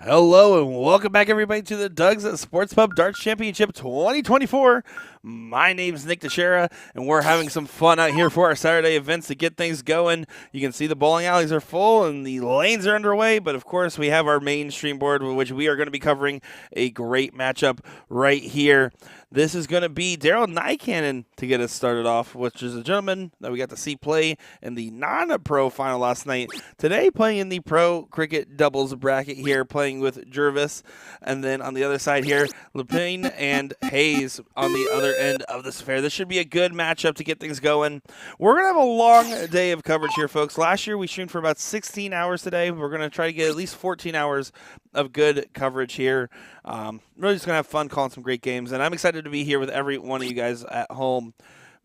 Hello and welcome back, everybody, to the Doug's Sports Pub Darts Championship 2024. My name's Nick DiChiria, and we're having some fun out here for our Saturday events to get things going. You can see the bowling alleys are full and the lanes are underway, but of course we have our main stream board, which we are going to be covering a great matchup right here. This is going to be Daryl Nycannon to get us started off, which is a gentleman that we got to see play in the non-pro final last night. Today playing in the pro cricket doubles bracket here, playing with Jervis. And then on the other side here, Lepine and Hayes on the other end of this affair. This should be a good matchup to get things going. We're going to have a long day of coverage here, folks. Last year we streamed for about 16 hours today. We're going to try to get at least 14 hours of good coverage here. Really just going to have fun calling some great games, and I'm excited to be here with every one of you guys at home.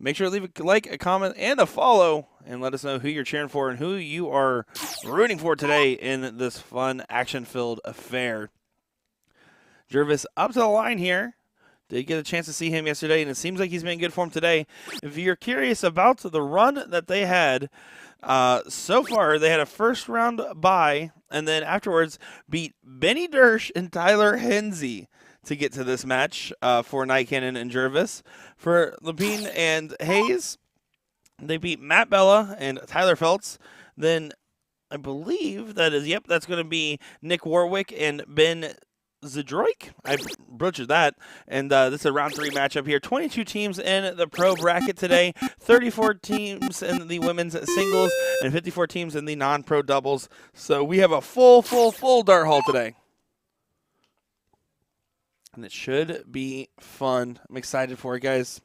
Make sure to leave a like, a comment, and a follow, and let us know who you're cheering for and who you are rooting for today in this fun, action-filled affair. Jervis up to the line here. Did get a chance to see him yesterday, and it seems like he's been in good form today. If you're curious about the run that they had, so far they had a first-round bye, and then afterwards beat Benny Dersch and Tyler Henze to get to this match for Nycannon and Jervis. For Lepine and Hayes, they beat Matt Bella and Tyler Feltz. Then I believe that's going to be Nick Warwick and Ben Zadroik. I butchered that. And this is a round 3 matchup here. 22 teams in the pro bracket today. 34 teams in the women's singles and 54 teams in the non-pro doubles. So we have a full dart hall today. And it should be fun. I'm excited for it, guys.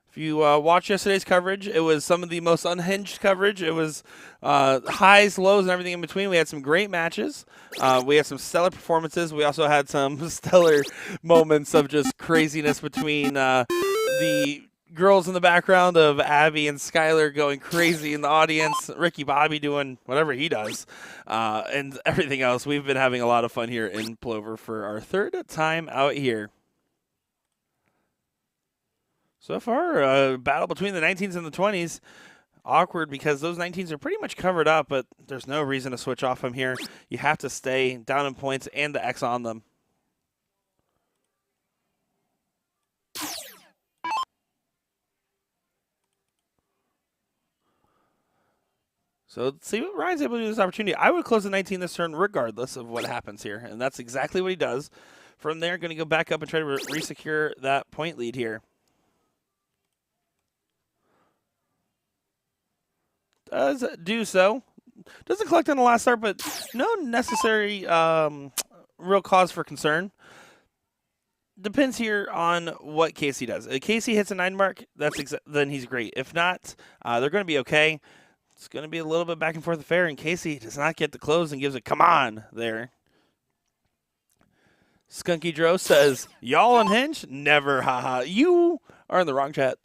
If you watched yesterday's coverage, it was some of the most unhinged coverage. It was highs, lows, and everything in between. We had some great matches. We had some stellar performances. We also had some stellar moments of just craziness between the girls in the background of Abby and Skylar going crazy in the audience, Ricky Bobby doing whatever he does, and everything else. We've been having a lot of fun here in Plover for our 3rd time out here. So far, a battle between the 19s and the 20s. Awkward because those 19s are pretty much covered up, but there's no reason to switch off them here. You have to stay down in points and the X on them. So let's see what Ryan's able to do this opportunity. I would close the 19 this turn regardless of what happens here, and that's exactly what he does. From there, going to go back up and try to re-secure that point lead here. Does do so. Doesn't collect on the last start, but no necessary real cause for concern. Depends here on what Casey does. If Casey hits a 9 mark, then he's great. If not, they're going to be okay. It's going to be a little bit back and forth affair, and Casey does not get the close and gives it, come on, there. Skunky Dro says, y'all unhinged? Never, haha. You are in the wrong chat.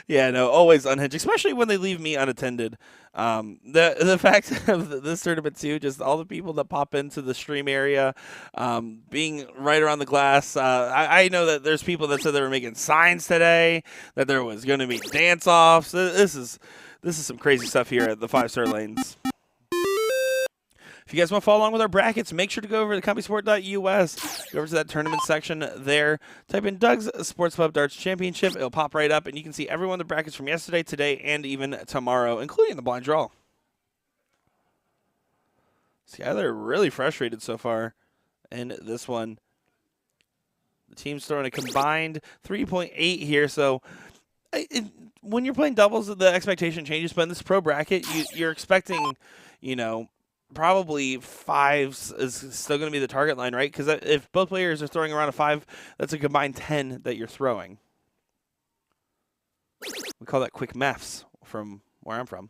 Yeah, no, always unhinged, especially when they leave me unattended. The fact of this tournament, too, just all the people that pop into the stream area, being right around the glass. I know that there's people that said they were making signs today, that there was going to be dance-offs. This is some crazy stuff here at the 5-star lanes. If you guys want to follow along with our brackets, make sure to go over to CompuSport.us. Go over to that tournament section there. Type in Doug's Sports Pub Darts Championship. It'll pop right up, and you can see every one of the brackets from yesterday, today, and even tomorrow, including the blind draw. See, they're really frustrated so far in this one. The team's throwing a combined 3.8 here, so when you're playing doubles, the expectation changes, but in this pro bracket, you're expecting, probably 5s is still going to be the target line, right? Because if both players are throwing around a 5, that's a combined 10 that you're throwing. We call that quick maths from where I'm from.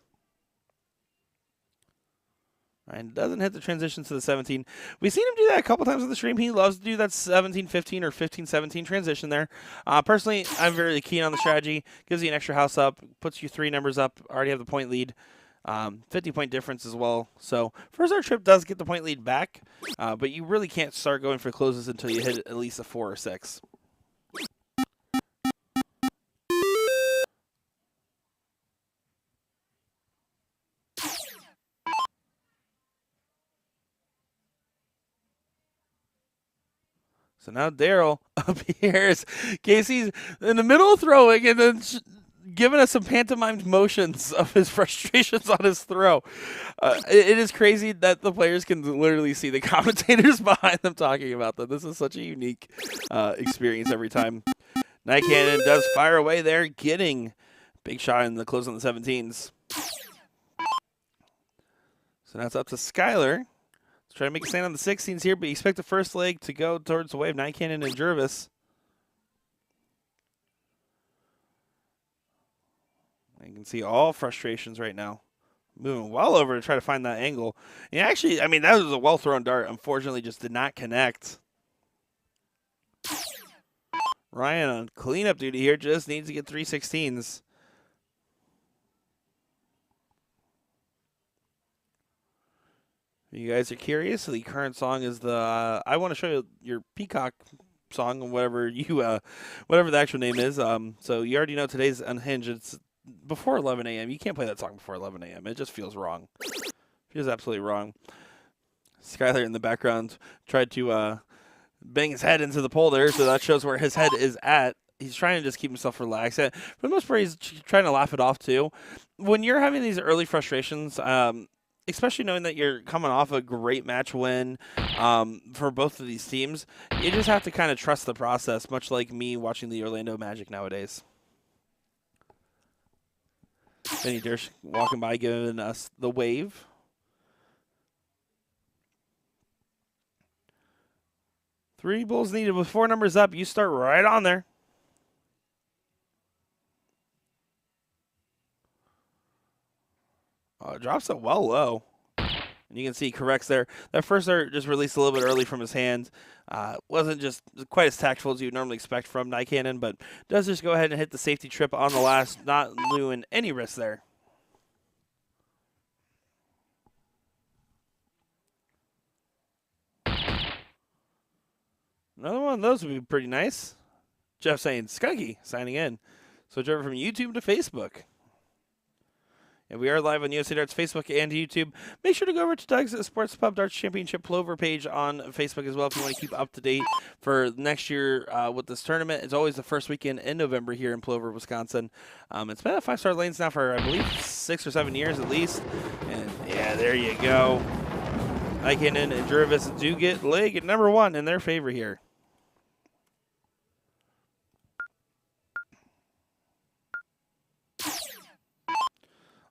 And doesn't hit the transition to the 17. We've seen him do that a couple times on the stream. He loves to do that 17-15 or 15-17 transition there. Personally, I'm very keen on the strategy. Gives you an extra house up, puts you 3 numbers up, already have the point lead. 50-point difference as well. So first our trip does get the point lead back, but you really can't start going for closes until you hit at least a 4 or 6. So now Daryl appears. Casey's in the middle of throwing and then giving us some pantomimed motions of his frustrations on his throw. It is crazy that the players can literally see the commentators behind them talking about them. This is such a unique experience every time. Night Cannon does fire away there, getting big shot in the close on the 17s. So now it's up to Skylar. Let's try to make a stand on the 16s here, but you expect the first leg to go towards the way of Night Cannon and Jervis. You can see all frustrations right now. Moving well over to try to find that angle. And actually, that was a well-thrown dart. Unfortunately, just did not connect. Ryan on cleanup duty here. Just needs to get 3 16s. If you guys are curious, the current song is the I Want to Show You Your Peacock song, whatever the actual name is. So you already know today's Unhinged. It's before 11 a.m. You can't play that song before 11 a.m. It just feels wrong. Feels absolutely wrong. Skylar in the background tried to bang his head into the pole there, so that shows where his head is at. He's trying to just keep himself relaxed. For the most part, he's trying to laugh it off, too. When you're having these early frustrations, especially knowing that you're coming off a great match win for both of these teams, you just have to kind of trust the process, much like me watching the Orlando Magic nowadays. Benny Dersh walking by, giving us the wave. Three bulls needed with 4 numbers up. You start right on there. Drops it well low. And you can see he corrects there. That first dart just released a little bit early from his hand. Wasn't just quite as tactful as you would normally expect from Night Cannon, but does just go ahead and hit the safety trip on the last, not doing any risk there. Another one of those would be pretty nice. Jeff saying, Skunky, signing in. Switch over from YouTube to Facebook. And we are live on USA Darts Facebook and YouTube. Make sure to go over to Doug's Sports Pub Darts Championship Plover page on Facebook as well if you want to keep up to date for next year with this tournament. It's always the first weekend in November here in Plover, Wisconsin. It's been at 5-star lanes now for, I believe, 6 or 7 years at least. And, yeah, there you go. Night Cannon and Jervis do get leg at number 1 in their favor here.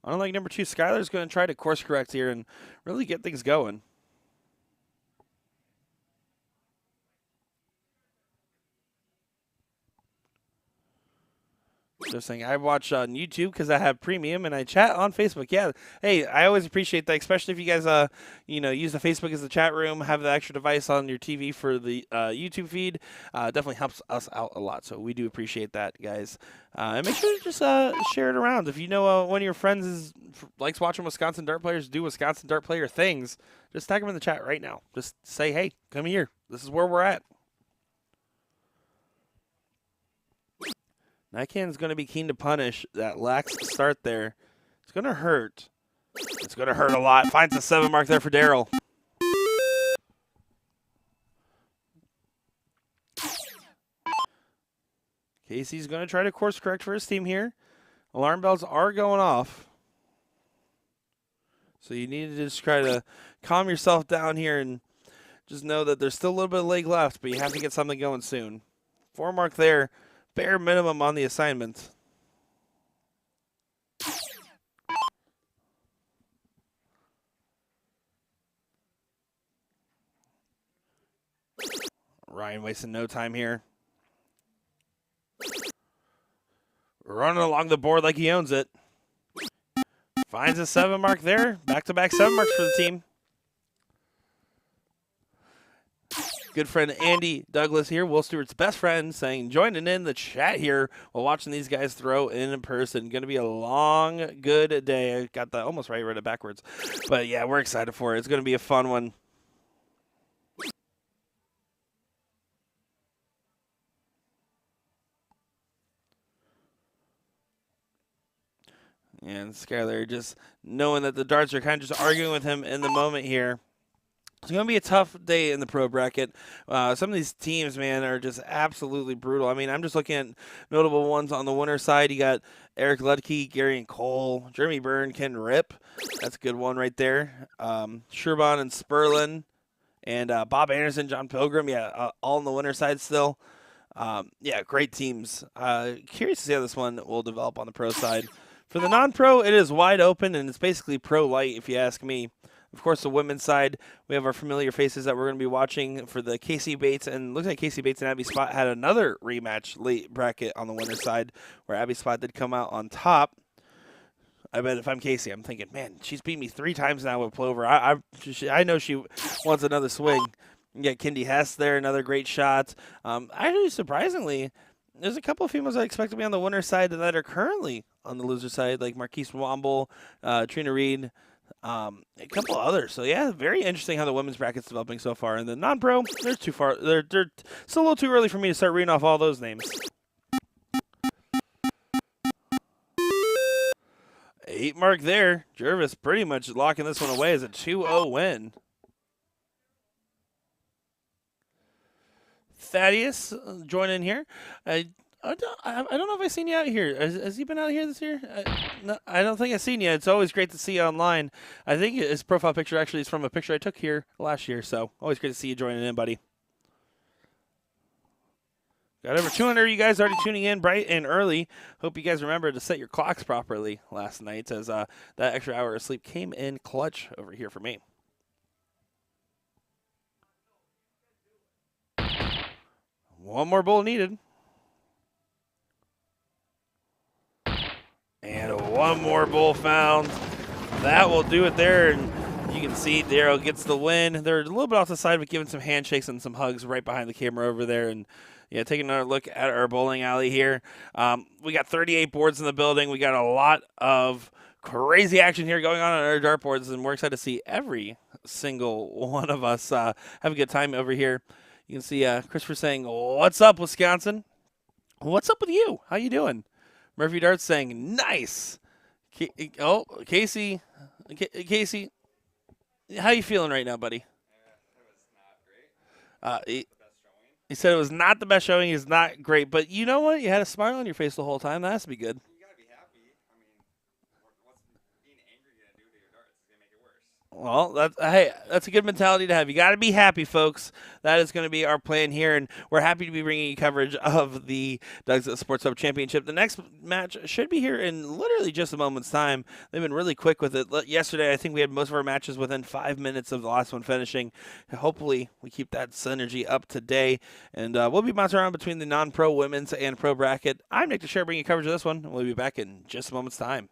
Unlike number 2, Skylar's going to try to course correct here and really get things going. Just saying, I watch on YouTube because I have premium, and I chat on Facebook. Yeah, hey, I always appreciate that, especially if you guys, use the Facebook as the chat room, have the extra device on your TV for the YouTube feed. Definitely helps us out a lot. So we do appreciate that, guys. And make sure to just share it around. If you know one of your friends likes watching Wisconsin dart players do Wisconsin dart player things, just tag them in the chat right now. Just say, hey, come here. This is where we're at. Nycan's going to be keen to punish that lax start there. It's going to hurt. It's going to hurt a lot. Finds the 7 mark there for Daryl. Casey's going to try to course correct for his team here. Alarm bells are going off. So you need to just try to calm yourself down here and just know that there's still a little bit of leg left, but you have to get something going soon. 4 mark there. Bare minimum on the assignment. Ryan wasting no time here. Running along the board like he owns it. Finds a 7 mark there. Back-to-back 7 marks for the team. Good friend Andy Douglas here, Will Stewart's best friend, saying joining in the chat here while watching these guys throw in person. Going to be a long, good day. I got that almost right, read it backwards. But yeah, we're excited for it. It's going to be a fun one. And Skylar just knowing that the darts are kind of just arguing with him in the moment here. It's going to be a tough day in the pro bracket. Some of these teams, man, are just absolutely brutal. I mean, I'm just looking at notable ones on the winner side. You got Eric Ludke, Gary and Cole, Jeremy Byrne, Ken Rip. That's a good one right there. Sherban and Sperlin, and Bob Anderson, John Pilgrim. Yeah, all on the winner side still. Yeah, great teams. Curious to see how this one will develop on the pro side. For the non-pro, it is wide open, and it's basically pro light, if you ask me. Of course, the women's side, we have our familiar faces that we're going to be watching for the Casey Bates. And looks like Casey Bates and Abby Spot had another rematch late bracket on the winner's side where Abby Spot did come out on top. I bet if I'm Casey, I'm thinking, man, she's beat me 3 times now with Plover. I know she wants another swing. You got Kindy Hess there, another great shot. Actually, surprisingly, there's a couple of females I expect to be on the winner's side that are currently on the loser side, like Marquise Womble, Trina Reed, a couple others. So yeah, very interesting how the women's bracket's developing so far. And the non-pro, they're too far. They're still a little too early for me to start reading off all those names. 8 mark there. Jervis pretty much locking this one away as a 2-0 win. Thaddeus joining here. I don't know if I've seen you out here. Has he been out here this year? No, I don't think I've seen you. It's always great to see you online. I think his profile picture actually is from a picture I took here last year, so always great to see you joining in, buddy. Got over 200 of you guys already tuning in bright and early. Hope you guys remember to set your clocks properly last night, as that extra hour of sleep came in clutch over here for me. One more bowl needed. And one more bull found. That will do it there. And you can see Darryl gets the win. They're a little bit off the side, but giving some handshakes and some hugs right behind the camera over there. And yeah, taking another look at our bowling alley here. We got 38 boards in the building. We got a lot of crazy action here going on our dartboards, and we're excited to see every single one of us have a good time over here. You can see Christopher saying, "What's up, Wisconsin? What's up with you? How you doing?" Murphy Darts saying, nice. Casey, how you feeling right now, buddy? It was not great. He said it was not the best showing. He's not great. But you know what? You had a smile on your face the whole time. That has to be good. You got to be happy. I mean, what's being angry going to do to your darts? It's going to make it worse. Well, that's a good mentality to have. You got to be happy, folks. That is going to be our plan here, and we're happy to be bringing you coverage of the Doug's Sports Hub Championship. The next match should be here in literally just a moment's time. They've been really quick with it. Yesterday, I think we had most of our matches within 5 minutes of the last one finishing. Hopefully, we keep that synergy up today, and we'll be bouncing around between the non-pro women's and pro bracket. I'm Nick DiChiria bringing you coverage of this one. We'll be back in just a moment's time.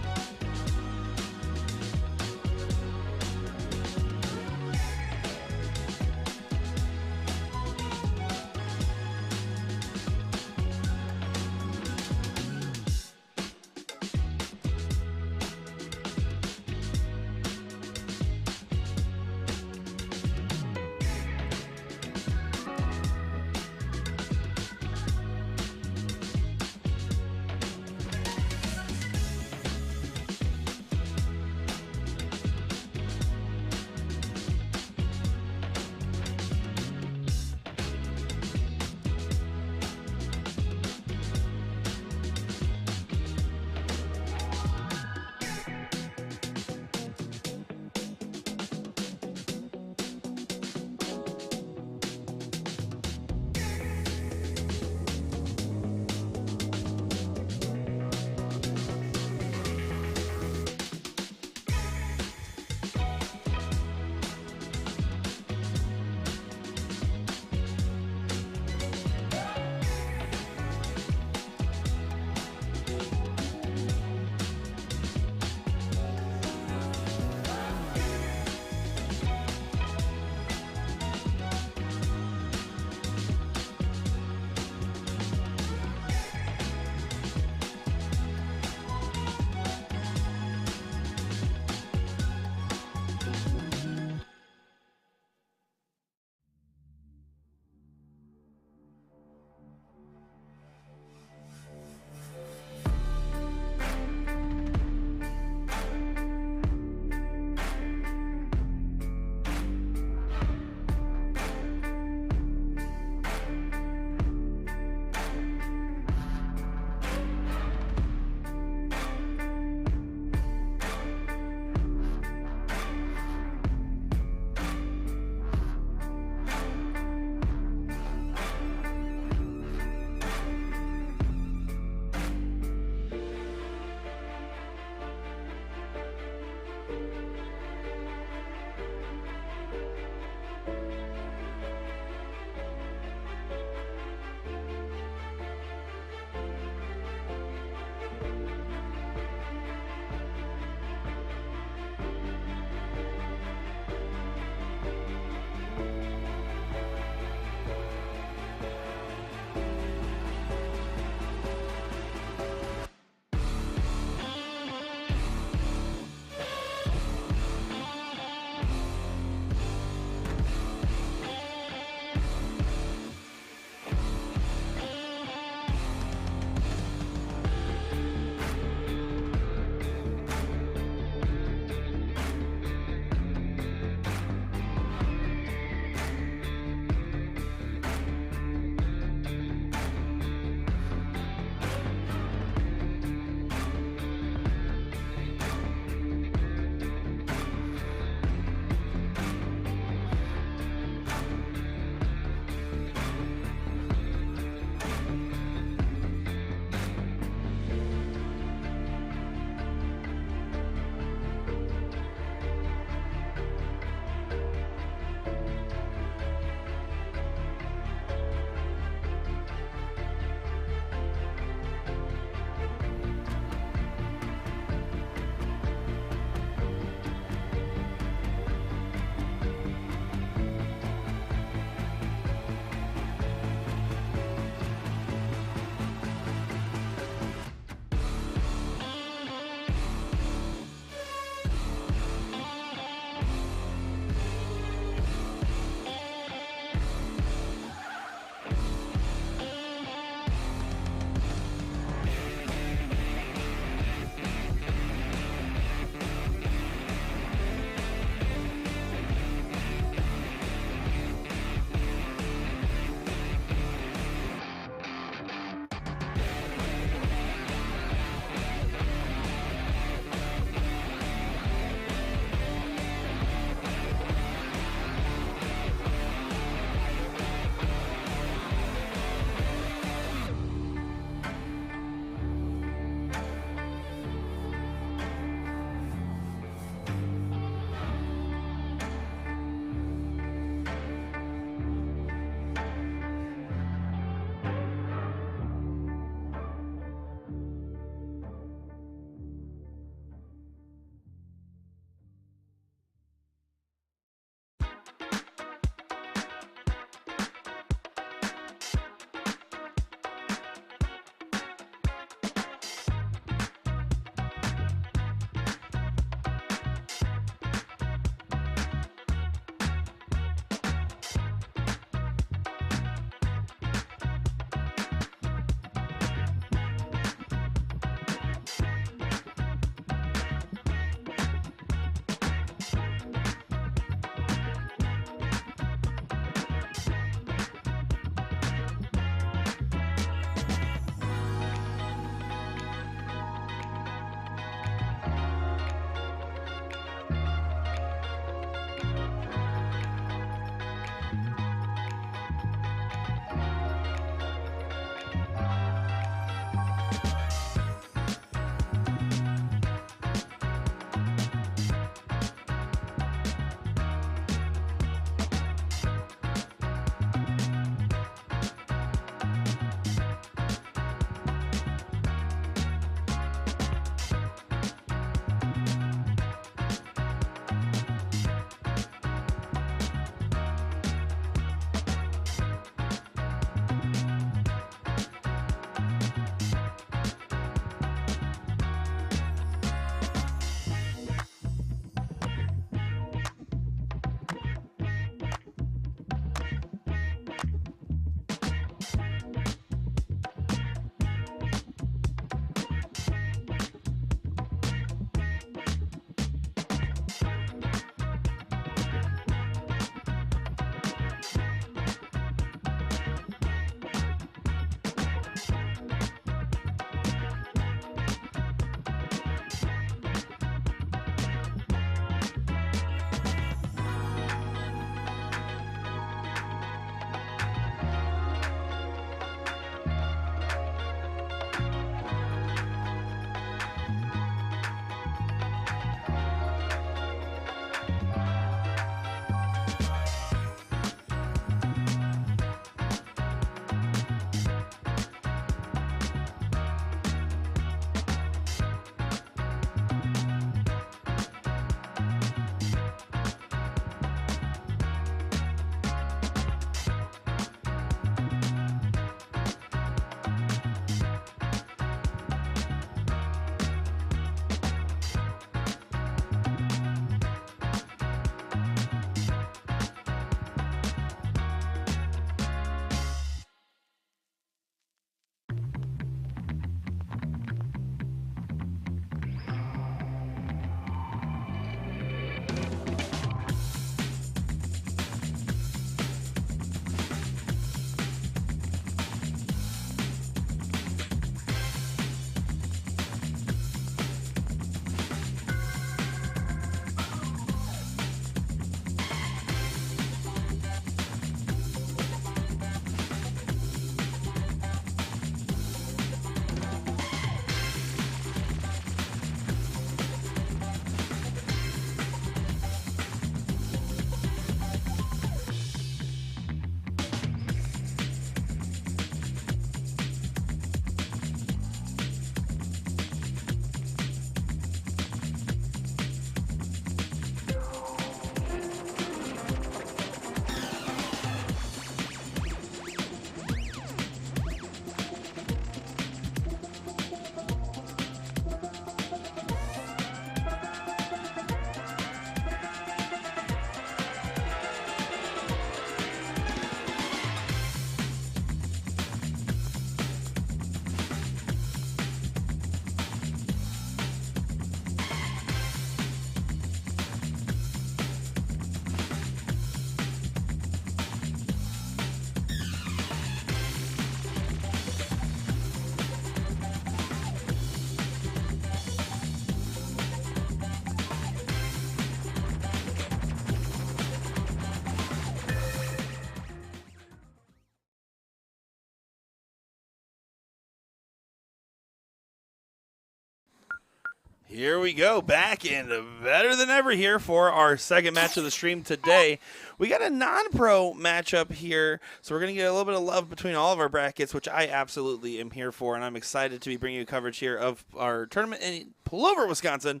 Here we go, back and better than ever here for our second match of the stream today. We got a non-pro matchup here, so we're going to get a little bit of love between all of our brackets, which I absolutely am here for, and I'm excited to be bringing you coverage here of our tournament in Plover, Wisconsin.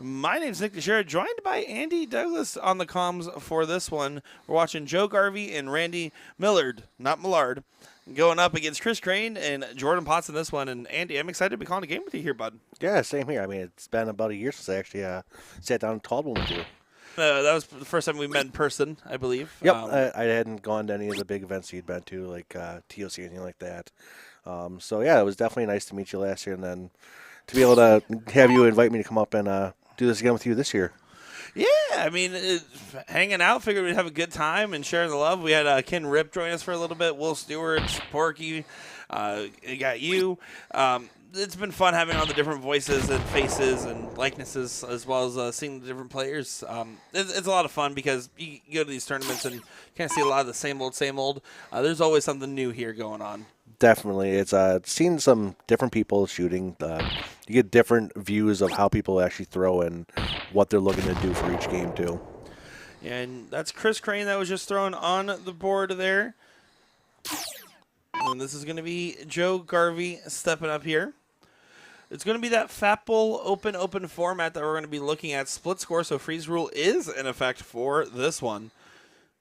My name's Nick DiChiria, joined by Andy Douglas on the comms for this one. We're watching Joe Garvey and Randy Millard, not Millard, going up against Chris Crane and Jordan Potts in this one. And Andy, I'm excited to be calling a game with you here, bud. Yeah, same here. I mean, it's been about a year since I actually sat down and called one with you. That was the first time we met in person, I believe. Yep, I hadn't gone to any of the big events you'd been to, like TOC or anything like that. So, yeah, it was definitely nice to meet you last year, and then to be able to have you invite me to come up and do this again with you this year. Yeah, I mean, hanging out, figured we'd have a good time and sharing the love. We had Ken Rip join us for a little bit, Will Stewart, Porky, got you. It's been fun having all the different voices and faces and likenesses, as well as seeing the different players. It's a lot of fun because you go to these tournaments and kind of see a lot of the same old, same old. There's always something new here going on. Definitely. It's seen some different people shooting. You get different views of how people actually throw and what they're looking to do for each game, too. And that's Chris Crane that was just thrown on the board there. And this is going to be Joe Garvey stepping up here. It's going to be that Fat Bowl open format that we're going to be looking at. Split score, so freeze rule is in effect for this one.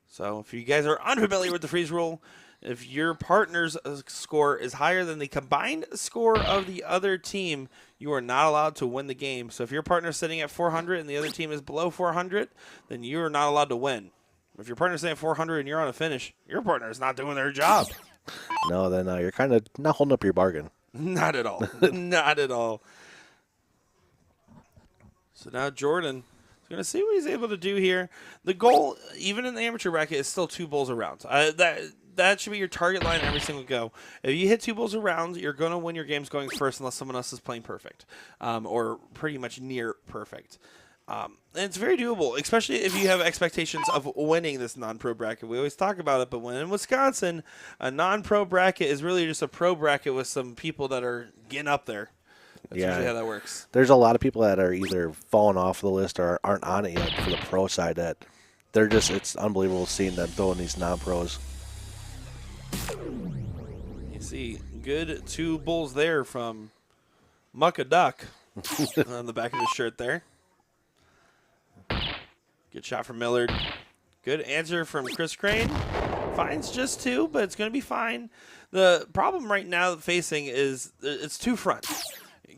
So if you guys are unfamiliar with the freeze rule, if your partner's score is higher than the combined score of the other team, you are not allowed to win the game. So if your partner's sitting at 400 and the other team is below 400, then you are not allowed to win. If your partner's sitting at 400 and you're on a finish, your partner is not doing their job. No, then you're kind of not holding up your bargain. Not at all. Not at all. So now Jordan is going to see what he's able to do here. The goal, even in the amateur bracket, is still 2 bowls around. That should be your target line every single go. If you hit 2 bowls around, you're going to win your games going first unless someone else is playing perfect or pretty much near perfect. And it's very doable, especially if you have expectations of winning this non-pro bracket. We always talk about it, but when in Wisconsin, a non-pro bracket is really just a pro bracket with some people that are getting up there. That's usually how that works. There's a lot of people that are either falling off the list or aren't on it yet for the pro side that they're just, it's unbelievable seeing them throwing these non-pros. You see, good 2 bulls there from Mucka Duck on the back of his shirt there. Good shot from Millard. Good answer from Chris Crane. Finds just 2, but it's going to be fine. The problem right now facing is it's 2 fronts.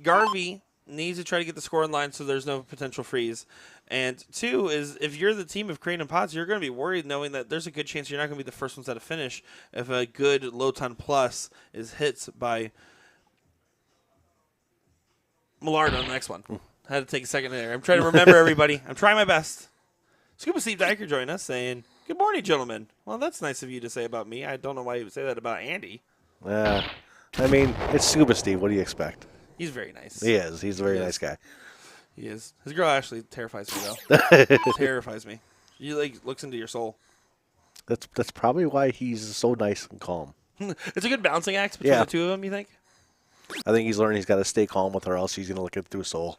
Garvey needs to try to get the score in line so there's no potential freeze. And 2 is if you're the team of Crane and Potts, you're going to be worried knowing that there's a good chance you're not going to be the first ones at a finish if a good low ton plus is hit by Millard on the next one. I had to take a second there. I'm trying to remember everybody. I'm trying my best. Scuba Steve Dyker joined us saying, "Good morning, gentlemen." Well, that's nice of you to say about me. I don't know why you would say that about Andy. I mean, it's Scuba Steve. What do you expect? He's very nice. He is. He's a very nice guy. He is. His girl actually terrifies me, though. Terrifies me. He looks into your soul. That's probably why he's so nice and calm. It's a good balancing act between the two of them, you think? I think he's learned he's got to stay calm with her, or else he's going to look it through his soul.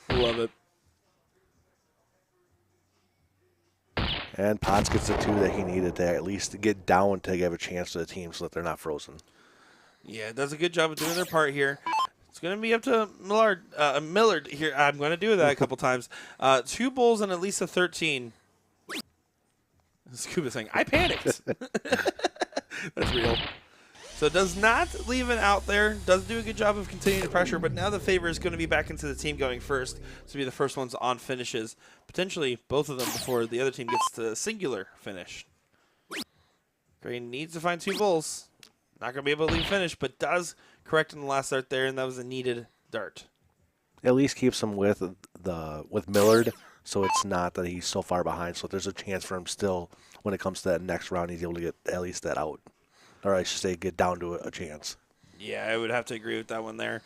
Love it. And Potts gets the 2 that he needed to at least get down to give a chance to the team so that they're not frozen. Yeah, it does a good job of doing their part here. It's going to be up to Millard here. I'm going to do that a couple times. 2 bulls and at least a 13. Scuba saying, I panicked. That's real. So it does not leave it out there. Does do a good job of continuing the pressure, but now the favor is going to be back into the team going first to be the first ones on finishes. Potentially both of them before the other team gets to singular finish. Crane needs to find 2 bulls. Not going to be able to leave finish, but does correct in the last dart there, and that was a needed dart. At least keeps him with Millard, so it's not that he's so far behind. So there's a chance for him still, when it comes to that next round, he's able to get at least that out. Or I should say get down to a chance. Yeah, I would have to agree with that one there.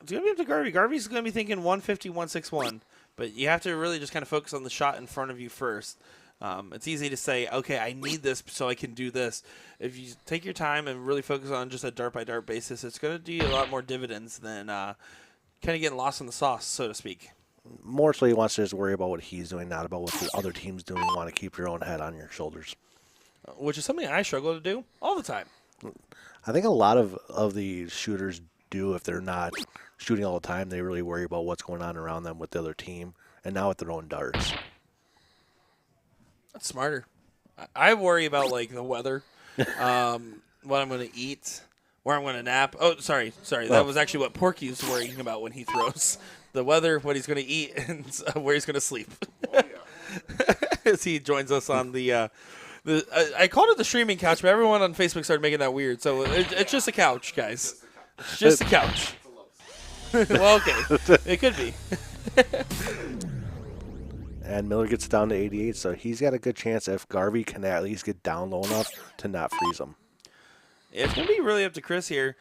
It's going to be up to Garvey. Garvey's going to be thinking 150, 161. But you have to really just kind of focus on the shot in front of you first. It's easy to say, okay, I need this so I can do this. If you take your time and really focus on just a dart-by-dart basis, it's going to do you a lot more dividends than kind of getting lost in the sauce, so to speak. More so he wants to just worry about what he's doing, not about what the other team's doing. You want to keep your own head on your shoulders. Which is something I struggle to do all the time. I think a lot of the shooters do. If they're not shooting all the time, they really worry about what's going on around them with the other team, and now with their own darts. That's smarter. I worry about, like, the weather, what I'm going to eat, where I'm going to nap. Oh, sorry. That was actually what Porky was worrying about when he throws. The weather, what he's going to eat, and where he's going to sleep. As he joins us on the I called it the streaming couch, but everyone on Facebook started making that weird. So it's just a couch, guys. It's just a couch. Well, okay. It could be. And Miller gets down to 88, so he's got a good chance if Garvey can at least get down low enough to not freeze him. It's going to be really up to Chris here.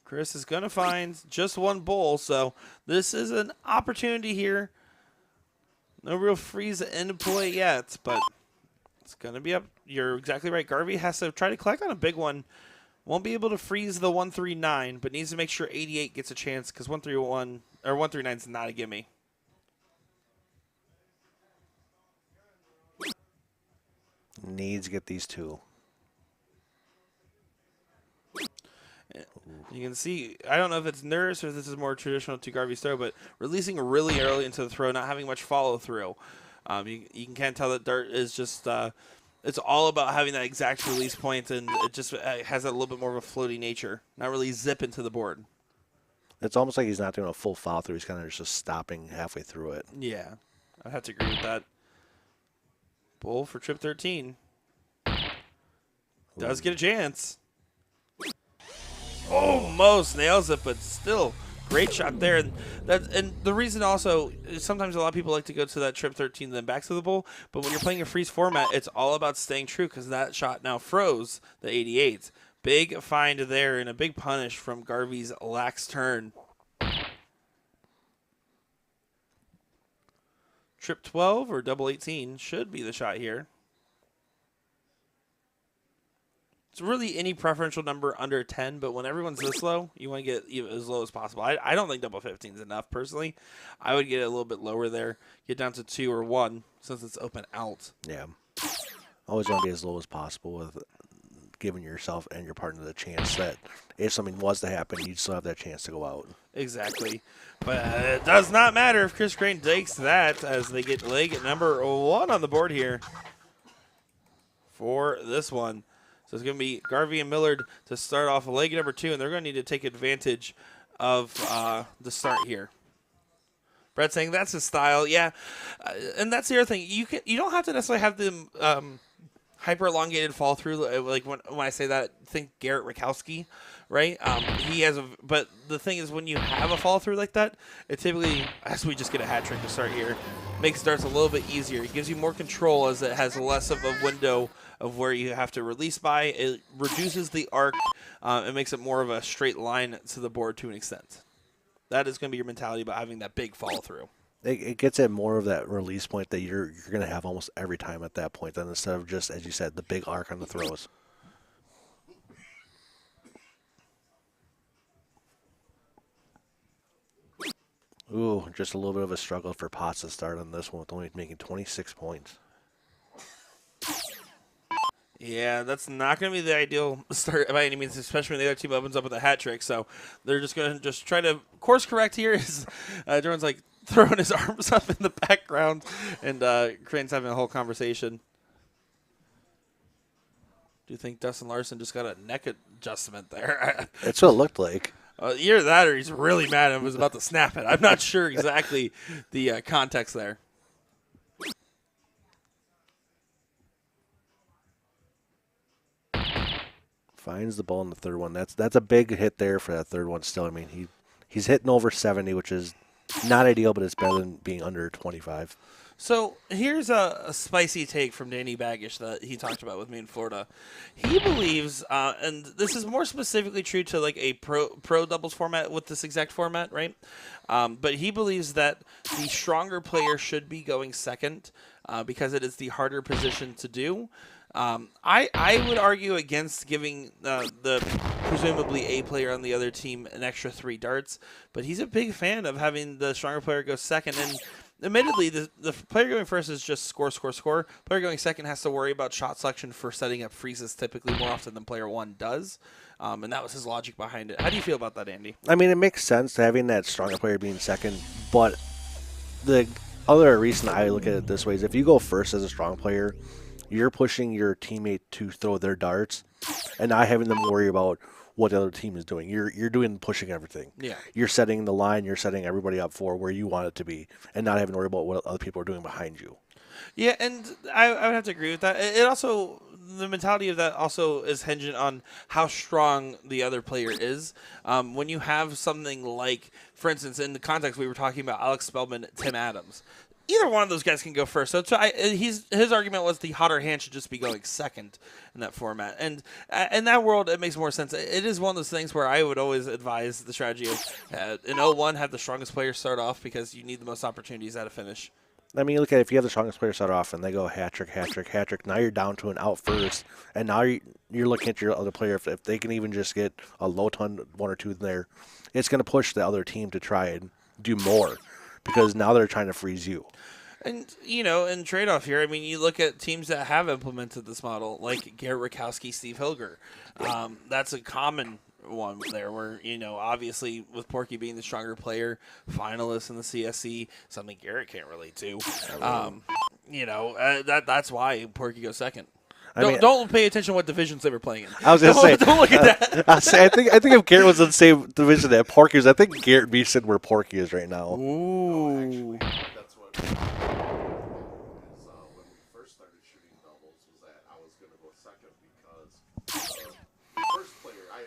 Chris is going to find just one bowl, so this is an opportunity here. No real freeze into play yet, but it's going to be up. You're exactly right. Garvey has to try to collect on a big one. Won't be able to freeze the 139, but needs to make sure 88 gets a chance because 131 or 139 is not a gimme. Needs to get these two. You can see, I don't know if it's nerves or if this is more traditional to Garvey's throw, but releasing really early into the throw, not having much follow through. You can tell that dart is just, it's all about having that exact release point, and it just has a little bit more of a floaty nature, not really zip into the board. It's almost like he's not doing a full follow through. He's kind of just stopping halfway through it. Yeah, I have to agree with that. Bull for trip 13. Does get a chance. Almost nails it, but still great shot there. And the reason also is sometimes a lot of people like to go to that trip 13 then back to the bull, but when you're playing a freeze format, it's all about staying true because that shot now froze the 88. Big find there and a big punish from Garvey's lax turn. Trip 12 or double 18 should be the shot here. It's really any preferential number under 10, but when everyone's this low, you want to get as low as possible. I don't think double 15 is enough, personally. I would get it a little bit lower there, get down to 2 or 1 since it's open out. Yeah. Always want to be as low as possible with giving yourself and your partner the chance that if something was to happen, you'd still have that chance to go out. Exactly. But it does not matter if Chris Crane takes that as they get leg number 1 on the board here for this one. So it's going to be Garvey and Millard to start off leg number 2, and they're going to need to take advantage of the start here. Brett saying that's his style. Yeah, and that's the other thing. You don't have to necessarily have them hyper elongated fall through. Like when I say that, think Garrett Rakowski, right? He has but the thing is when you have a fall through like that, it typically, as we just get a hat trick to start here, makes darts a little bit easier. It gives you more control as it has less of a window of where you have to release by. It reduces the arc. It makes it more of a straight line to the board to an extent. That is going to be your mentality about having that big follow through. It gets at more of that release point that you're going to have almost every time at that point, then instead of just, as you said, the big arc on the throws. Ooh, just a little bit of a struggle for Potts to start on this one with only making 26 points. Yeah, that's not going to be the ideal start by any means, especially when the other team opens up with a hat trick. So they're just going to just try to course correct here. Jordan's like throwing his arms up in the background, and Crane's having a whole conversation. Do you think Dustin Larson just got a neck adjustment there? That's what it looked like. Either that or he's really mad and was about to snap it. I'm not sure exactly the context there. Finds the ball in the third one. That's a big hit there for that third one still. I mean, he's hitting over 70, which is not ideal, but it's better than being under 25. So here's a spicy take from Danny Baggish that he talked about with me in Florida. He believes, and this is more specifically true to like a pro doubles format with this exact format, right? But he believes that the stronger player should be going second because it is the harder position to do. I would argue against giving the presumably A player on the other team an extra 3 darts, but he's a big fan of having the stronger player go second. And admittedly, the player going first is just score, score, score. Player going second has to worry about shot selection for setting up freezes typically more often than player 1 does. And that was his logic behind it. How do you feel about that, Andy? I mean, it makes sense having that stronger player being second, but the other reason I look at it this way is if you go first as a strong player, you're pushing your teammate to throw their darts and not having them worry about what the other team is doing. You're doing pushing everything. Yeah. You're setting the line, you're setting everybody up for where you want it to be and not having to worry about what other people are doing behind you. Yeah, and I would have to agree with that. It also, the mentality of that also is hinging on how strong the other player is. When you have something like, for instance, in the context we were talking about Alex Spellman, Tim Adams, either one of those guys can go first. So his argument was the hotter hand should just be going second in that format. And in that world, it makes more sense. It is one of those things where I would always advise the strategy of in 0-1, have the strongest player start off because you need the most opportunities at a finish. I mean, look at it, if you have the strongest player start off and they go hat trick, hat trick, hat trick, now you're down to an out first, and now you're looking at your other player. If they can even just get a low ton, 1 or 2 in there, it's going to push the other team to try and do more because now they're trying to freeze you. And, in trade-off here, I mean, you look at teams that have implemented this model, like Garrett Rakowski, Steve Hilger. That's a common one there where, obviously with Porky being the stronger player, finalist in the CSC, something Garrett can't relate to. That's why Porky goes second. Don't pay attention to what divisions they were playing in. I was going to say. Don't look at that. I think if Garrett was in the same division that Porky is, I think Garrett would be sitting where Porky is right now. Ooh. That's what when we first started shooting doubles was that I was going to go second because first player, I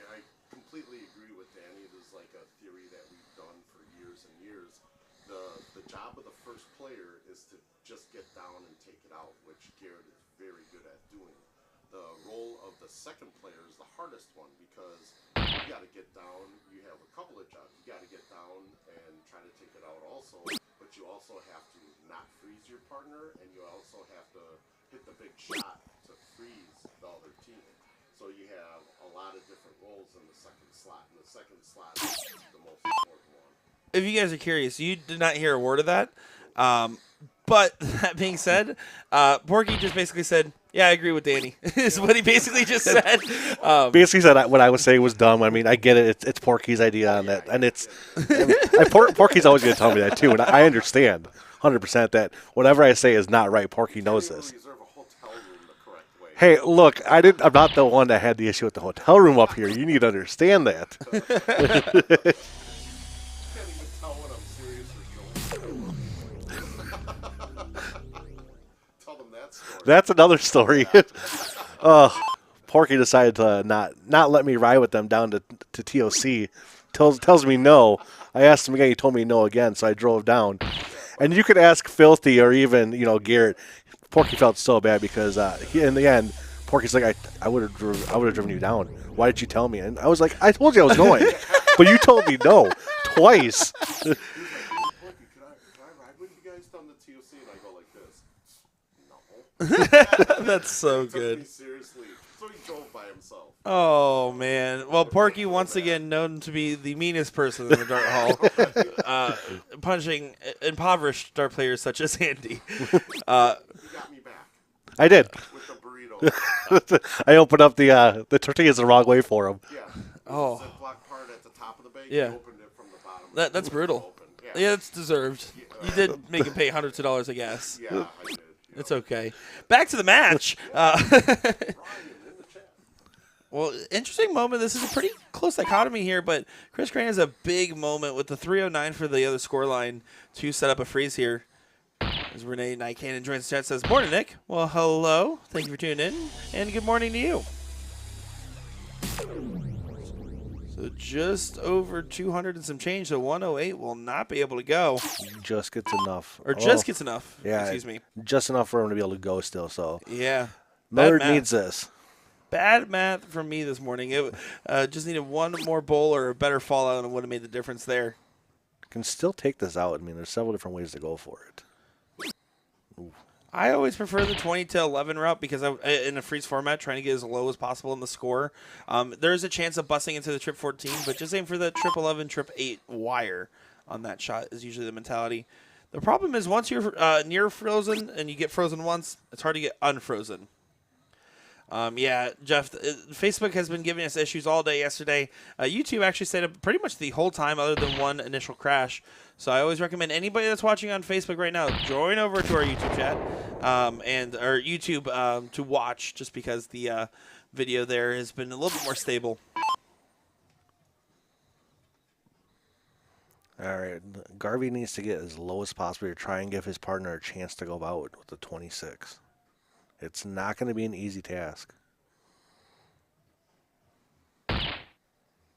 completely agree with Danny. It is like a theory that we've done for years and years. The job of the first player is to just get down and take it out, which Garrett is very good at doing. The role of the second player is the hardest one because you got to get down. You have a couple of jobs. You got to get down and try to take it out also, but you also have to not freeze your partner, and you also have to hit the big shot to freeze the other team. So you have a lot of different roles in the second slot, and the second slot is the most important one. If you guys are curious, you did not hear a word of that. But that being said, Porky just basically said, "Yeah, I agree with Danny." Is what he basically just said. Basically said what I was saying was dumb. I mean, I get it. It's Porky's idea on that, and Porky's always going to tell me that too, and I understand 100% that whatever I say is not right. Porky knows this. Reserve a hotel room the correct way. Hey, look, I'm not the one that had the issue with the hotel room up here. You need to understand that. You can't even tell when I'm serious or joking. Tell them that story. That's another story. Porky decided to not let me ride with them down to TOC. Tells me no. I asked him again. He told me no again, so I drove down. And you could ask Filthy or even Garrett. Porky felt so bad because in the end, Porky's like, I would have driven you down. Why did you tell me? And I was like, I told you I was going, but you told me no twice. He's like, Porky, can I ride with you guys down to TOC? And I go like this. No. That's so He took good. me seriously. So he drove by himself. Oh man! Well, Porky once again known to be the meanest person in the dart hall, punching impoverished dart players such as Andy. He got me back I did. with the burrito. I opened up the tortillas the wrong way for him. Yeah. Oh. The Ziploc part at the top of the bag. Yeah. He opened it from the bottom. That's brutal. Open. Yeah, it's deserved. You did make him pay hundreds of dollars of gas. Yeah, I did. It's okay. Back to the match. Ryan in the chat. Well, interesting moment. This is a pretty close dichotomy here, but Chris Crane has a big moment with the 309 for the other scoreline to set up a freeze here. As Renee Nycanon joins the chat, says, "Morning, Nick." Well, hello. Thank you for tuning in, and good morning to you. So just over 200 and some change, so 108 will not be able to go. Just gets enough. Or just gets enough. Yeah, Excuse me. just enough for him to be able to go still. So Yeah. Millard math. needs this. Bad math from me this morning. It just needed one more bowl or a better fallout and would have made the difference there. Can still take this out. I mean, there's several different ways to go for it. Ooh. I always prefer the 20 to 11 route because in a freeze format, trying to get as low as possible in the score. There's a chance of busting into the trip 14, but just aim for the trip 11, trip 8 wire on that shot is usually the mentality. The problem is once you're near frozen and you get frozen once, it's hard to get unfrozen. Yeah, Jeff, Facebook has been giving us issues all day yesterday. YouTube actually stayed up pretty much the whole time other than one initial crash. So I always recommend anybody that's watching on Facebook right now, join over to our YouTube chat and our YouTube to watch just because the video there has been a little bit more stable. All right, Garvey needs to get as low as possible to try and give his partner a chance to go out with the 26. It's not going to be an easy task.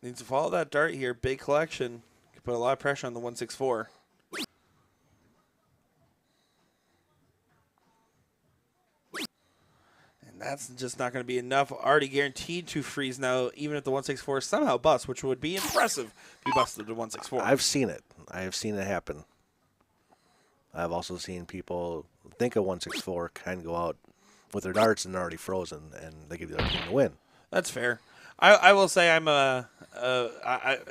Needs to follow that dart here. Big collection. Could put a lot of pressure on the 164. And that's just not going to be enough. Already guaranteed to freeze now, even if the 164 somehow busts, which would be impressive if you busted the 164. I've seen it. I have seen it happen. I've also seen people think a 164 can go out with their darts and they're already frozen, and they give the other team the win. That's fair. I will say I'm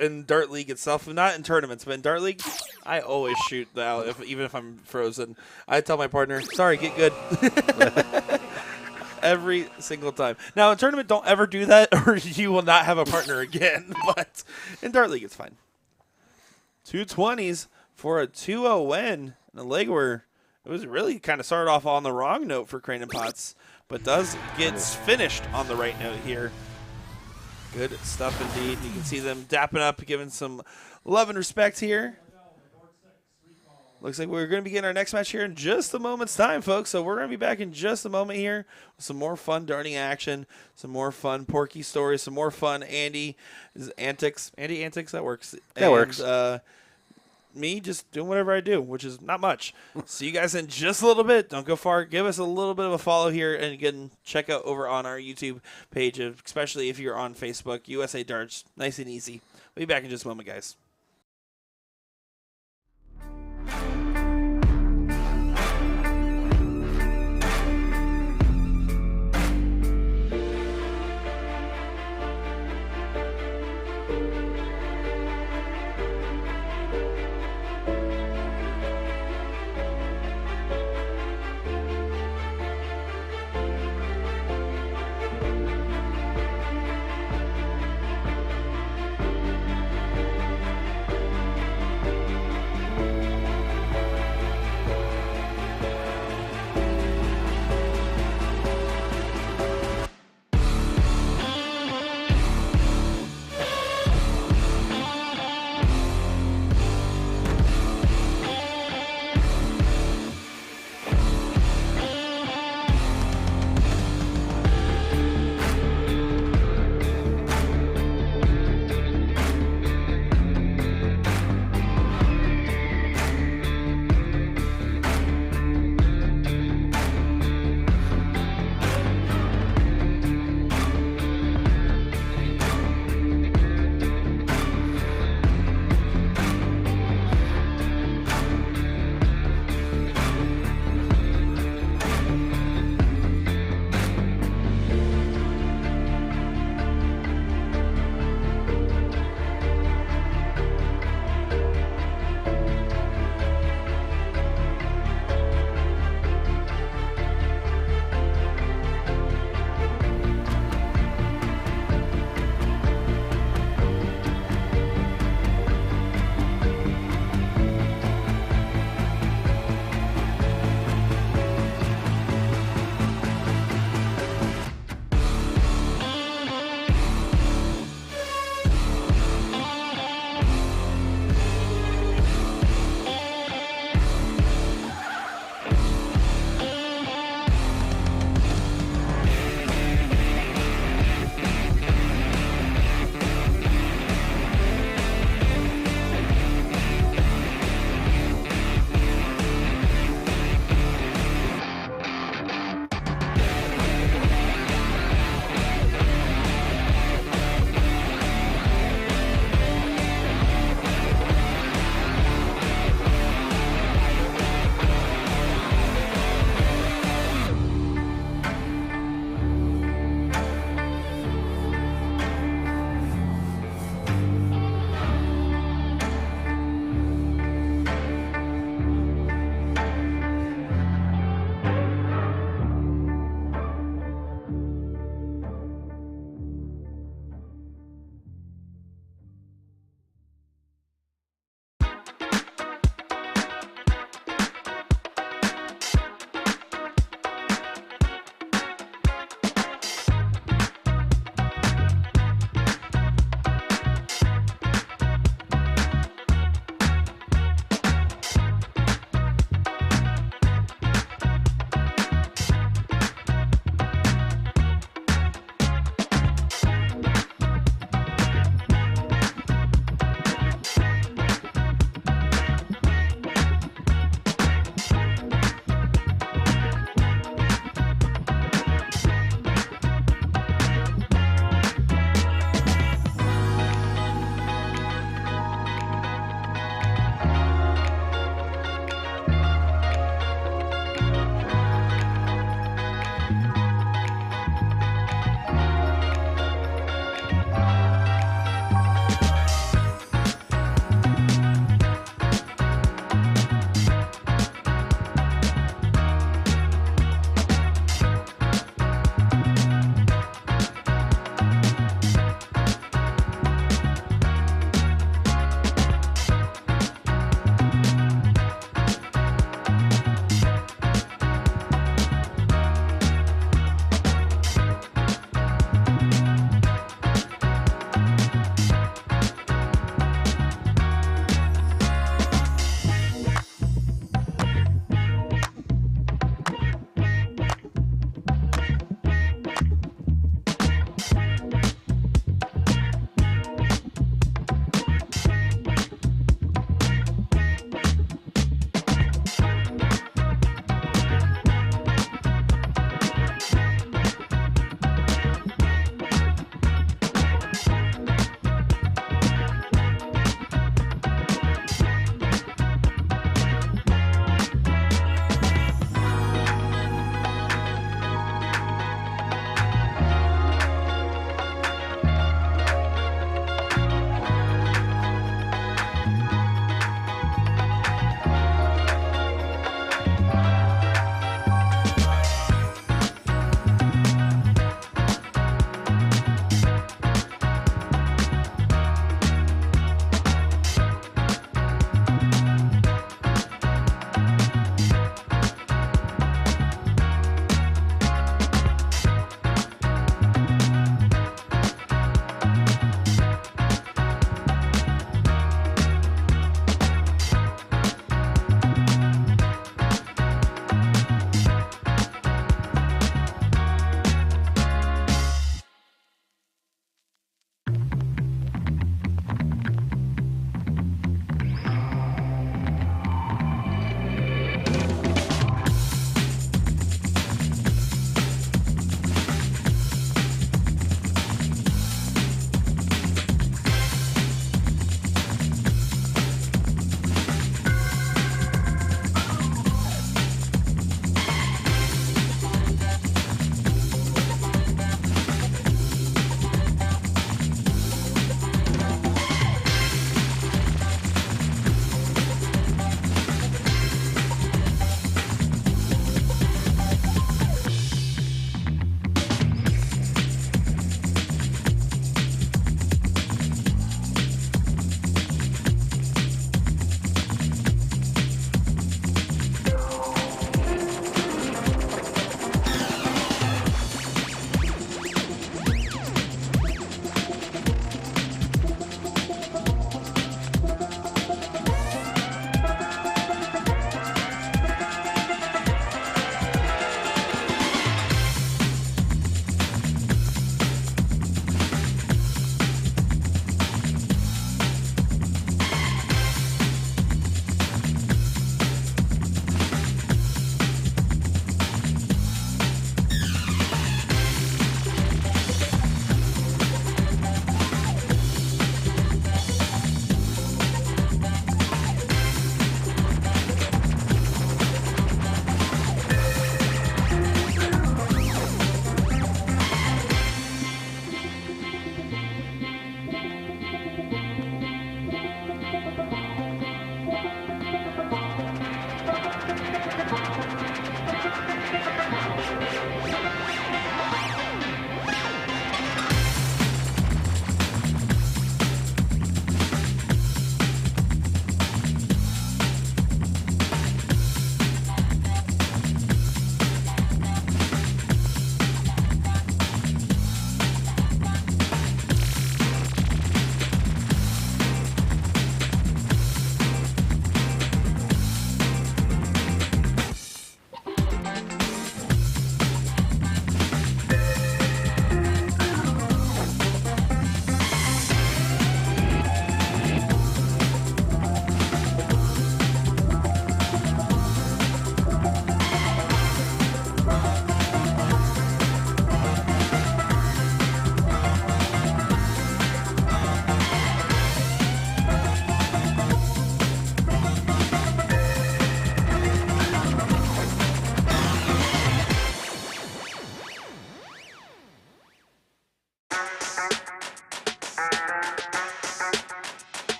in Dart League itself, not in tournaments, but in Dart League, I always shoot out even if I'm frozen. I tell my partner, sorry, get good. Every single time. Now, in tournament, don't ever do that or you will not have a partner again. But in Dart League, it's fine. 220s for a 2-0 win in a leg where it was really kind of started off on the wrong note for Crane and Potts, but does get finished on the right note here. Good stuff indeed. You can see them dapping up, giving some love and respect here. Looks like we're going to be getting our next match here in just a moment's time, folks. So we're going to be back in just a moment here with some more fun darting action, some more fun Porky stories, some more fun Andy antics. Andy antics, that works. That works. Me just doing whatever I do, which is not much. See you guys in just a little bit. Don't go far. Give us a little bit of a follow here. And again, check out over on our YouTube page, especially if you're on Facebook, USA Darts. Nice and easy. We'll be back in just a moment, guys.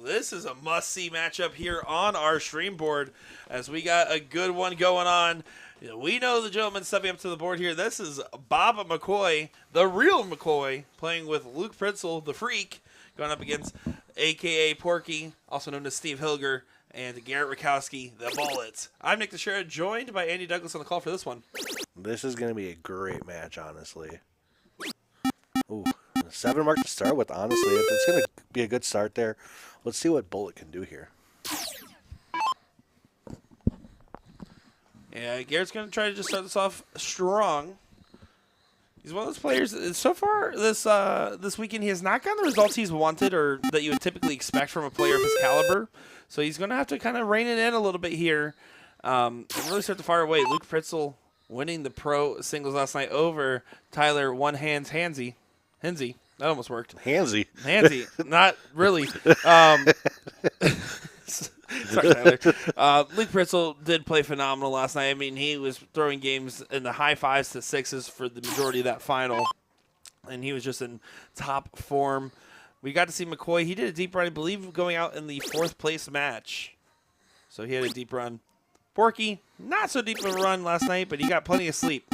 this is a must-see matchup here on our stream board as we got a good one going on. We know the gentleman stepping up to the board here. This is Bob McCoy, the real McCoy, playing with Luke Pritzel, the Freak, going up against a.k.a. Porky, also known as Steve Hilger, and Garrett Rakowski, the Bullets. I'm Nick DiChiria, joined by Andy Douglas on the call for this one. This is going to be a great match, honestly. Ooh, 7 mark to start with, honestly. It's going to be a good start there. Let's see what Bullet can do here. Yeah, Garrett's going to try to just start this off strong. He's one of those players. So far this weekend, he has not gotten the results he's wanted or that you would typically expect from a player of his caliber. So he's going to have to kind of rein it in a little bit here and really start to fire away. Luke Pritzel winning the pro singles last night over Tyler One Hands Hansy. That almost worked. Hansy, not really. Sorry, Tyler. Luke Pritzel did play phenomenal last night. I mean, he was throwing games in the high 5s to 6s for the majority of that final, and he was just in top form. We got to see McCoy. He did a deep run, I believe, going out in the 4th place match. So he had a deep run. Porky, not so deep of a run last night, but he got plenty of sleep.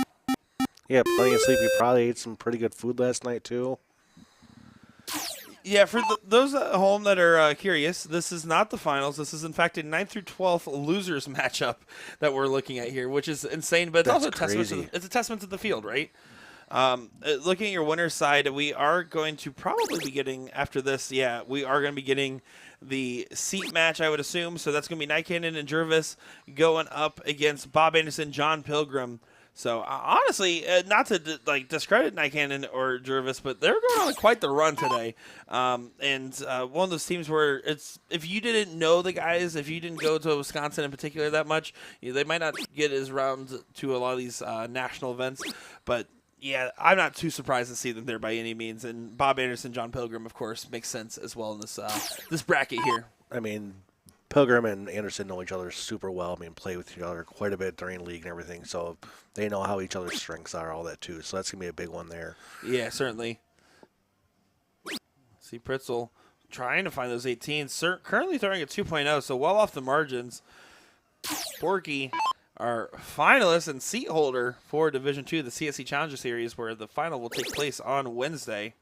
Yeah, plenty of sleep. He probably ate some pretty good food last night, too. Yeah, for those at home that are curious, this is not the finals. This is, in fact, a 9th through 12th losers matchup that we're looking at here, which is insane. But it's also a testament to the field, right? Looking at your winner's side, we are going to probably be getting, after this, we are going to be getting the seat match, I would assume. So that's going to be Night Cannon and Jervis going up against Bob Anderson, John Pilgrim. So, honestly, not to discredit Night Cannon or Jervis, but they're going on quite the run today. One of those teams where if you didn't know the guys, if you didn't go to Wisconsin in particular that much, they might not get as round to a lot of these national events. But, yeah, I'm not too surprised to see them there by any means. And Bob Anderson, John Pilgrim, of course, makes sense as well in this bracket here. I mean, Pilgrim and Anderson know each other super well. I mean, play with each other quite a bit during league and everything, so they know how each other's strengths are, all that too. So that's going to be a big one there. Yeah, certainly. See Pritzel trying to find those 18s. Currently throwing a 2.0, so well off the margins. Porky, our finalist and seat holder for Division II, the CSC Challenger Series, where the final will take place on Wednesday.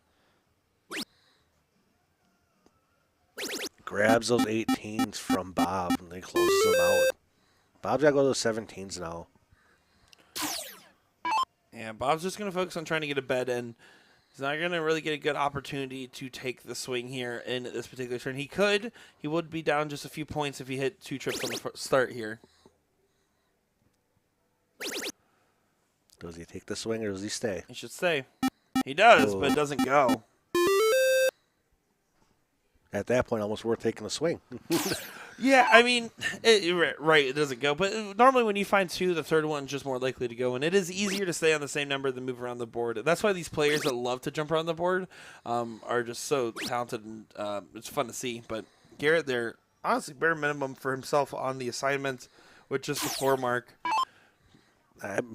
Grabs those 18s from Bob and then closes them out. Bob's got to go to those 17s now. Yeah, Bob's just going to focus on trying to get a bet in. He's not going to really get a good opportunity to take the swing here in this particular turn. He would be down just a few points if he hit 2 trips on the start here. Does he take the swing or does he stay? He should stay. He does, but it doesn't go. At that point, almost worth taking the swing. Yeah, I mean, it doesn't go. But normally when you find 2, the third one's just more likely to go. And it is easier to stay on the same number than move around the board. That's why these players that love to jump around the board are just so talented. And it's fun to see. But Garrett there, honestly, bare minimum for himself on the assignment with just the 4 mark.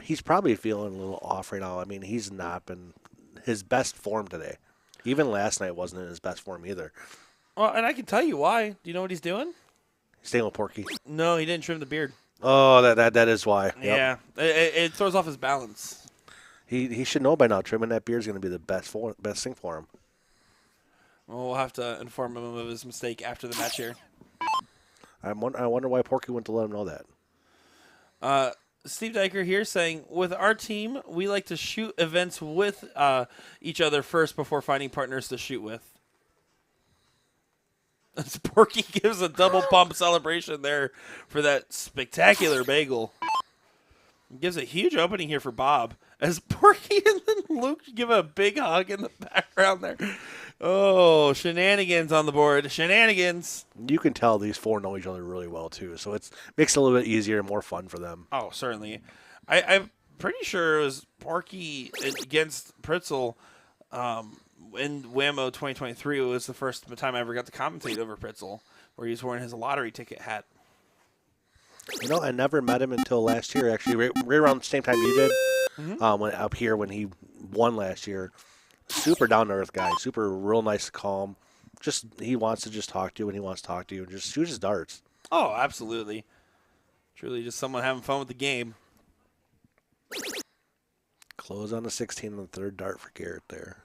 He's probably feeling a little off right now. I mean, he's not been his best form today. Even last night wasn't in his best form either. Well, and I can tell you why. Do you know what he's doing? He's staying with Porky. No, he didn't trim the beard. Oh, that is why. Yep. Yeah, it throws off his balance. He should know by now. Trimming that beard is going to be the best thing for him. Well, we'll have to inform him of his mistake after the match here. I wonder why Porky went to let him know that. Steve Diker here saying, with our team, we like to shoot events with each other first before finding partners to shoot with. Porky gives a double pump celebration there for that spectacular bagel. Gives a huge opening here for Bob as Porky and then Luke give a big hug in the background there. Oh, shenanigans on the board. Shenanigans. You can tell these 4 know each other really well, too. So it makes it a little bit easier and more fun for them. Oh, certainly. I'm pretty sure it was Porky against Pritzel in Whammo 2023. It was the first time I ever got to commentate over Pritzel, where he was wearing his lottery ticket hat. You know, I never met him until last year, actually, right around the same time you did. Up here when he won last year. Super down-to-earth guy. Super real nice, calm. Just he wants to just talk to you when he wants to talk to you and just shoot his darts. Oh, absolutely. Truly just someone having fun with the game. Close on the 16 on the third dart for Garrett there.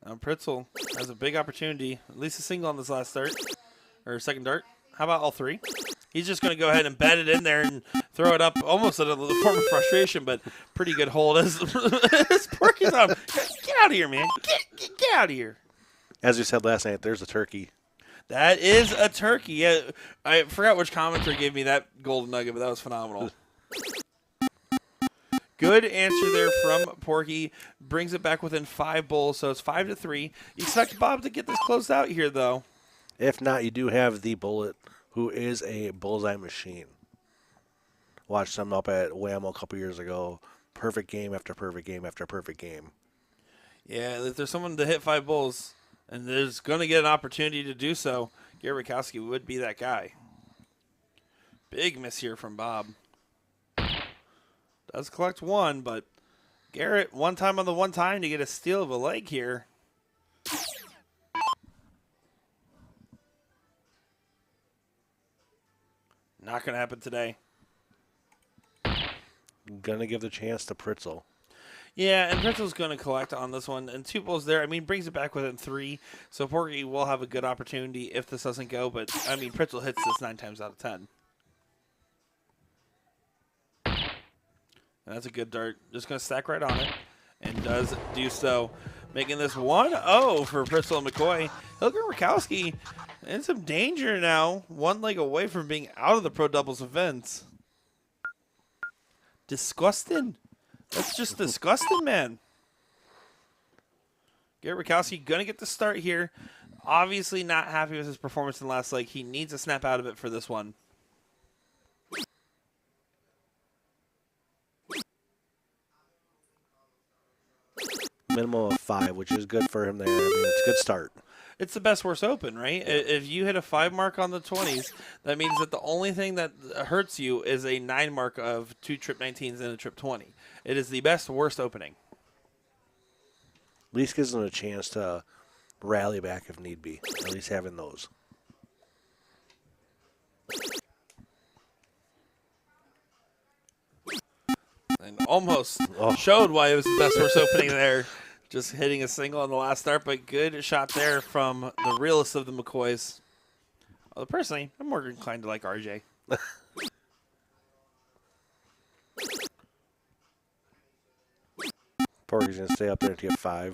Now Pritzel has a big opportunity, at least a single on this last dart, or second dart. How about all three? He's just going to go ahead and bat it in there and throw it up almost at a form of frustration, but pretty good hold as Porky's on. Get out of here, man. Get out of here. As we said last night, there's a turkey. That is a turkey. Yeah, I forgot which commenter gave me that golden nugget, but that was phenomenal. Good answer there from Porky. Brings it back within 5 bowls, so it's 5-3. You expect Bob to get this closed out here, though. If not, you do have the Bullet, who is a bullseye machine. Watched them up at Whammo a couple years ago. Perfect game after perfect game after perfect game. Yeah, if there's someone to hit 5 bowls, and there's going to get an opportunity to do so, Garrett Rakowski would be that guy. Big miss here from Bob. Does collect 1, but Garrett, one time on the one time to get a steal of a leg here. Not going to happen today. Gonna give the chance to Pritzel. Yeah, and Pritzel's going to collect on this one. And 2 bowls there. I mean, brings it back within 3. So Porky will have a good opportunity if this doesn't go. But, I mean, Pritzel hits this 9 times out of 10. And that's a good dart. Just going to stack right on it. And does do so. Making this 1-0 for Pritzel and McCoy. Hilger Rakowski in some danger now. 1 leg away from being out of the Pro Doubles events. Disgusting. That's just disgusting, man. Garrett Rakowski going to get the start here. Obviously not happy with his performance in the last leg. He needs to snap out of it for this one. Minimum of 5, which is good for him there. I mean, it's a good start. It's the best worst open, right? If you hit a 5 mark on the 20s, that means that the only thing that hurts you is a 9 mark of 2 trip 19s and a trip 20. It is the best worst opening. At least gives them a chance to rally back if need be. At least having those. And almost showed why it was the best worst opening there. Just hitting a single on the last start, but good shot there from the realest of the McCoys. Although personally, I'm more inclined to like RJ. Porky's going to stay up there to get 5.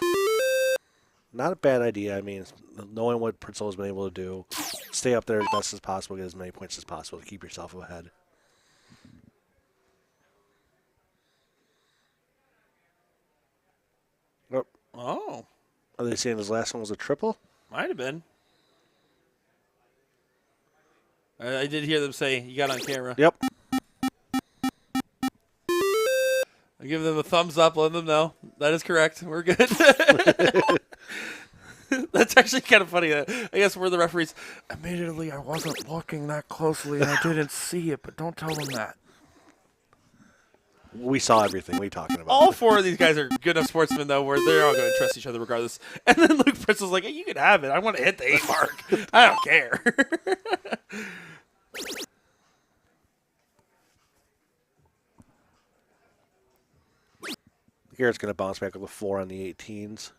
Not a bad idea. I mean, knowing what Pritzel has been able to do, stay up there as best as possible, get as many points as possible to keep yourself ahead. Oh, Are they saying his last one was a triple? might have been. I did hear them say, you got on camera. Yep. I give them a thumbs up, let them know. That is correct. We're good. That's actually kind of funny. I guess we're the referees. Admittedly, I wasn't looking that closely, and I didn't see it, but don't tell them that. We saw everything. What are you talking about? All 4 of these guys are good enough sportsmen, though, where they're all going to trust each other regardless. And then Luke Pritzel's like, hey, you can have it. I want to hit the 8 mark. I don't care. Garrett's going to bounce back with a 4 on the 18s.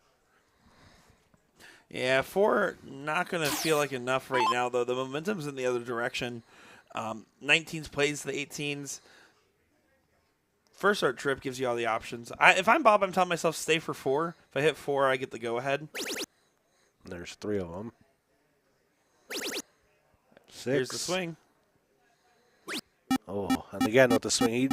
Yeah, 4 not going to feel like enough right now, though. The momentum's in the other direction. 19s plays the 18s. First start trip gives you all the options. If I'm Bob, I'm telling myself stay for 4. If I hit 4, I get the go-ahead. There's 3 of them. 6. Here's the swing. Oh, and again with the swing, he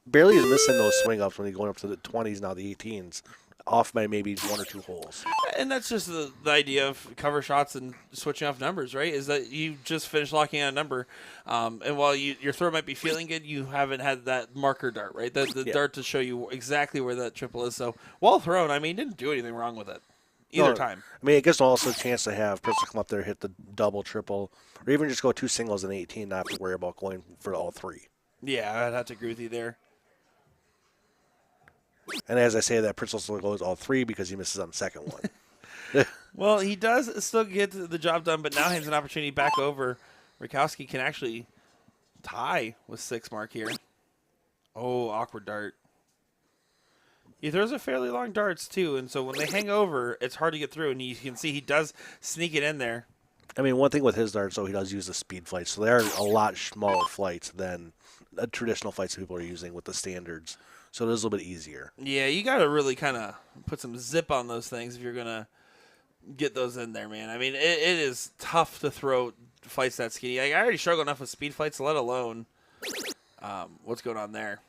barely is missing those swing ups when he's going up to the 20s now, the 18s. Off by maybe 1 or 2 holes. And that's just the idea of cover shots and switching off numbers, right? Is that you just finished locking on a number, and while your throw might be feeling good, you haven't had that marker dart, right? The dart to show you exactly where that triple is. So, well thrown. I mean, didn't do anything wrong with it either time. I mean, it gives also a chance to have Pritzel come up there, hit the double, triple, or even just go 2 singles in 18, not have to worry about going for all 3. Yeah, I'd have to agree with you there. And as I say that, Pritzel still goes all 3 because he misses on the second one. Well, he does still get the job done, but now he has an opportunity back over. Rakowski can actually tie with 6 mark here. Oh, awkward dart. He throws a fairly long darts, too, and so when they hang over, it's hard to get through, and you can see he does sneak it in there. I mean, one thing with his darts, though, he does use the speed flights, so they are a lot smaller flights than traditional flights that people are using with the standards. So it is a little bit easier. Yeah, you got to really kind of put some zip on those things if you're going to get those in there, man. I mean, it is tough to throw flights that skinny. I already struggle enough with speed flights, let alone what's going on there.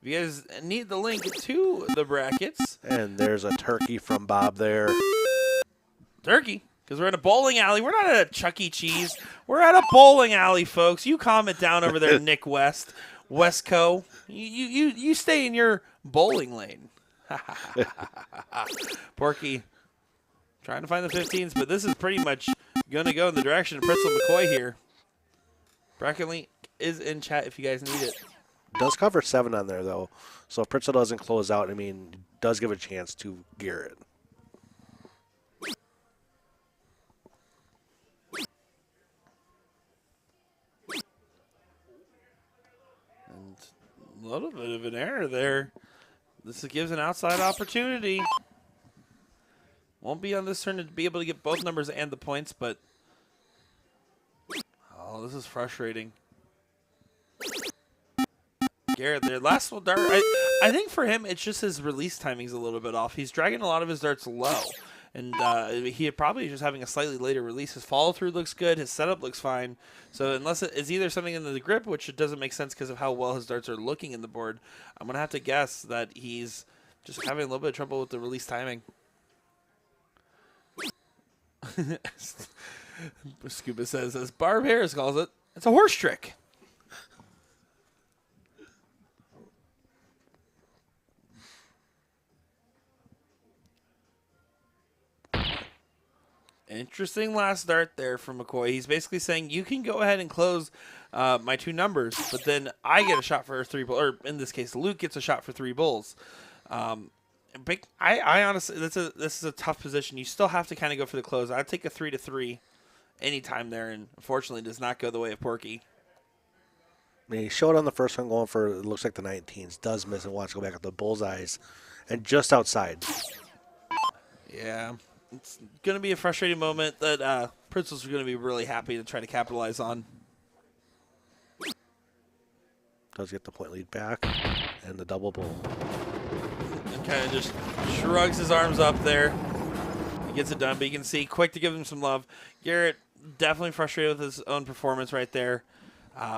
If you guys need the link to the brackets. And there's a turkey from Bob there. Turkey, because we're in a bowling alley. We're not at a Chuck E. Cheese. We're at a bowling alley, folks. You calm it down over there, Nick West. Westco. You stay in your bowling lane. Porky trying to find the 15s, but this is pretty much going to go in the direction of Pritzel McCoy here. Bracket link is in chat if you guys need it. Does cover 7 on there, though. So if Pritzel doesn't close out, I mean, does give a chance to Garrett. And a little bit of an error there. This gives an outside opportunity. Won't be on this turn to be able to get both numbers and the points, but oh, this is frustrating. Garrett there. Last little dart. I think for him, it's just his release timing's a little bit off. He's dragging a lot of his darts low. And he probably just having a slightly later release. His follow-through looks good. His setup looks fine. So unless it's either something in the grip, which it doesn't make sense because of how well his darts are looking in the board, I'm going to have to guess that he's just having a little bit of trouble with the release timing. Scuba says, as Barb Harris calls it, it's a horse trick. Interesting last dart there from McCoy. He's basically saying you can go ahead and close my 2 numbers, but then I get a shot for 3 bulls, or in this case, Luke gets a shot for 3 bulls. I honestly, this is a tough position. You still have to kind of go for the close. I'd take a 3-3 anytime there, and unfortunately, does not go the way of Porky. I mean, he showed on the first one going for, it looks like the 19s. Does miss and wants to go back at the bullseyes. And just outside. Yeah. It's going to be a frustrating moment that Pritzel's going to be really happy to try to capitalize on. Does get the point lead back. And the double bull. And kind of just shrugs his arms up there. He gets it done, but you can see, quick to give him some love. Garrett definitely frustrated with his own performance right there.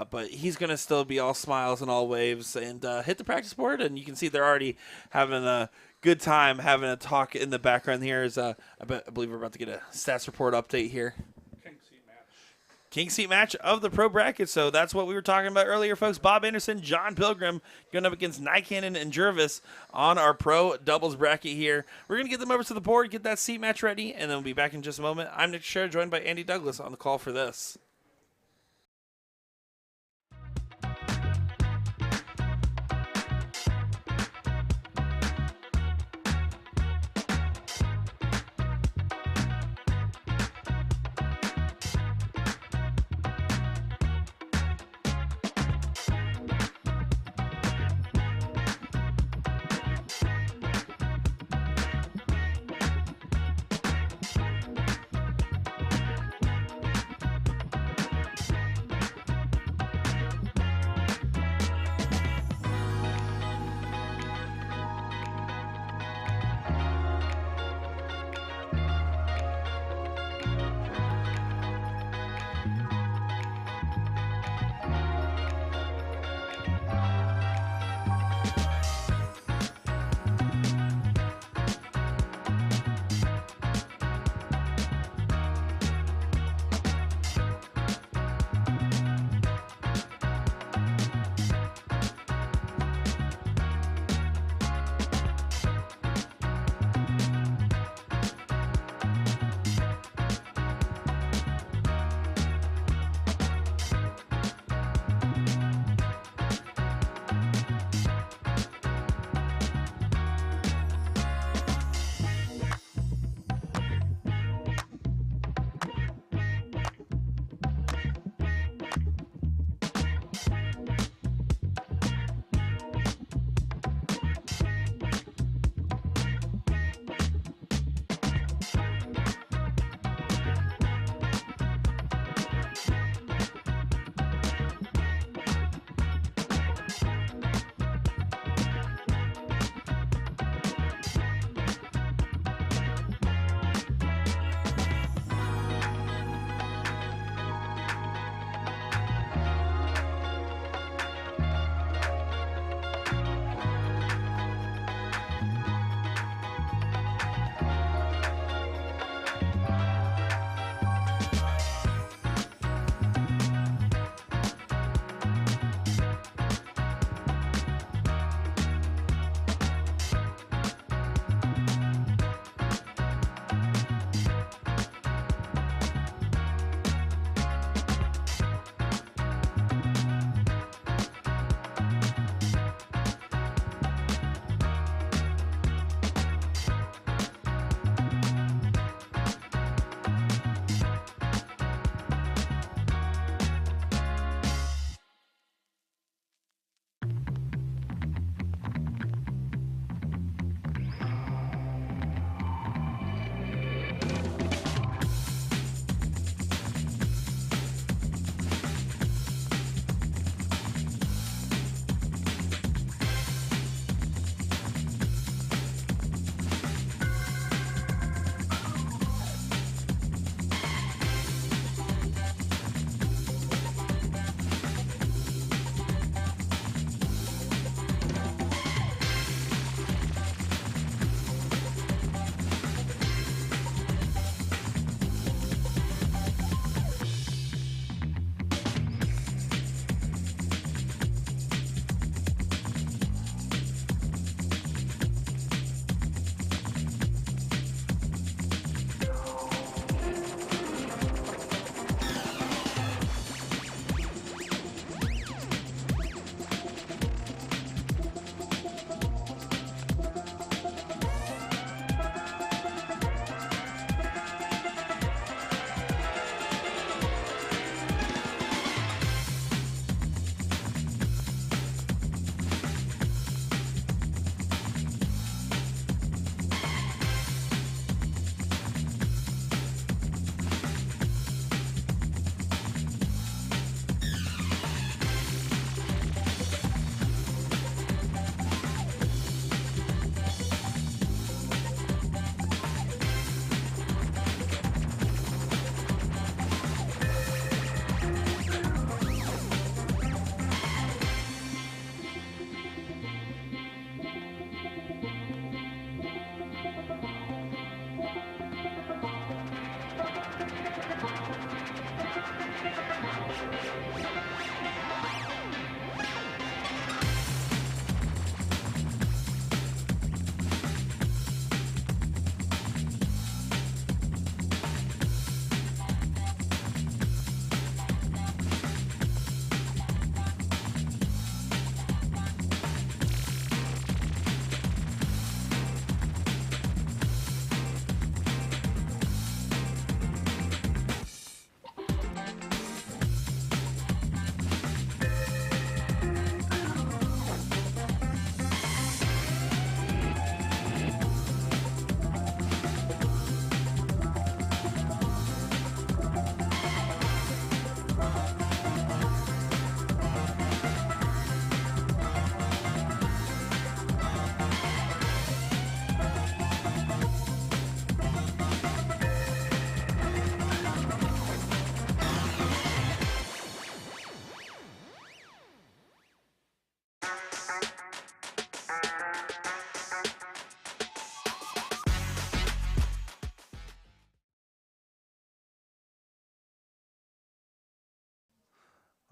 But he's going to still be all smiles and all waves and hit the practice board. And you can see they're already having a good time having a talk in the background here. I believe we're about to get a stats report update here. King seat match of the pro bracket. So that's what we were talking about earlier, folks. Bob Anderson, John Pilgrim going up against Nycannon and Jervis on our pro doubles bracket here. We're going to get them over to the board, get that seat match ready, and then we'll be back in just a moment. I'm Nick Scher, joined by Andy Douglas on the call for this.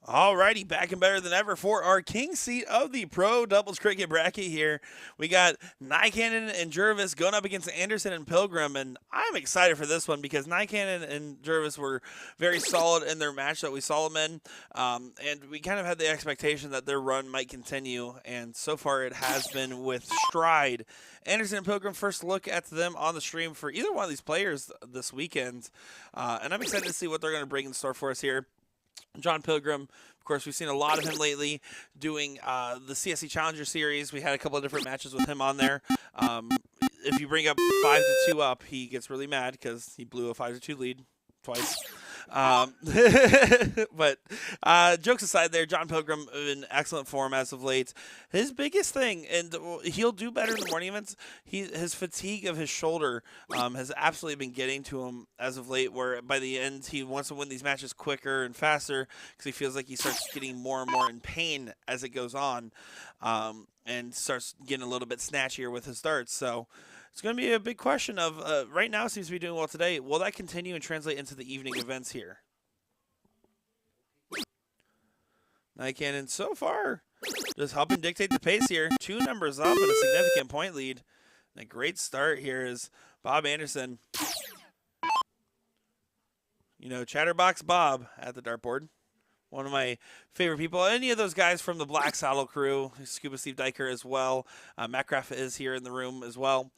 Alrighty, back and better than ever for our king seat of the Pro Doubles Cricket bracket here. We got Nycannon and Jervis going up against Anderson and Pilgrim, and I'm excited for this one because Nycannon and Jervis were very solid in their match that we saw them in, and we kind of had the expectation that their run might continue, and so far it has been with stride. Anderson and Pilgrim, first look at them on the stream for either one of these players this weekend, and I'm excited to see what they're going to bring in store for us here. John Pilgrim, of course, we've seen a lot of him lately doing the CSC Challenger Series. We had a couple of different matches with him on there. If you bring up 5-2 up, he gets really mad because he blew a 5-2 lead twice. But jokes aside there, John Pilgrim in excellent form as of late. His biggest thing, and he'll do better in the morning events, his fatigue of his shoulder has absolutely been getting to him as of late, where by the end he wants to win these matches quicker and faster because he feels like he starts getting more and more in pain as it goes on, and starts getting a little bit snatchier with his darts. So it's going to be a big question of, right now seems to be doing well today. Will that continue and translate into the evening events here? Nycannon so far just helping dictate the pace here. 2 numbers up and a significant point lead. And a great start here is Bob Anderson. You know, Chatterbox Bob at the dartboard. One of my favorite people. Any of those guys from the Black Saddle crew. Scuba Steve Diker as well. Matt Graff is here in the room as well.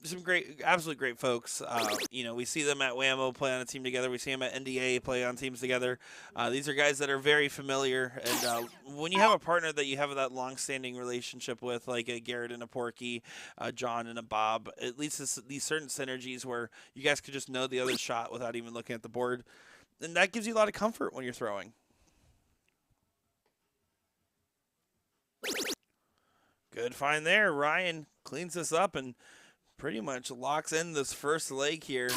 Some great, absolutely great folks. You know, we see them at Whammo play on a team together. We see them at NDA play on teams together. These are guys that are very familiar. And when you have a partner that you have that long-standing relationship with, like a Garrett and a Porky, John and a Bob, at least these certain synergies where you guys could just know the other shot without even looking at the board. And that gives you a lot of comfort when you're throwing. Good find there. Ryan cleans this up and pretty much locks in this first leg here.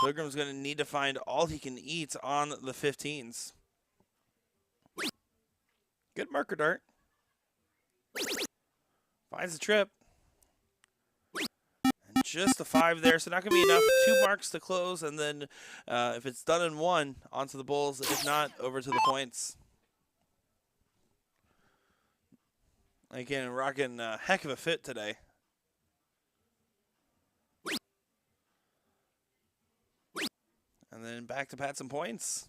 Pilgrim's going to need to find all he can eat on the 15s. Good marker dart. Finds the trip. And just a 5 there, so not going to be enough. 2 marks to close, and then if it's done in 1, onto the bulls. If not, over to the points. Again, rocking a heck of a fit today. And then back to pat some points.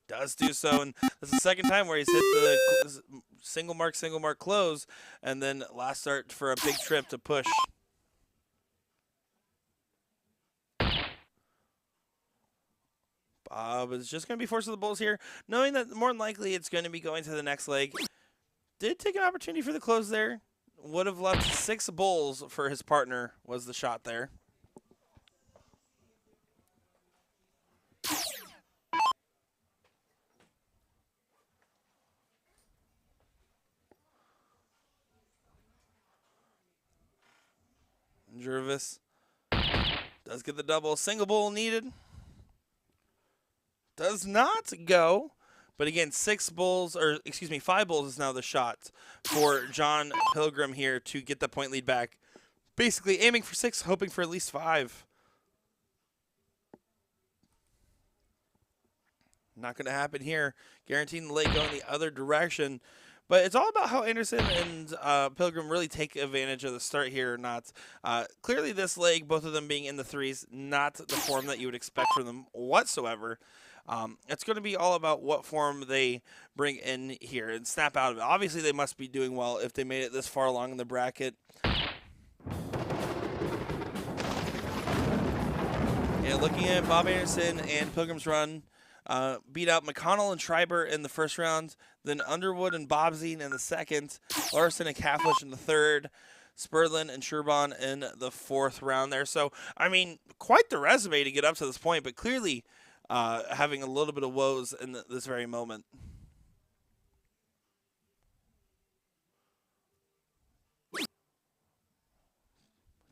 Does do so, and that's the second time where he's hit the single mark, close, and then last start for a big trip to push. Bob is just going to be forced to the bulls here, knowing that more than likely it's going to be going to the next leg. Did take an opportunity for the close there. Would have left 6 bulls for his partner was the shot there. Jervis does get the double. Single bull needed. Does not go. But again, 5 bulls is now the shot for John Pilgrim here to get the point lead back. Basically aiming for 6, hoping for at least 5. Not going to happen here. Guaranteeing the leg going the other direction. But it's all about how Anderson and Pilgrim really take advantage of the start here or not. Clearly this leg, both of them being in the 3s, not the form that you would expect from them whatsoever. It's going to be all about what form they bring in here and snap out of it. Obviously, they must be doing well if they made it this far along in the bracket. And looking at Bob Anderson and Pilgrim's run, beat out McConnell and Schreiber in the first round, then Underwood and Bobzine in the second, Larson and Cafflish in the third, Spurlin and Sherban in the 4th round there. So, I mean, quite the resume to get up to this point, but clearly having a little bit of woes in this very moment.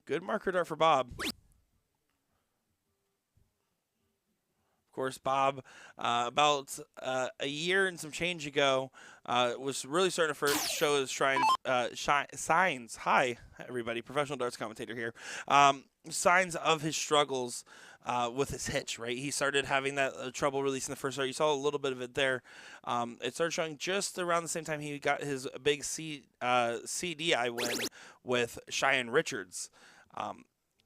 Good marker dart for Bob. Of course, Bob, about a year and some change ago, was really starting to first show his signs. Hi, everybody, professional darts commentator here. Signs of his struggles with his hitch, right? He started having that trouble releasing the first start. You saw a little bit of it there. It started showing just around the same time he got his big CDI win with Cheyenne Richards.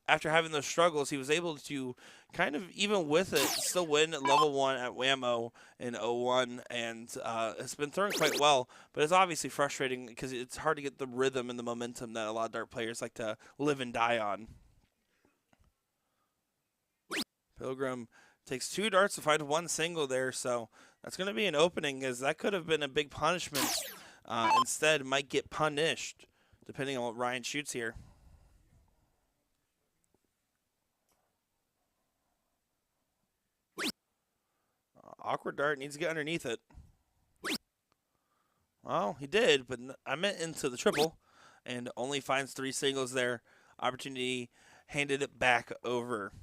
After having those struggles, he was able to kind of, even with it, still win level 1 at Whammo in 01, and has been throwing quite well. But it's obviously frustrating because it's hard to get the rhythm and the momentum that a lot of dart players like to live and die on. Pilgrim takes 2 darts to find 1 single there, so that's going to be an opening, as that could have been a big punishment. Instead, might get punished, depending on what Ryan shoots here. Awkward dart, needs to get underneath it. Well, he did, but I meant into the triple, and only finds 3 singles there. Opportunity handed it back over.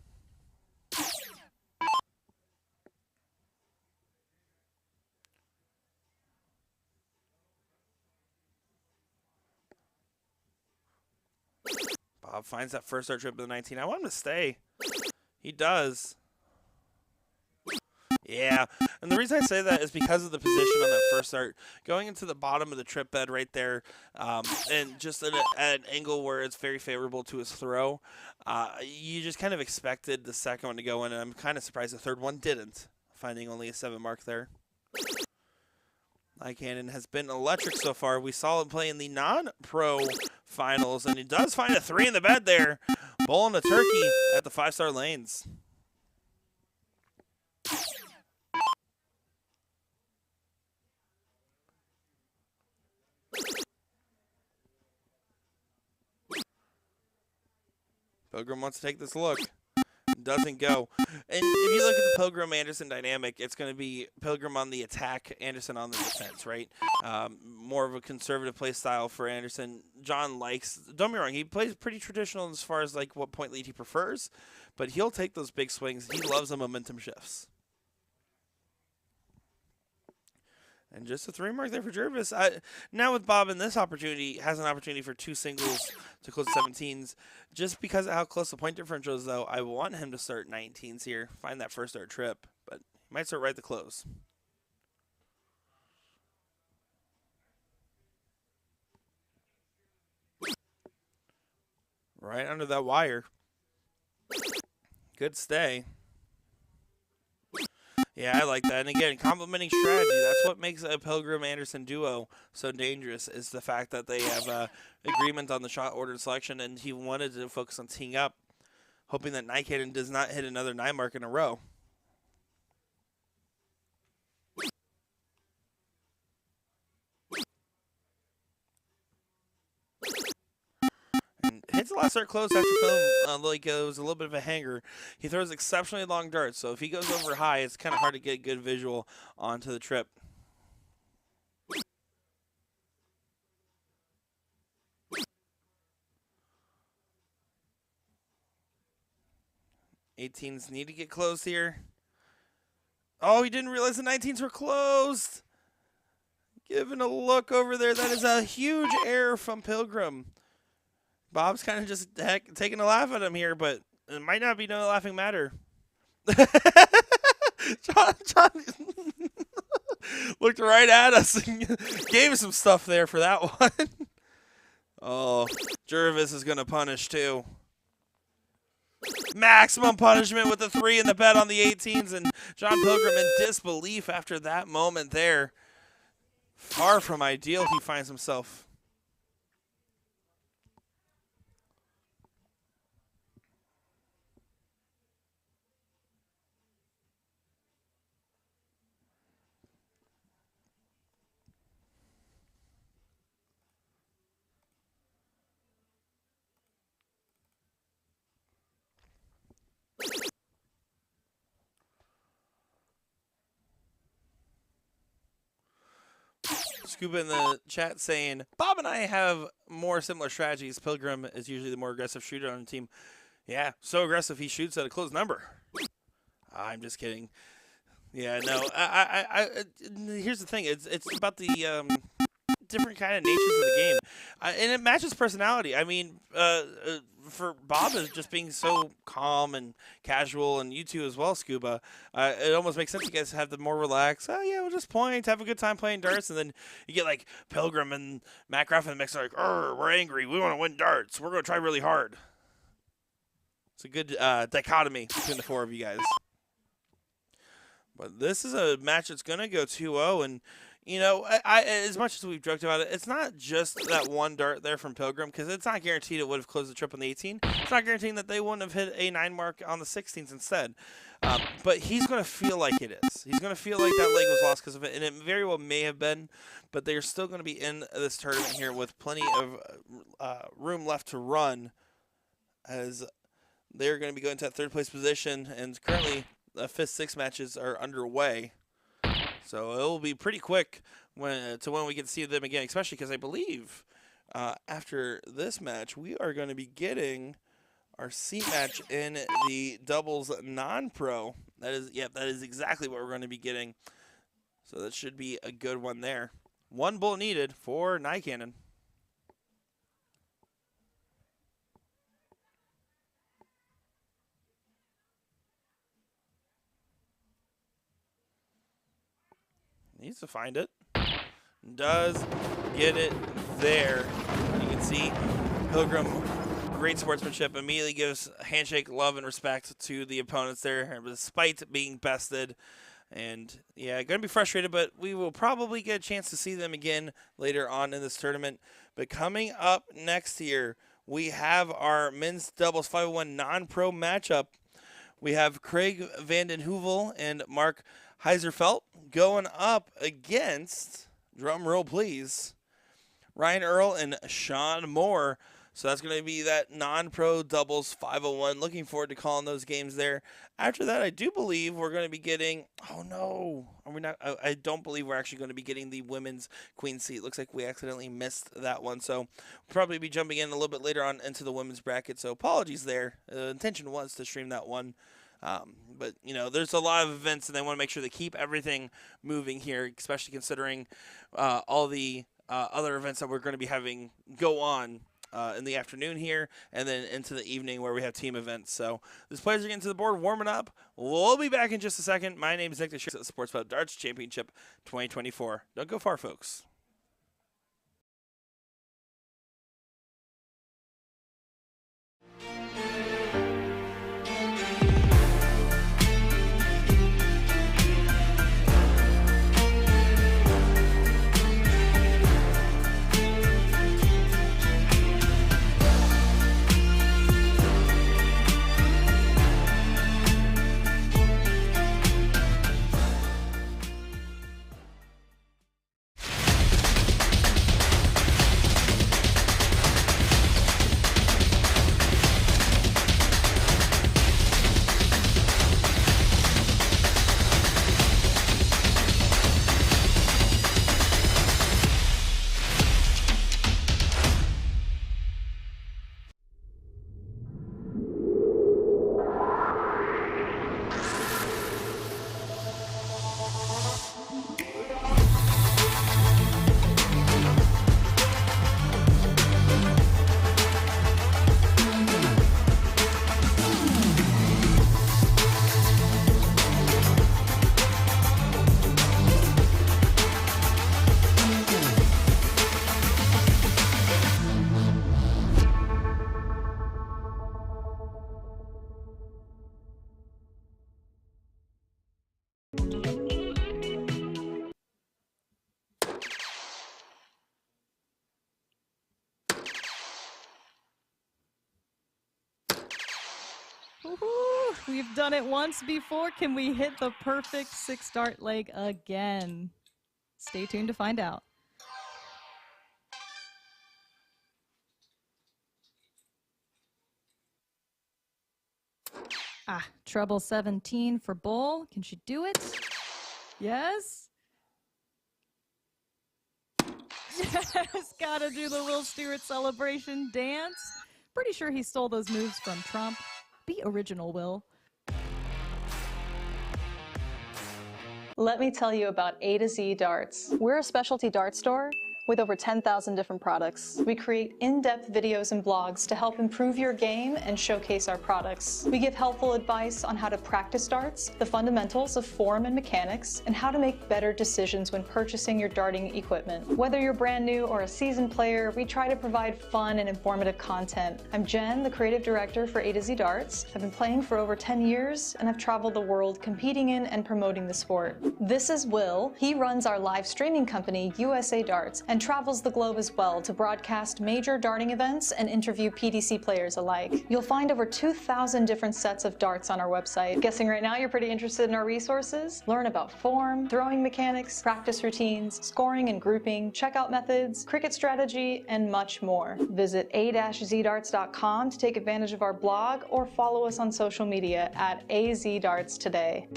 Bob finds that first start trip in the 19. I want him to stay. He does. Yeah, and the reason I say that is because of the position on that first start. Going into the bottom of the trip bed right there, and just at an angle where it's very favorable to his throw, you just kind of expected the second one to go in, and I'm kind of surprised the third one didn't, finding only a 7 mark there. Lycanon has been electric so far. We saw him play in the non-pro finals, and he does find a 3 in the bed there. Bowling a turkey at the 5-star lanes. Pilgrim wants to take this look. Doesn't go. And if you look at the Pilgrim-Anderson dynamic, it's going to be Pilgrim on the attack, Anderson on the defense, right? More of a conservative play style for Anderson. John likes, don't be wrong, he plays pretty traditional as far as like what point lead he prefers, but he'll take those big swings. He loves the momentum shifts. And just a 3 mark there for Jervis. Now with Bob in this opportunity, has an opportunity for 2 singles to close 17s. Just because of how close the point differential is, though, I want him to start 19s here. Find that first start trip, but he might start right at the close. Right under that wire. Good stay. Yeah, I like that. And again, complementing strategy. That's what makes a Pilgrim-Anderson duo so dangerous, is the fact that they have agreement on the shot order selection, and he wanted to focus on teeing up, hoping that Lycanon does not hit another 9 mark in a row. And hits the last start close after film. Lily goes a little bit of a hanger. He throws exceptionally long darts, so if he goes over high, it's kind of hard to get a good visual onto the trip. '18s need to get closed here. Oh, he didn't realize the 19s were closed. Giving a look over there. That is a huge error from Pilgrim. Bob's kind of just taking a laugh at him here, but it might not be no laughing matter. John looked right at us and gave us some stuff there for that one. Oh, Jervis is going to punish too. Maximum punishment with the 3 in the bed on the 18s, and John Pilgrim in disbelief after that moment there. Far from ideal he finds himself. Scuba in the chat saying, Bob and I have more similar strategies. Pilgrim is usually the more aggressive shooter on the team. Yeah, so aggressive he shoots at a close number. I'm just kidding. Yeah, no. Here's the thing. It's about the different kind of natures of the game, and it matches personality. I mean, for Bob is just being so calm and casual, and you two as well, Scuba. It almost makes sense you guys have the more relaxed. Oh yeah, we'll just point, have a good time playing darts, and then you get like Pilgrim and Matt Graff in the mix. Like, we're angry. We want to win darts. We're gonna try really hard. It's a good dichotomy between the four of you guys. But this is a match that's going to go 2-0. And, you know, as much as we've joked about it, it's not just that one dart there from Pilgrim, because it's not guaranteed it would have closed the trip on the 18. It's not guaranteeing that they wouldn't have hit a 9 mark on the 16s instead. But he's going to feel like it is. He's going to feel like that leg was lost because of it, and it very well may have been. But they're still going to be in this tournament here with plenty of room left to run, as they're going to be going to that third place position, and currently the 5th, 6th matches are underway. So it will be pretty quick when we get to see them again, especially because I believe after this match, we are going to be getting our seat match in the doubles non-pro. That is exactly what we're going to be getting. So that should be a good one there. 1 bullet needed for Nycannon. Needs to find it. Does get it there. You can see Pilgrim, great sportsmanship, immediately gives handshake, love, and respect to the opponents there, despite being bested. And yeah, going to be frustrated, but we will probably get a chance to see them again later on in this tournament. But coming up next year, we have our men's doubles 501 non-pro matchup. We have Craig Vanden Heuvel and Mark Heiserfeld going up against, drum roll please, Ryan Earl and Sean Moore. So that's going to be that non-pro doubles 501. Looking forward to calling those games there. After that, I do believe we're going to be getting, oh no, are we not? I don't believe we're actually going to be getting the women's queen seat. Looks like we accidentally missed that one. So we'll probably be jumping in a little bit later on into the women's bracket. So apologies there. The intention was to stream that one. But, you know, there's a lot of events, and they want to make sure they keep everything moving here, especially considering all the other events that we're going to be having go on in the afternoon here, and then into the evening where we have team events. So these players are getting to the board, warming up. We'll be back in just a second. My name is Nick DiChiria at the Sports Pub Darts Championship 2024. Don't go far, folks. Woohoo! We've done it once before. Can we hit the perfect 6-dart leg again? Stay tuned to find out. Treble 17 for Bull. Can she do it? Yes. Yes, gotta do the Will Stewart celebration dance. Pretty sure he stole those moves from Trump. Be original, Will. Let me tell you about A to Z Darts. We're a specialty dart store with over 10,000 different products. We create in-depth videos and blogs to help improve your game and showcase our products. We give helpful advice on how to practice darts, the fundamentals of form and mechanics, and how to make better decisions when purchasing your darting equipment. Whether you're brand new or a seasoned player, we try to provide fun and informative content. I'm Jen, the creative director for A to Z Darts. I've been playing for over 10 years, and I've traveled the world competing in and promoting the sport. This is Will. He runs our live streaming company, USA Darts, and travels the globe as well to broadcast major darting events and interview PDC players alike. You'll find over 2,000 different sets of darts on our website. Guessing right now you're pretty interested in our resources? Learn about form, throwing mechanics, practice routines, scoring and grouping, checkout methods, cricket strategy, and much more. Visit a-zdarts.com to take advantage of our blog or follow us on social media at AZDarts today.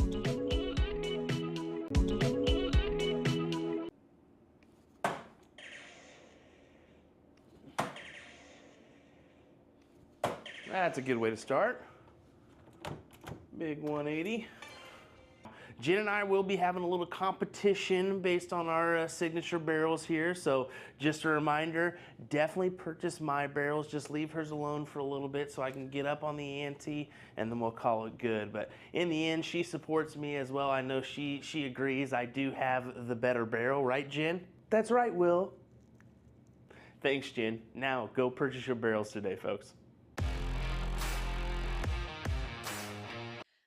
That's a good way to start. Big 180. Jen and I will be having a little competition based on our signature barrels here. So just a reminder, definitely purchase my barrels. Just leave hers alone for a little bit so I can get up on the ante and then we'll call it good. But in the end, she supports me as well. I know she agrees I do have the better barrel, right, Jen? That's right, Will. Thanks, Jen. Now go purchase your barrels today, folks.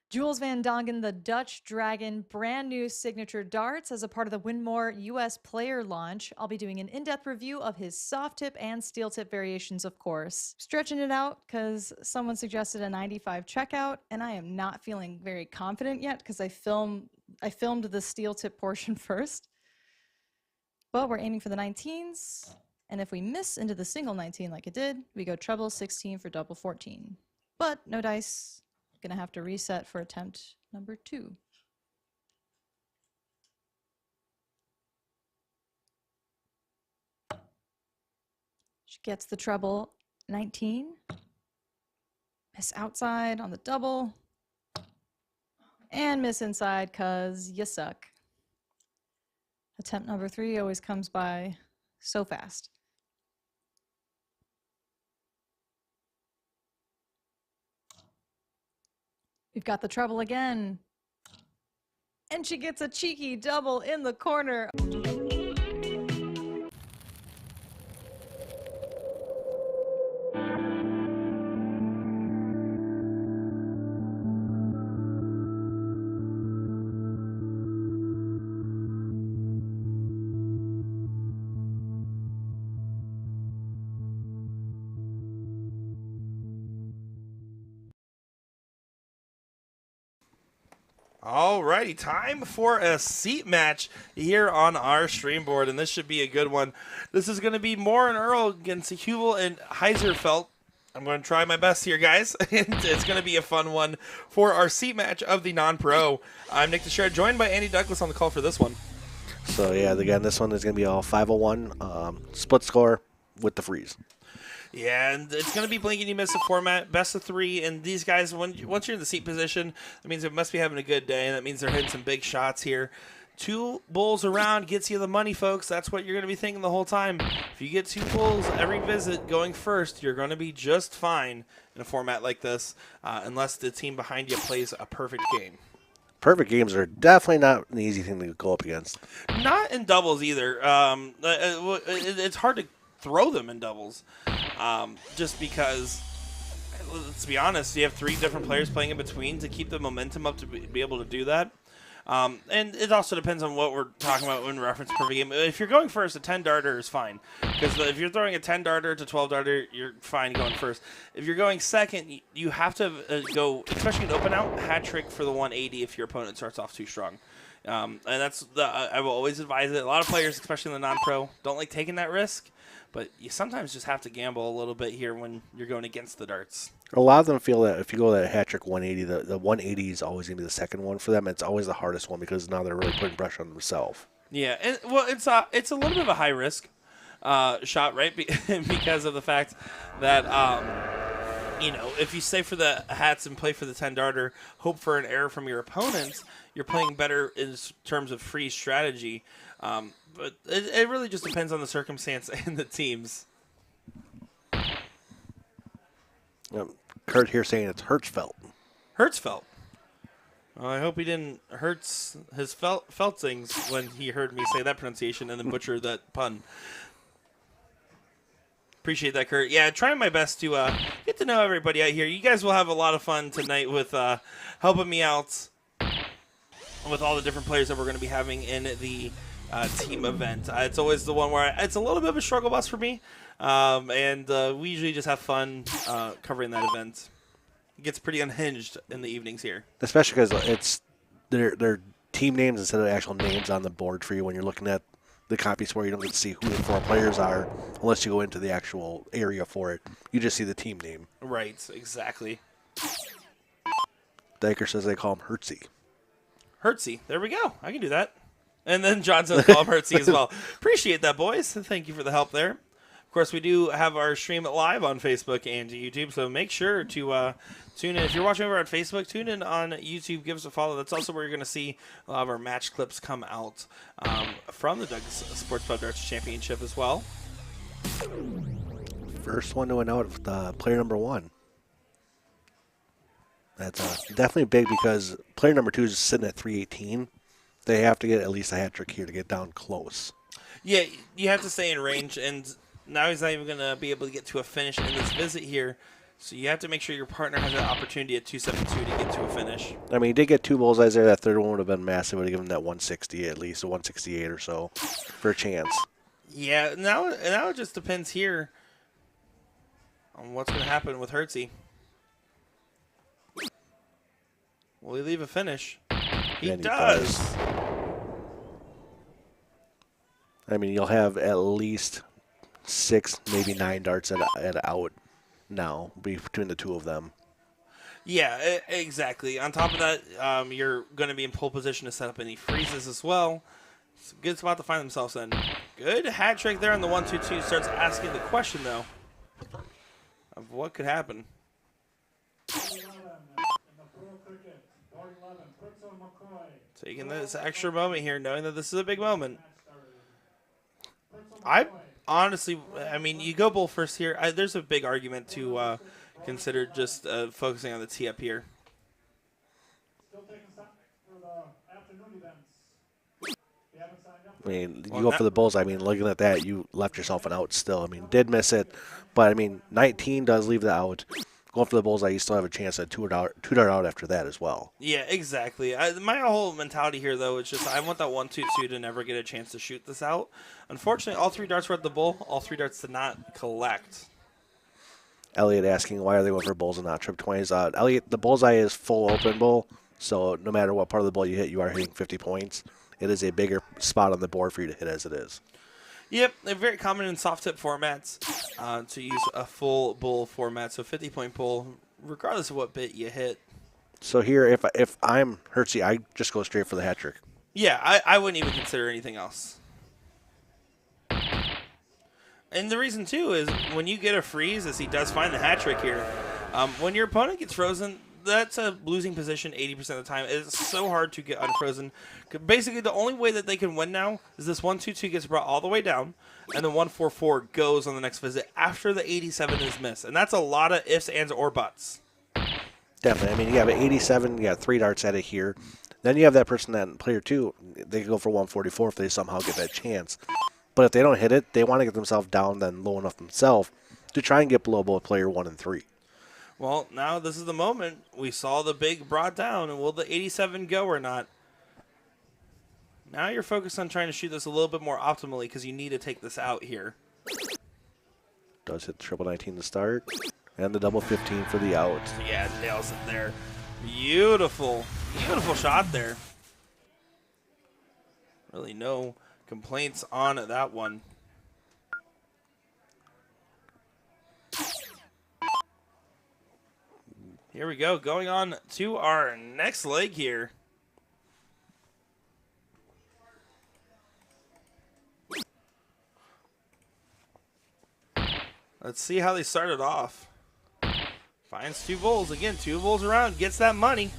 Jules Van Dongen, the Dutch Dragon, brand new signature darts as a part of the Winmore US player launch. I'll be doing an in-depth review of his soft tip and steel tip variations, of course. Stretching it out because someone suggested a 95 checkout, and I am not feeling very confident yet because I filmed the steel tip portion first. But we're aiming for the 19s, and if we miss into the single 19 like it did, we go treble 16 for double 14. But no dice. Gonna have to reset for attempt number 2. She gets the treble 19. Miss outside on the double. And miss inside cause you suck. Attempt number 3 always comes by so fast. We've got the treble again. And she gets a cheeky double in the corner. Alrighty, time for a seat match here on our stream board, and this should be a good one. This is going to be Moore and Earl against Huvel and Heiserfeld. I'm going to try my best here, guys. It's going to be a fun one for our seat match of the non-pro. I'm Nick DiChiria, joined by Andy Douglas on the call for this one. So yeah, again, this one is going to be all 501 split score with the freeze. Yeah, and it's going to be blink and you miss the format, best of 3, and these guys, once you're in the seat position, that means they must be having a good day, and that means they're hitting some big shots here. 2 bulls around gets you the money, folks. That's what you're going to be thinking the whole time. If you get 2 bulls every visit going first, you're going to be just fine in a format like this, unless the team behind you plays a perfect game. Perfect games are definitely not an easy thing to go up against. Not in doubles either. It's hard to throw them in doubles. Just because, let's be honest, you have 3 different players playing in between to keep the momentum up to be able to do that. And it also depends on what we're talking about when we reference perfect game. If you're going first, a 10 darter is fine. Because if you're throwing a 10 darter to 12 darter, you're fine going first. If you're going second, you have to go, especially an open out, hat trick for the 180 if your opponent starts off too strong. And that's I will always advise it. A lot of players, especially in the non-pro, don't like taking that risk. But you sometimes just have to gamble a little bit here when you're going against the darts. A lot of them feel that if you go that hat trick 180, the 180 is always going to be the second one for them. It's always the hardest one because now they're really putting pressure on themselves. Yeah, and well, it's a little bit of a high risk shot, right? Because of the fact that you know, if you stay for the hats and play for the 10 darter, hope for an error from your opponents, you're playing better in terms of free strategy. But it really just depends on the circumstance and the teams. Kurt here saying it's Hertzfeld. Hertzfeld. Well, I hope he didn't hurt his Feltzings when he heard me say that pronunciation and then butcher that pun. Appreciate that, Kurt. Yeah, trying my best to get to know everybody out here. You guys will have a lot of fun tonight with helping me out with all the different players that we're going to be having in the team event. It's always the one where it's a little bit of a struggle bus for me, and we usually just have fun covering that event. It gets pretty unhinged in the evenings here. Especially because it's their team names instead of actual names on the board for you when you're looking at the copies where you don't get to see who the 4 players are unless you go into the actual area for it. You just see the team name. Right, exactly. Diker says they call him Hertzy. Hertzy. There we go. I can do that. And then John says call him Hertzy as well. Appreciate that, boys. Thank you for the help there. Of course, we do have our stream live on Facebook and YouTube, so make sure to tune in. If you're watching over on Facebook, tune in on YouTube. Give us a follow. That's also where you're going to see a lot of our match clips come out from the Doug's Sports Pub Darts Championship as well. First one to win out with player number 1. That's definitely big because player number 2 is sitting at 318. They have to get at least a hat trick here to get down close. Yeah, you have to stay in range, and now he's not even going to be able to get to a finish in this visit here. So you have to make sure your partner has an opportunity at 272 to get to a finish. I mean, he did get 2 bullseyes there. That third one would have been massive. Would have given him that 160 at least, a 168 or so for a chance. Yeah, now it just depends here on what's going to happen with Hertzy. Will he leave a finish? He does. I mean, you'll have at least 6, maybe 9 darts at out now between the 2 of them. Yeah, exactly. On top of that, you're going to be in pole position to set up any freezes as well. It's a good spot to find themselves in. Good hat trick there on the 1-2-2. Starts asking the question, though, of what could happen. Taking this extra moment here, knowing that this is a big moment. I honestly, I mean, you go bull first here. There's a big argument to consider just focusing on the tee up here. I mean, you go for the bulls. I mean, looking at that, you left yourself an out still. I mean, did miss it, but I mean, 19 does leave the out. Going for the bullseye, you still have a chance at 2 dart out after that as well. Yeah, exactly. My whole mentality here, though, is just I want that 1-2-2 to never get a chance to shoot this out. Unfortunately, all 3 darts were at the bull. All 3 darts did not collect. Elliot asking why are they going for bulls and not trip 20s. Elliot, the bullseye is full open bull, so no matter what part of the bull you hit, you are hitting 50 points. It is a bigger spot on the board for you to hit as it is. Yep, they're very common in soft tip formats to use a full bull format, so 50-point bull, regardless of what bit you hit. So here, if I'm Hertzy, I just go straight for the hat trick. Yeah, I wouldn't even consider anything else. And the reason, too, is when you get a freeze, as he does find the hat trick here, when your opponent gets frozen, that's a losing position 80% of the time. It's so hard to get unfrozen. Basically, the only way that they can win now is this 1-2-2 gets brought all the way down, and then 1-4-4 goes on the next visit after the 87 is missed. And that's a lot of ifs, ands, or buts. Definitely. I mean, you have an 87, you got 3 darts at it here. Then you have that person, that player 2, they can go for 144 if they somehow get that chance. But if they don't hit it, they want to get themselves down then low enough themselves to try and get below both player 1 and 3. Well, now this is the moment. We saw the big brought down, and will the 87 go or not? Now you're focused on trying to shoot this a little bit more optimally because you need to take this out here. Does hit the triple 19 to start, and the double 15 for the out. Yeah, nails it there. Beautiful, beautiful shot there. Really no complaints on that one. Here we go, going on to our next leg here. Let's see how they started off. Finds 2 bulls. Again, 2 bulls around. Gets that money.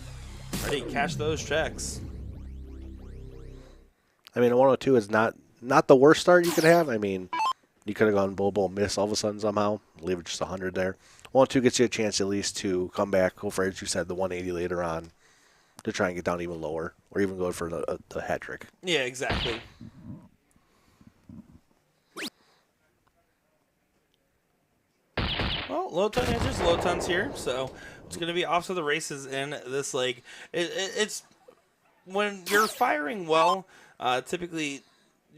Ready to cash those checks. I mean, a 102 is not the worst start you could have. I mean, you could have gone bull, miss all of a sudden somehow. Leave it just 100 there. 102 gets you a chance at least to come back, go for, as you said, the 180 later on to try and get down even lower, or even go for the hat trick. Yeah, exactly. Well, low ton answers, low tons here, so it's going to be off to the races in this leg. It's when you're firing well, typically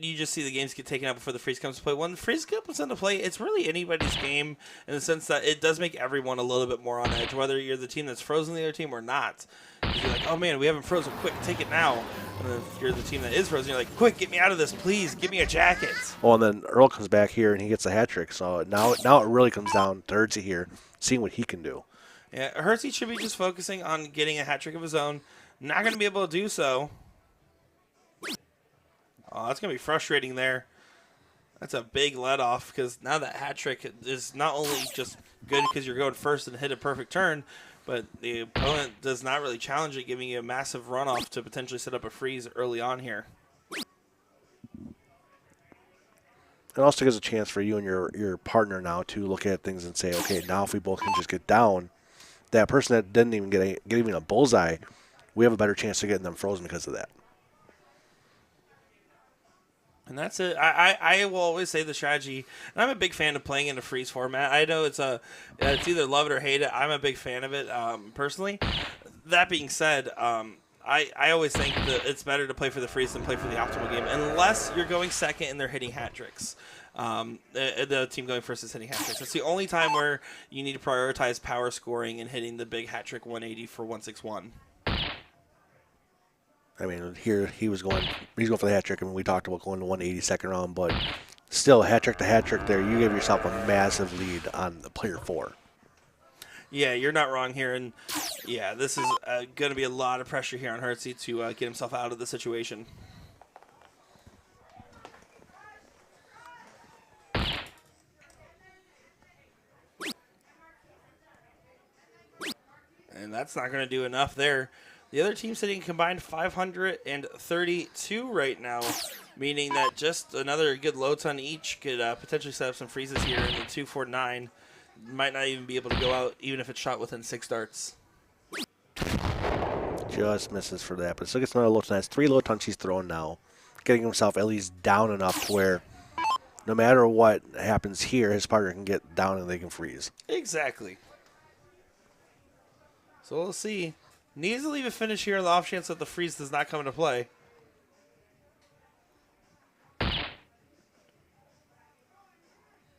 you just see the games get taken out before the freeze comes to play. When the freeze comes into play, it's really anybody's game in the sense that it does make everyone a little bit more on edge, whether you're the team that's frozen the other team or not. You're like, oh man, we haven't frozen. Quick, take it now. And then if you're the team that is frozen, you're like, quick, get me out of this, please. Give me a jacket. Well, and then Earl comes back here and he gets a hat trick. So now it really comes down to Hertzy here, seeing what he can do. Yeah, Hertzy should be just focusing on getting a hat trick of his own. Not going to be able to do so. Oh, that's going to be frustrating there. That's a big let off because now that hat trick is not only just good because you're going first and hit a perfect turn, but the opponent does not really challenge it, giving you a massive runoff to potentially set up a freeze early on here. It also gives a chance for you and your partner now to look at things and say, okay, now if we both can just get down, that person that didn't even get even a bullseye, we have a better chance of getting them frozen because of that. And that's it. I will always say the strategy, and I'm a big fan of playing in a freeze format. I know it's either love it or hate it. I'm a big fan of it personally. That being said, I always think that it's better to play for the freeze than play for the optimal game, unless you're going second and they're hitting hat tricks. The team going first is hitting hat tricks. That's the only time where you need to prioritize power scoring and hitting the big hat trick 180 for 161. I mean, here he's going for the hat trick. I mean, we talked about going to 180 second round, but still, hat trick to hat trick there, you give yourself a massive lead on the player 4. Yeah, you're not wrong here, and yeah, this is going to be a lot of pressure here on Hertzy to get himself out of the situation. And that's not going to do enough there. The other team sitting combined 532 right now, meaning that just another good low ton each could potentially set up some freezes here in the 249. Might not even be able to go out, even if it's shot within 6 darts. Just misses for that, but still gets another low ton. That's 3 low tons he's throwing now, getting himself at least down enough to where no matter what happens here, his partner can get down and they can freeze. Exactly. So we'll see. Needs to leave a finish here on the off chance that the freeze does not come into play.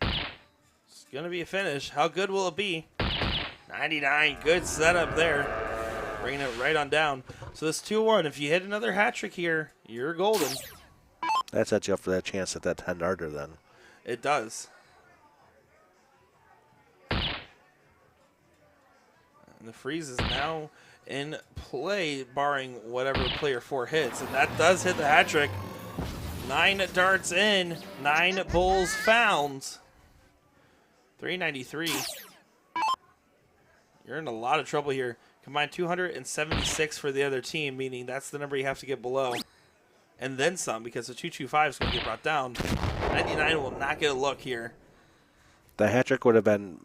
It's going to be a finish. How good will it be? 99. Good setup there. Bringing it right on down. So this 2-1. If you hit another hat trick here, you're golden. That sets you up for that chance at that 10 darter then. It does. And the freeze is now in play, barring whatever player 4 hits. And that does hit the hat trick. 9 darts in, 9 bulls found. 393. You're in a lot of trouble here. Combined 276 for the other team, meaning that's the number you have to get below. And then some, because the 225 is going to get brought down. 99 will not get a look here. The hat trick would have been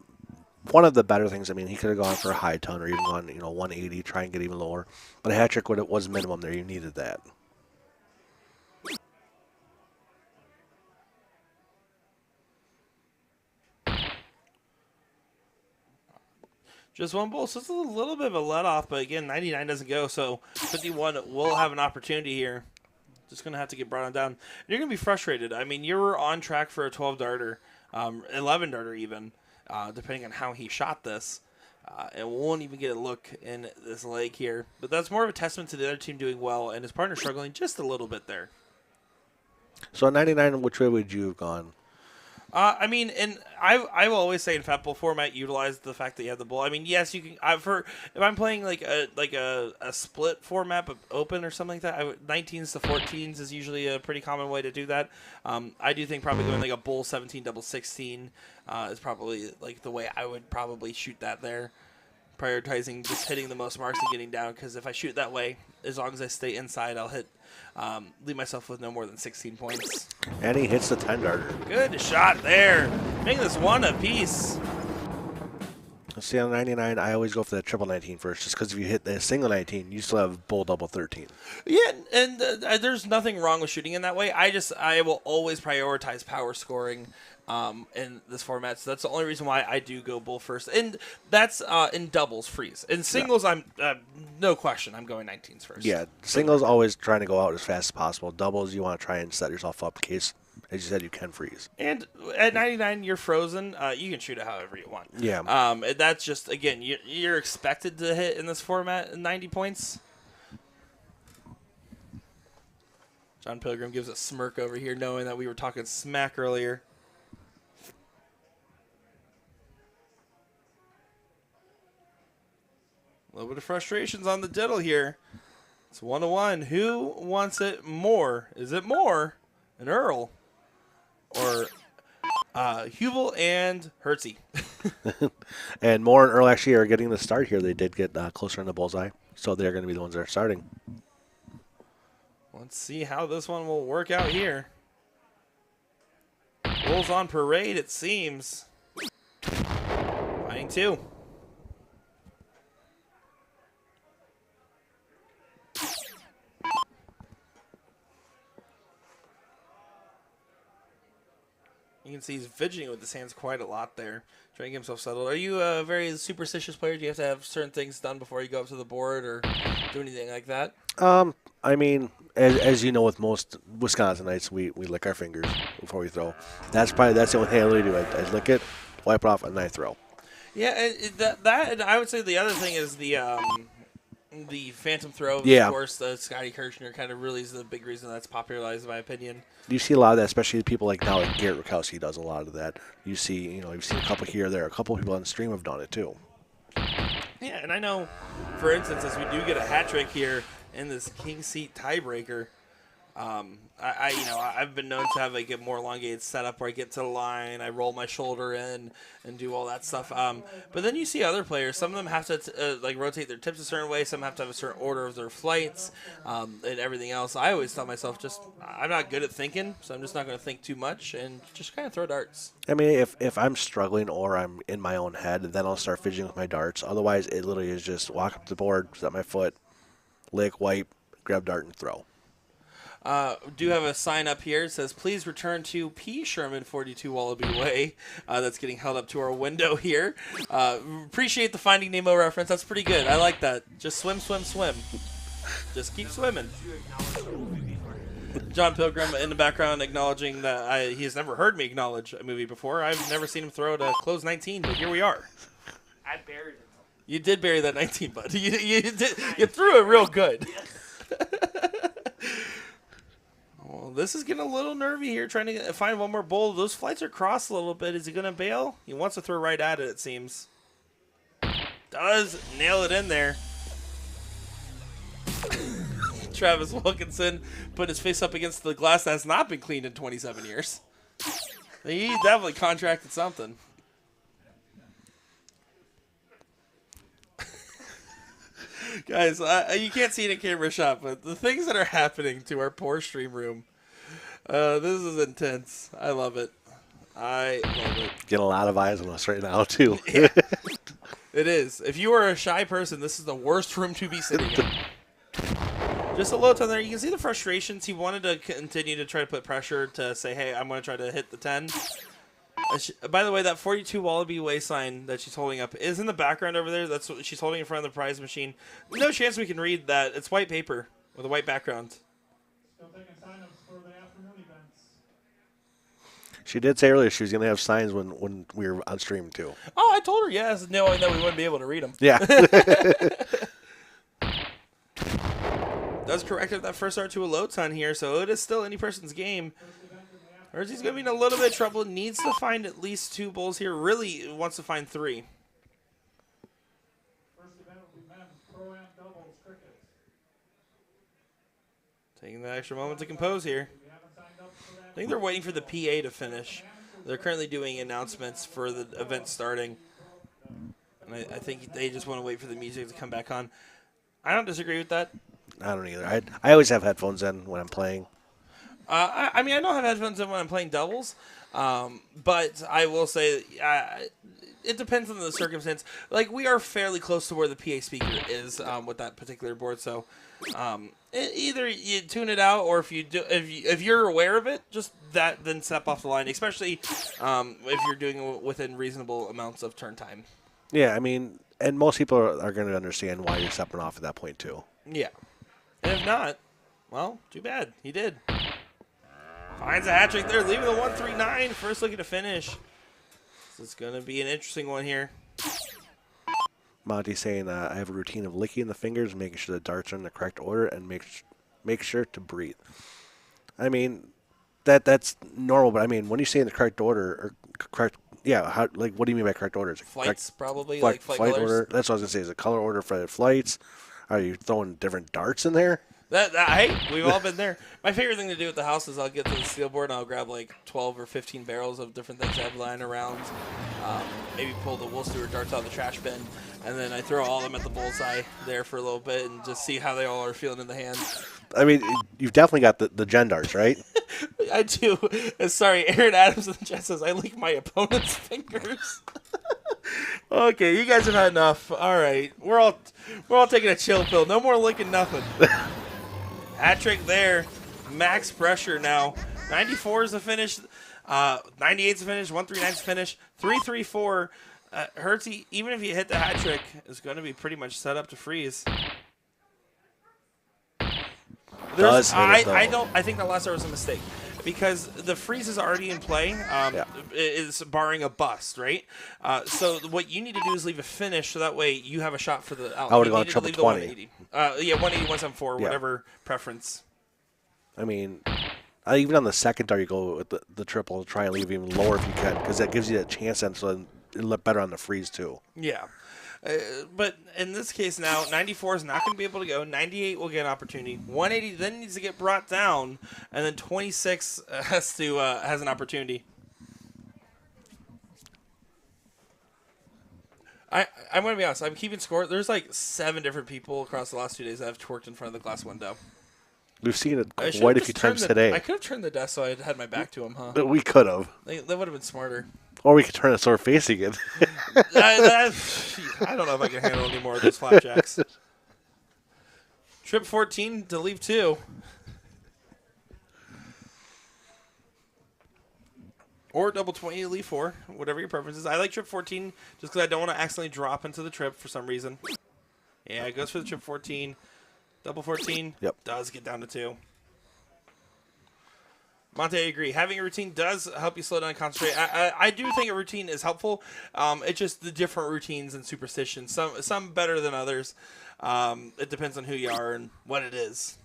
one of the better things. I mean, he could have gone for a high ton or even gone, 180, try and get even lower. But a hat trick was minimum there. You needed that. Just one bull, so it's a little bit of a let-off, but again, 99 doesn't go, so 51 will have an opportunity here. Just going to have to get brought on down. And you're going to be frustrated. I mean, you were on track for a 12-darter, 11-darter even, depending on how he shot this. And won't even get a look in this leg here. But that's more of a testament to the other team doing well and his partner struggling just a little bit there. So at 99, which way would you have gone? I mean, and I will always say in fat bull format, utilize the fact that you have the bull. I mean, yes, you can. If I'm playing like a split format, but open or something like that, 19s to 14s is usually a pretty common way to do that. I do think probably going like a bull 17 double 16 is probably like the way I would probably shoot that there. prioritizing just hitting the most marks and getting down, because if I shoot that way, as long as I stay inside, I'll hit, leave myself with no more than 16 points. And he hits the 10-darter. Good shot there. Making this one apiece. See, on 99, I always go for that triple 19 first, just because if you hit the single 19, you still have bull double 13. Yeah, and there's nothing wrong with shooting in that way. I will always prioritize power scoring in this format. So that's the only reason why I do go bull first. And that's in doubles freeze. In singles, I'm no question, I'm going 19s first. Yeah, singles always trying to go out as fast as possible. Doubles, you want to try and set yourself up in case, as you said, you can freeze. And at 99, you're frozen. You can shoot it however you want. Yeah. That's just, again, you're expected to hit in this format 90 points. John Pilgrim gives a smirk over here, knowing that we were talking smack earlier. A little bit of frustrations on the diddle here. It's 1-1. Who wants it more? Is it Moore and Earl? Or Hubel and Hertzie? And Moore and Earl actually are getting the start here. They did get closer in the bullseye, so they're going to be the ones that are starting. Let's see how this one will work out here. Bulls on parade, it seems. Fighting two. You can see he's fidgeting with his hands quite a lot there, trying to get himself settled. Are you a very superstitious player? Do you have to have certain things done before you go up to the board or do anything like that? I mean, as you know, with most Wisconsinites, we lick our fingers before we throw. That's the only thing I really do. I lick it, wipe it off, and then I throw. Yeah, and I would say the other thing is the phantom throw. Yeah. Of course, the Scotty Kirchner kind of really is the big reason that's popularized, in my opinion. You see a lot of that, especially people like now, like Garrett Rakowski does a lot of that. You've seen a couple here or there. A couple people on the stream have done it too. Yeah, and I know, for instance, as we do get a hat trick here in this king seat tiebreaker, I've been known to have like a more elongated setup where I get to the line, I roll my shoulder in, and do all that stuff. But then you see other players. Some of them have to rotate their tips a certain way. Some have to have a certain order of their flights, and everything else. I always tell myself, I'm not good at thinking, so I'm just not going to think too much and just kind of throw darts. I mean, if I'm struggling or I'm in my own head, then I'll start fidgeting with my darts. Otherwise, it literally is just walk up the board, set my foot, lick, wipe, grab dart, and throw. Do have a sign up here. It says, please return to P. Sherman 42 Wallaby Way. That's getting held up to our window here. Appreciate the Finding Nemo reference. That's pretty good. I like that. Just swim, swim, swim. Just keep swimming. John Pilgrim in the background acknowledging that he has never heard me acknowledge a movie before. I've never seen him throw to close 19, but here we are. I buried it. You did bury that 19, bud. You threw it real good. Well, this is getting a little nervy here, trying to find one more bull. Those flights are crossed a little bit. Is he going to bail? He wants to throw right at it, it seems. Does nail it in there. Travis Wilkinson put his face up against the glass that has not been cleaned in 27 years. He definitely contracted something. Guys, you can't see it in camera shot, but the things that are happening to our poor stream room, this is intense. I love it. I love it. Getting a lot of eyes on us right now, too. Yeah, it is. If you are a shy person, this is the worst room to be sitting in. Just a little time there. You can see the frustrations. He wanted to continue to try to put pressure to say, hey, I'm going to try to hit the 10. By the way, that 42 Wallaby Way sign that she's holding up is in the background over there. That's what she's holding in front of the prize machine. No chance we can read that. It's white paper with a white background. Still taking sign-ups for the afternoon events. She did say earlier she was going to have signs when we were on stream, too. Oh, I told her yes, knowing that we wouldn't be able to read them. Yeah. Does correct that first start to a low ton here, so it is still any person's game. He's going to be in a little bit of trouble. Needs to find at least 2 bulls here. Really wants to find 3. First event will be men's pro-am doubles cricket. Taking the extra moment to compose here. We haven't signed up for that. I think they're waiting for the PA to finish. They're currently doing announcements for the event starting. And I think they just want to wait for the music to come back on. I don't disagree with that. I don't either. I always have headphones in when I'm playing. I mean, I don't have headphones in when I'm playing doubles, but I will say it depends on the circumstance. Like, we are fairly close to where the PA speaker is with that particular board, so either you tune it out, or if you're aware of it, just then step off the line. Especially if you're doing it within reasonable amounts of turn time. Yeah, I mean, and most people are going to understand why you're stepping off at that point too. Yeah, and if not, well, too bad. He did. Finds a hat trick there, leaving the 1-3-9. First looking to finish. This is going to be an interesting one here. Monty's saying, I have a routine of licking the fingers, making sure the darts are in the correct order, and make sure to breathe. I mean, that's normal, but I mean, when you say in the correct order, or correct, yeah, what do you mean by correct order? Is it Flights, correct, probably, flight colors. order. That's what I was going to say. Is it color order for the flights? Are you throwing different darts in there? Hey, we've all been there. My favorite thing to do at the house is I'll get to the steel board and I'll grab like 12 or 15 barrels of different things I have lying around. Maybe pull the wool steward darts out of the trash bin, and then I throw all of them at the bullseye there for a little bit and just see how they all are feeling in the hand. I mean, you've definitely got the gen darts, right? I do. Sorry, Aaron Adams in the chat says I lick my opponent's fingers. Okay, you guys have had enough. All right, we're all taking a chill pill. No more licking nothing. Hat trick there. Max pressure now. 94 is the finish. 98 is the finish. 139 is the finish. 334. Hertzy, even if you hit the hat trick, is going to be pretty much set up to freeze. I think the last there was a mistake, because the freeze is already in play. Is barring a bust, right? So what you need to do is leave a finish, so that way you have a shot for the out. I would have gone triple 20. 180. 180, 174, whatever preference. I mean, even on the second dart, you go with the triple, try and leave even lower if you can, because that gives you a chance, and so it'll look better on the freeze too. Yeah. But in this case now, 94 is not going to be able to go. 98 will get an opportunity. 180 then needs to get brought down, and then 26 has an opportunity. I'm going to be honest. I'm keeping score. There's like 7 different people across the last 2 days that have twerked in front of the glass window. We've seen it quite a few times today. I could have turned the desk so I had my back to him, huh? We could have. That would have been smarter. Or we could turn it sort of facing it. I don't know if I can handle any more of those flapjacks. Trip 14 to leave 2. Or double 20 to leave 4, whatever your preference is. I like trip 14 just because I don't want to accidentally drop into the trip for some reason. Yeah, it goes for the trip 14. Double 14 does get down to 2. Monte, I agree. Having a routine does help you slow down and concentrate. I do think a routine is helpful. It's just the different routines and superstitions. Some better than others. It depends on who you are and what it is.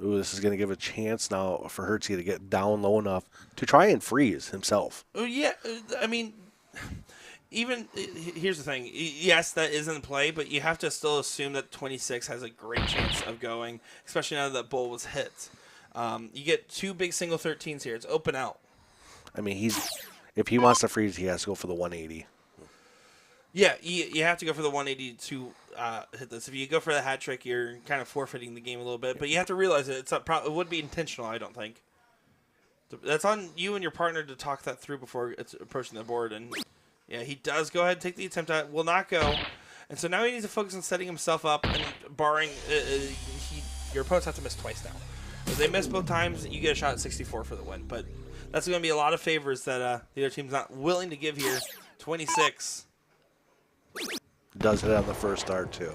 Ooh, this is going to give a chance now for Hertzy to get down low enough to try and freeze himself. Oh, yeah. I mean, even here's the thing. Yes, that is in play, but you have to still assume that 26 has a great chance of going, especially now that bull was hit. You get 2 big single 13s here. It's open out. I mean, if he wants to freeze, he has to go for the 180. Yeah, you have to go for the 180 to hit this. If you go for the hat trick, you're kind of forfeiting the game a little bit. But you have to realize it would be intentional, I don't think. That's on you and your partner to talk that through before it's approaching the board. And yeah, he does go ahead and take the attempt at it. Will not go. And so now he needs to focus on setting himself up and barring your opponents have to miss twice now. If they miss both times, you get a shot at 64 for the win. But that's going to be a lot of favors that the other team's not willing to give here. 26. Does hit on the first dart too.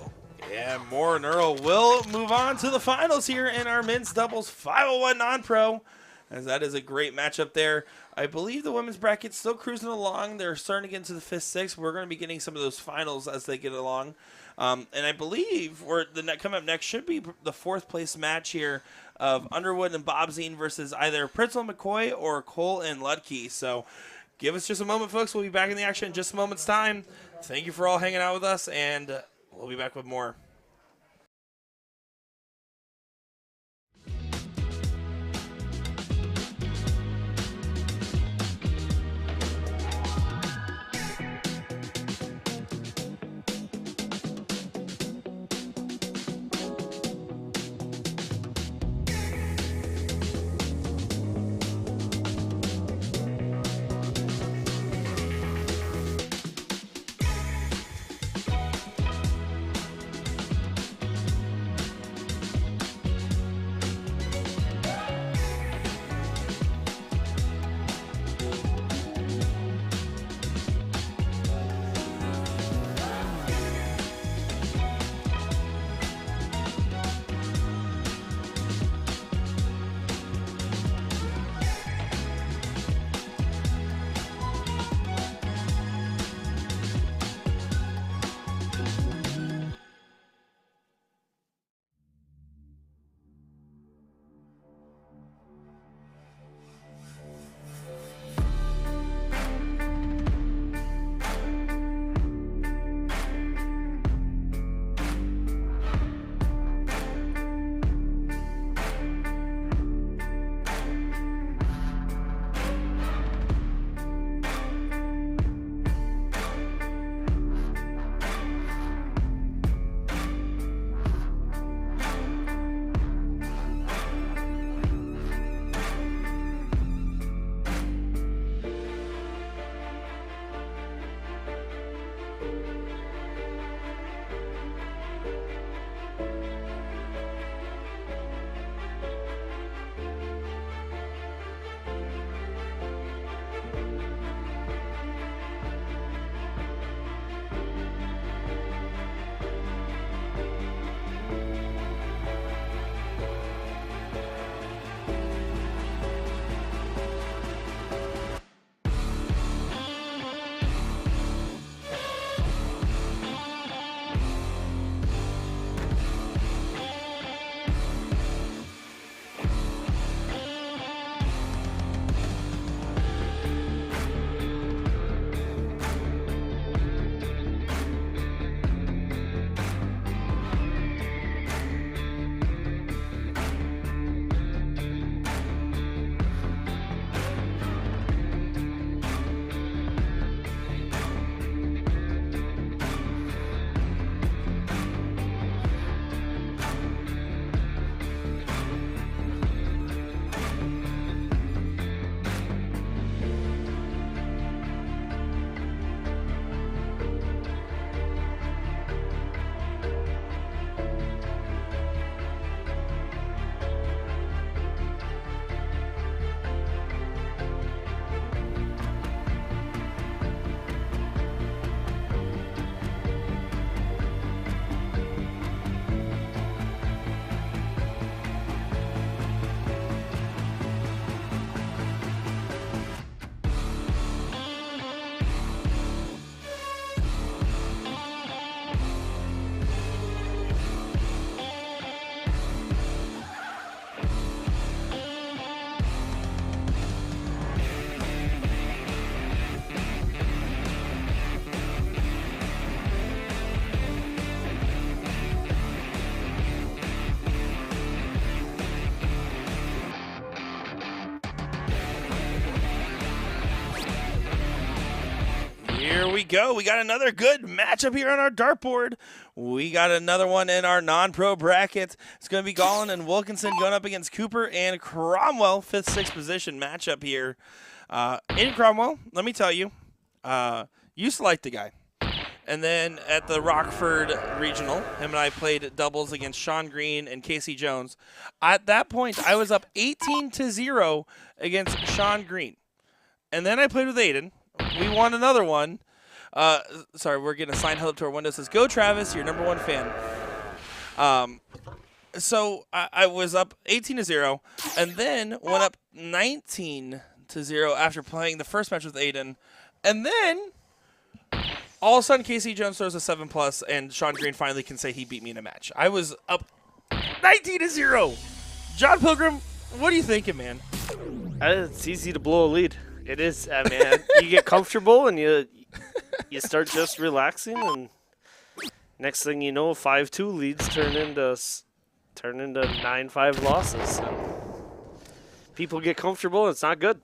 Yeah, Moore and Earl will move on to the finals here in our men's doubles 501 non-pro, as that is a great matchup there. I believe the women's bracket's still cruising along. They're starting to get into the 5th, 6th. We're going to be getting some of those finals as they get along. And I believe coming up next should be the 4th place match here of Underwood and Bobzine versus either Pritzel and McCoy or Cole and Ludke. So give us just a moment, folks. We'll be back in the action in just a moment's time. Thank you for all hanging out with us, and we'll be back with more. we go. We got another good matchup here on our dartboard. We got another one in our non-pro bracket. It's going to be Gollin and Wilkinson going up against Cooper and Cromwell. 5th, 6th position matchup here. In Cromwell, let me tell you, used to like the guy. And then at the Rockford Regional, him and I played doubles against Sean Green and Casey Jones. At that point, I was up 18-0 against Sean Green. And then I played with Aiden. We won another one. Sorry, we're getting a sign held up to our window. It says, "Go Travis, your #1 fan." So I was up 18-0, and then went up 19-0 after playing the first match with Aiden. And then all of a sudden, Casey Jones throws a 7+, and Sean Green finally can say he beat me in a match. I was up 19-0. John Pilgrim, what are you thinking, man? It's easy to blow a lead. It is, man. You get comfortable and you start just relaxing, and next thing you know, 5-2 leads turn into 9-5 losses. And people get comfortable. It's not good.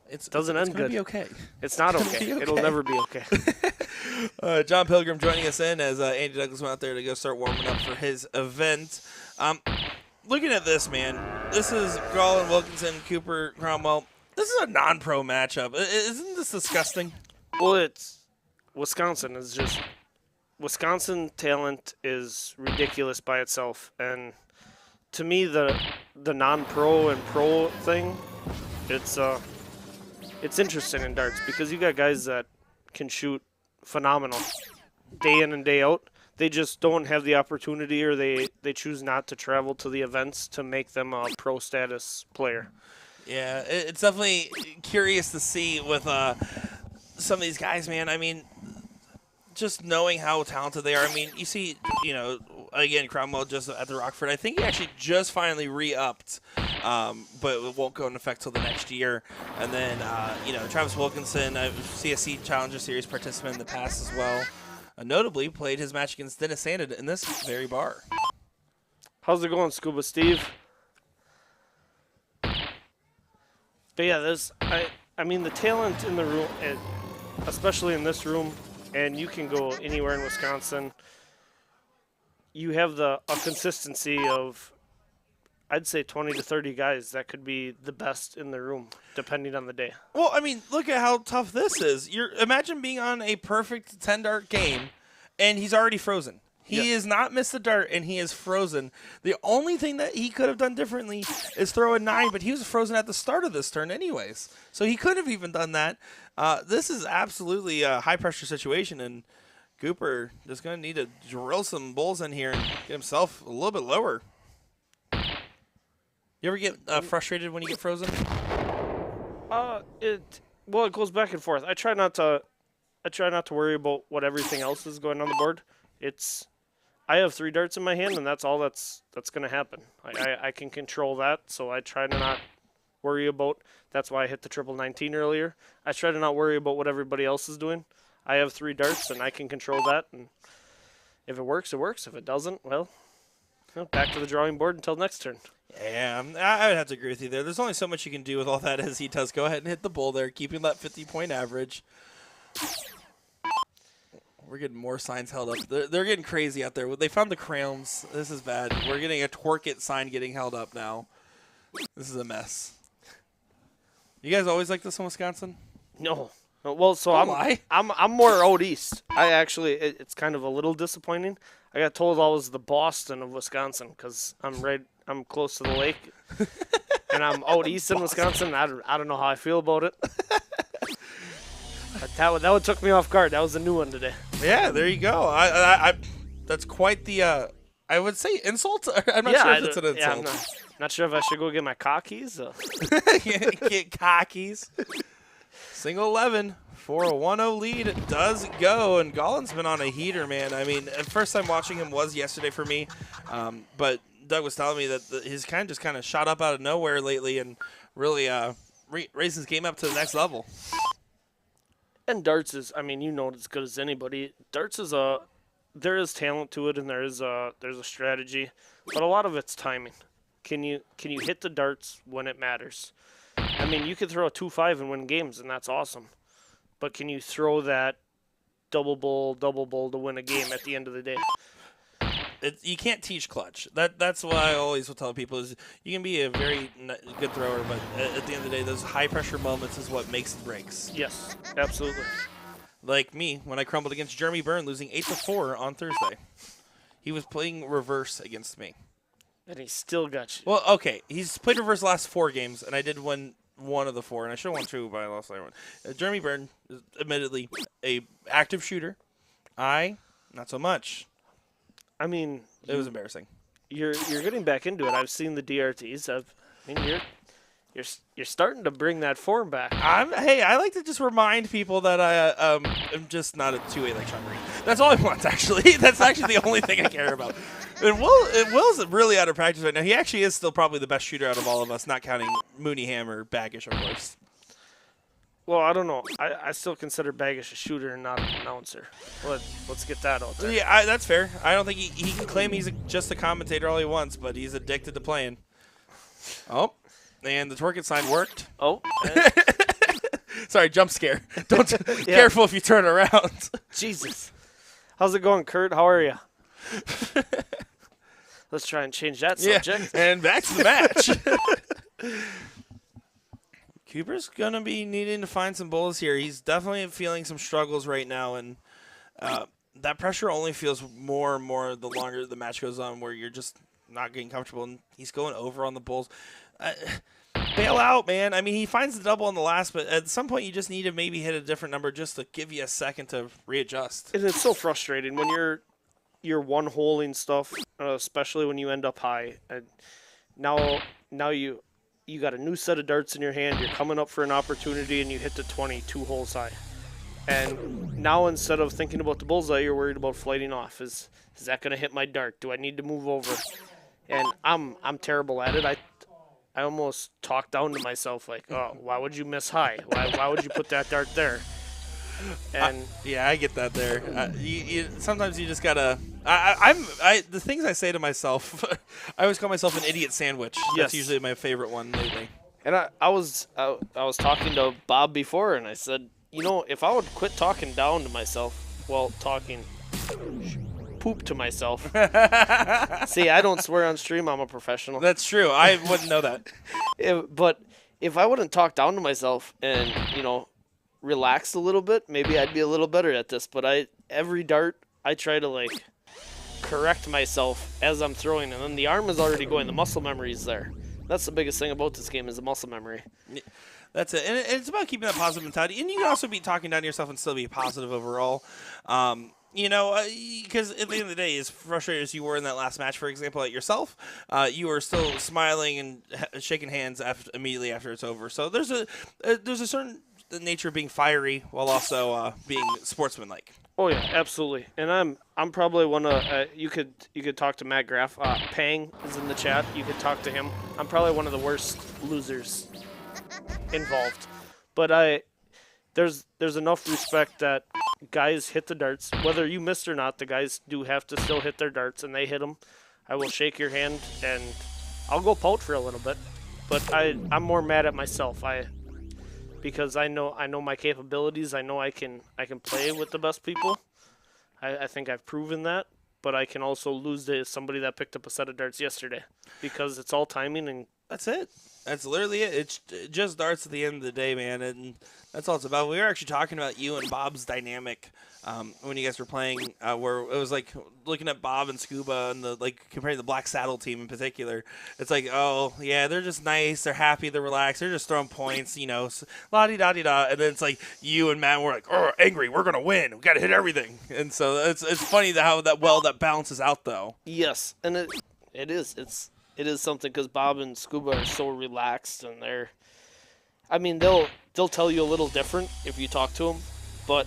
It doesn't end good. It's going to be okay. It's not okay. It'll never be okay. John Pilgrim joining us in as Andy Douglas went out there to go start warming up for his event. Looking at this, man, this is Gollin, Wilkinson, Cooper, Cromwell. This is a non-pro matchup. Isn't this disgusting? Well, it's Wisconsin is just Wisconsin talent is ridiculous by itself, and to me the non-pro and pro thing, it's interesting in darts because you got guys that can shoot phenomenal day in and day out. They just don't have the opportunity, or they choose not to travel to the events to make them a pro status player. Yeah, it's definitely curious to see with some of these guys, man. I mean, just knowing how talented they are. I mean, you see, again, Cromwell just at the Rockford. I think he actually just finally re-upped, but it won't go into effect till the next year. And then, Travis Wilkinson, a CSC Challenger Series participant in the past as well, notably played his match against Dennis Sanded in this very bar. How's it going, Scuba Steve? But yeah, I mean, the talent in the room, especially in this room, and you can go anywhere in Wisconsin, you have a consistency of, I'd say 20 to 30 guys that could be the best in the room, depending on the day. Well, I mean, look at how tough this is. Imagine being on a perfect 10-dart game, and he's already frozen. He has not missed a dart, and he is frozen. The only thing that he could have done differently is throw a 9, but he was frozen at the start of this turn anyways. So he could have even done that. This is absolutely a high-pressure situation, and Cooper just going to need to drill some bowls in here and get himself a little bit lower. You ever get frustrated when you get frozen? It goes back and forth. I try not to worry about what everything else is going on the board. I have 3 darts in my hand, and that's all that's going to happen. I can control that, so I try to not worry about. That's why I hit the 19 earlier. I try to not worry about what everybody else is doing. I have 3 darts, and I can control that. And if it works, it works. If it doesn't, well, back to the drawing board until next turn. Yeah, I would have to agree with you there. There's only so much you can do with all that as he does go ahead and hit the bull there, keeping that 50-point average. We're getting more signs held up. They're getting crazy out there. They found the crayons. This is bad. We're getting a Twerk It sign getting held up now. This is a mess. You guys always like this in Wisconsin? No. Well, so I'm more out east. I actually, it's kind of a little disappointing. I got told I was the Boston of Wisconsin because I'm close to the lake, and I'm out east in Wisconsin. I don't know how I feel about it. That one took me off guard. That was a new one today. Yeah, there you go. I that's quite the I would say insult. I'm not sure if it's an insult. Yeah, I'm not sure if I should go get my cockies. Get cockies. Single 11 for a 1-0 lead. It does go, and Gollin's been on a heater, man. I mean, the first time watching him was yesterday for me, but Doug was telling me that his kind of shot up out of nowhere lately and really raised his game up to the next level. And darts is, I mean, you know it as good as anybody. Darts is there is talent to it, and there's a strategy, but a lot of it's timing. Can you hit the darts when it matters? I mean, you could throw a 2-5 and win games, and that's awesome. But can you throw that double bowl to win a game at the end of the day. You can't teach clutch. That's what I always will tell people is you can be a very good thrower, but at the end of the day, those high pressure moments is what makes and breaks. Yes, absolutely. Like me when I crumbled against Jeremy Byrne, losing 8-4 on Thursday. He was playing reverse against me. And he still got you. Well, okay, he's played reverse the last 4 games, and I did win 1 of the 4, and I should have won 2, but I lost the other one. Jeremy Byrne is admittedly a active shooter. I, not so much. I mean, It was embarrassing. you're getting back into it. I've seen the DRTs. You're starting to bring that form back. Hey, I like to just remind people that I am just not a 2A like Sean Green. That's all I want, actually. That's actually the only thing I care about. And Will's really out of practice right now. He actually is still probably the best shooter out of all of us, not counting Mooneyham or Baggish, of course. Well, I don't know. I still consider Baggish a shooter and not an announcer. Let's get that out there. Yeah, that's fair. I don't think he can claim he's just a commentator all he wants, but he's addicted to playing. Oh, and the twerking sign worked. Oh, Sorry, jump scare. Don't careful if you turn around. Jesus. How's it going, Kurt? How are you? Let's try and change that subject. Yeah, and back to the match. Cooper's going to be needing to find some bowls here. He's definitely feeling some struggles right now, and that pressure only feels more and more the longer the match goes on, where you're just not getting comfortable, and he's going over on the bowls. Bail out, man. I mean, he finds the double on the last, but at some point you just need to maybe hit a different number just to give you a second to readjust. And it's so frustrating when you're one-holing stuff, especially when you end up high. And now you got a new set of darts in your hand. You're coming up for an opportunity, and you hit the 20 2 holes high. And now instead of thinking about the bullseye, you're worried about flighting off. Is that going to hit my dart? Do I need to move over? And I'm terrible at it. I almost talked down to myself like, oh, why would you miss high? Why would you put that dart there? And yeah, I get that there. Sometimes you just gotta. The things I say to myself, I always call myself an idiot sandwich. That's Yes. usually my favorite one lately. And I was talking to Bob before, and I said, if I would quit talking down to myself, talking poop to myself. See, I don't swear on stream. I'm a professional. That's true. I wouldn't know that. But if I wouldn't talk down to myself and relax a little bit, maybe I'd be a little better at this. But every dart I try to correct myself as I'm throwing, and then the arm is already going. The muscle memory is there. That's the biggest thing about this game is the muscle memery. That's it. And it's about keeping that positive mentality. And you can also be talking down to yourself and still be positive overall. Because at the end of the day, as frustrated as you were in that last match, for example, at yourself, you were still smiling and shaking hands immediately after it's over. So there's a certain nature of being fiery while also being sportsmanlike. Oh yeah, absolutely. And I'm probably one of you could talk to Matt Graff. Pang is in the chat. You could talk to him. I'm probably one of the worst losers involved. But there's enough respect that guys hit the darts. Whether you missed or not, the guys do have to still hit their darts, and they hit them. I will shake your hand, and I'll go pout for a little bit. But I'm more mad at myself. Because I know my capabilities. I know I can play with the best people. I think I've proven that. But I can also lose to somebody that picked up a set of darts yesterday, because it's all timing, and that's it. That's literally it. It's just darts at the end of the day, man, and that's all it's about. We were actually talking about you and Bob's dynamic when you guys were playing, where it was like looking at Bob and Scuba and comparing the Black Saddle team in particular. It's like, oh yeah, they're just nice, they're happy, they're relaxed, they're just throwing points, la-di-da-di-da, and then it's like you and Matt were like, oh, angry, we're gonna win, we gotta hit everything, and so it's funny how that balances out though. Yes, and it is something, because Bob and Scuba are so relaxed, and they'll tell you a little different if you talk to them, but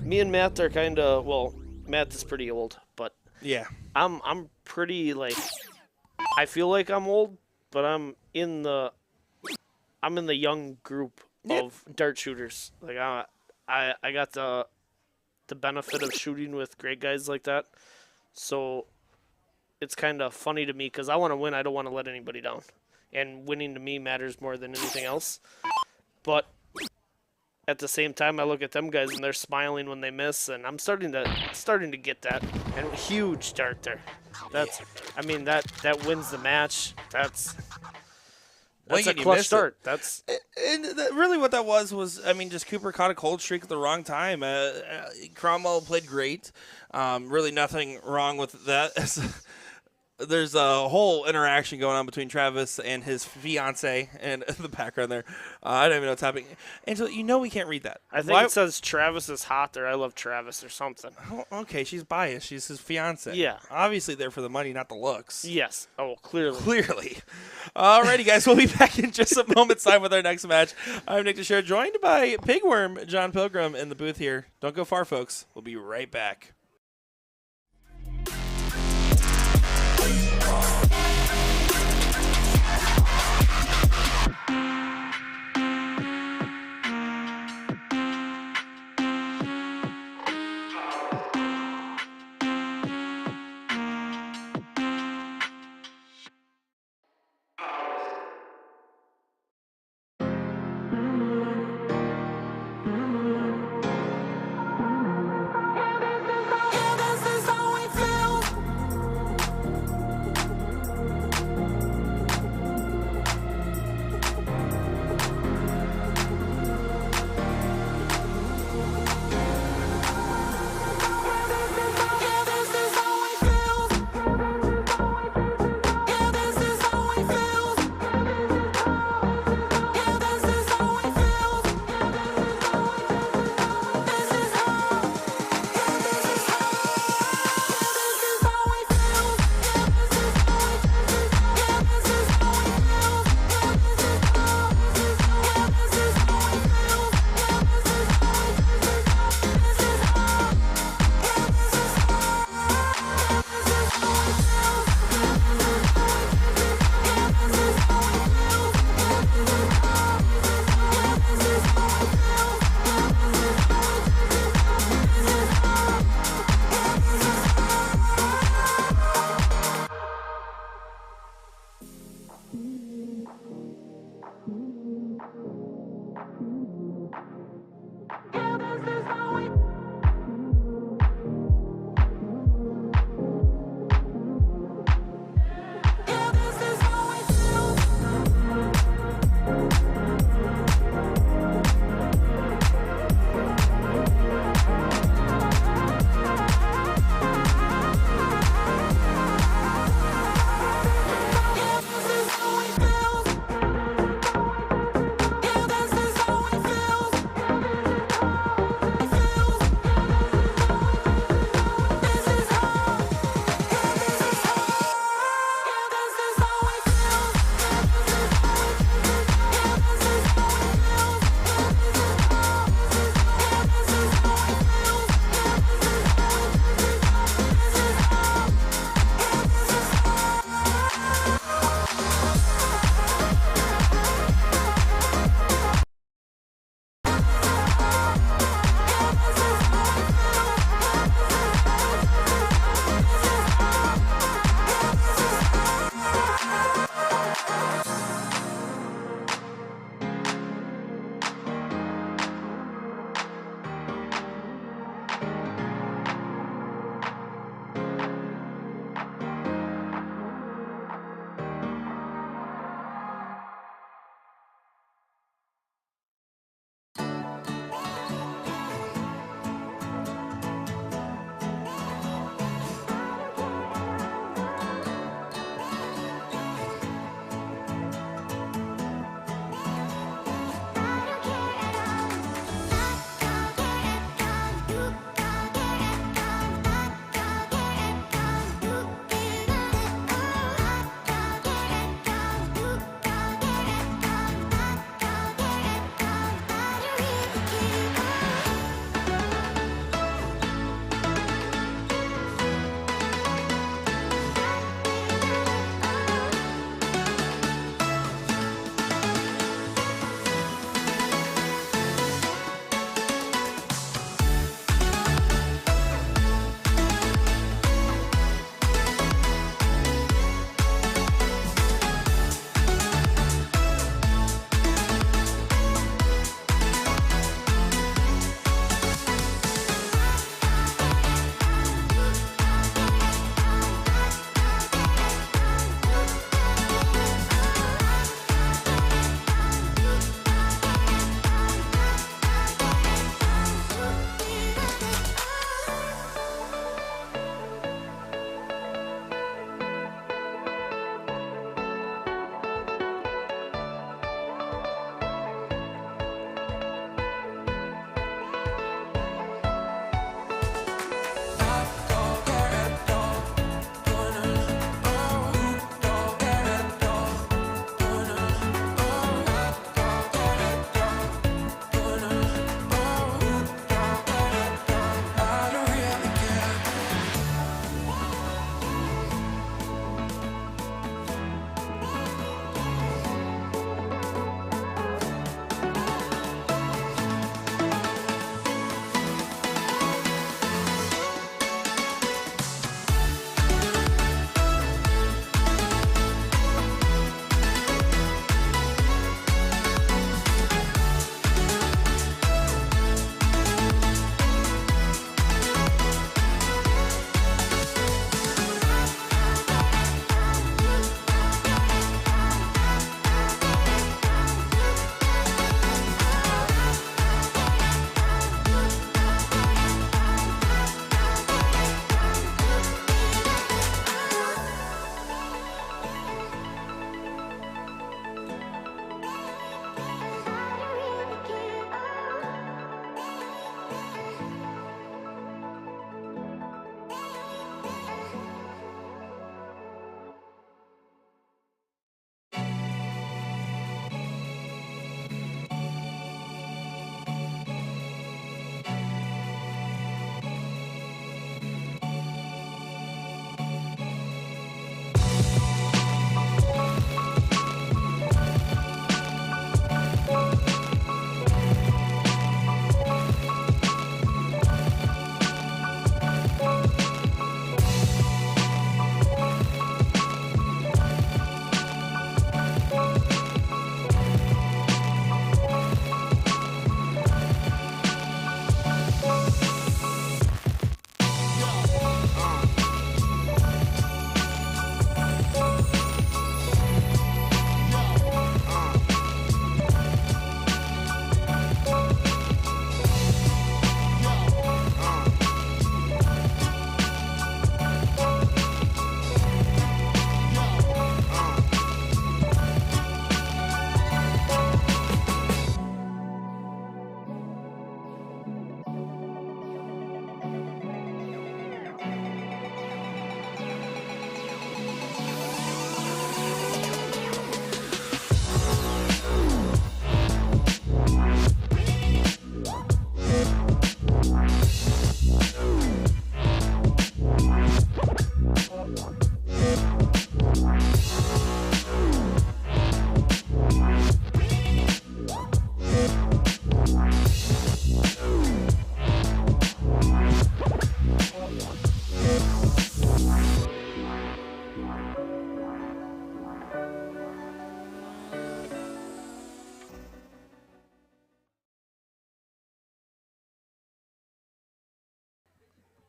me and Matt are kind of, Matt is pretty old, but yeah, I'm pretty I feel like I'm old, but I'm in the young group of dart shooters. I got the benefit of shooting with great guys like that, so it's kind of funny to me because I want to win. I don't want to let anybody down, and winning to me matters more than anything else. But at the same time, I look at them guys and they're smiling when they miss, and I'm starting to get that. And huge start there. That's, I mean, that wins the match. That's a Lincoln, you clutch missed it. start. That's And really what that was, I mean, just Cooper caught a cold streak at the wrong time. Cromwell played great. Really nothing wrong with that. There's a whole interaction going on between Travis and his fiance and the background there. I don't even know what's happening. Angela, you know we can't read that. I think it says Travis is hot or I love Travis or something. Oh, okay, she's biased. She's his fiance. Yeah. Obviously there for the money, not the looks. Yes. Oh, clearly. Clearly. Alrighty, guys. We'll be back in just a moment's time with our next match. I'm Nick DiChiria, joined by Pigworm John Pilgrim in the booth here. Don't go far, folks. We'll be right back.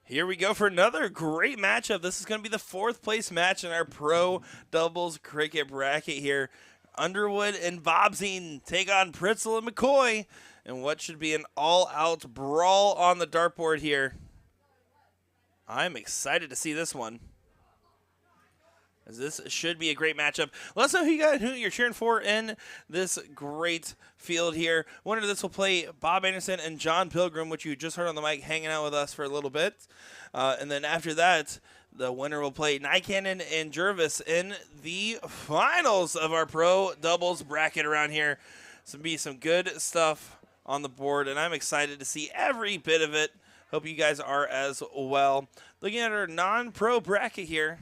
Here we go for another great matchup. This is going to be the 4th place match in our pro doubles cricket bracket here. Underwood and Bobzine take on Pritzel and McCoy in what should be an all-out brawl on the dartboard here. I'm excited to see this one, as this should be a great matchup. Let us know who you're cheering for in this great field here. Winner of this will play Bob Anderson and John Pilgrim, which you just heard on the mic hanging out with us for a little bit. And then after that, the winner will play Nycannon and Jervis in the finals of our pro doubles bracket around here. So be some good stuff on the board, and I'm excited to see every bit of it. Hope you guys are as well. Looking at our non-pro bracket here,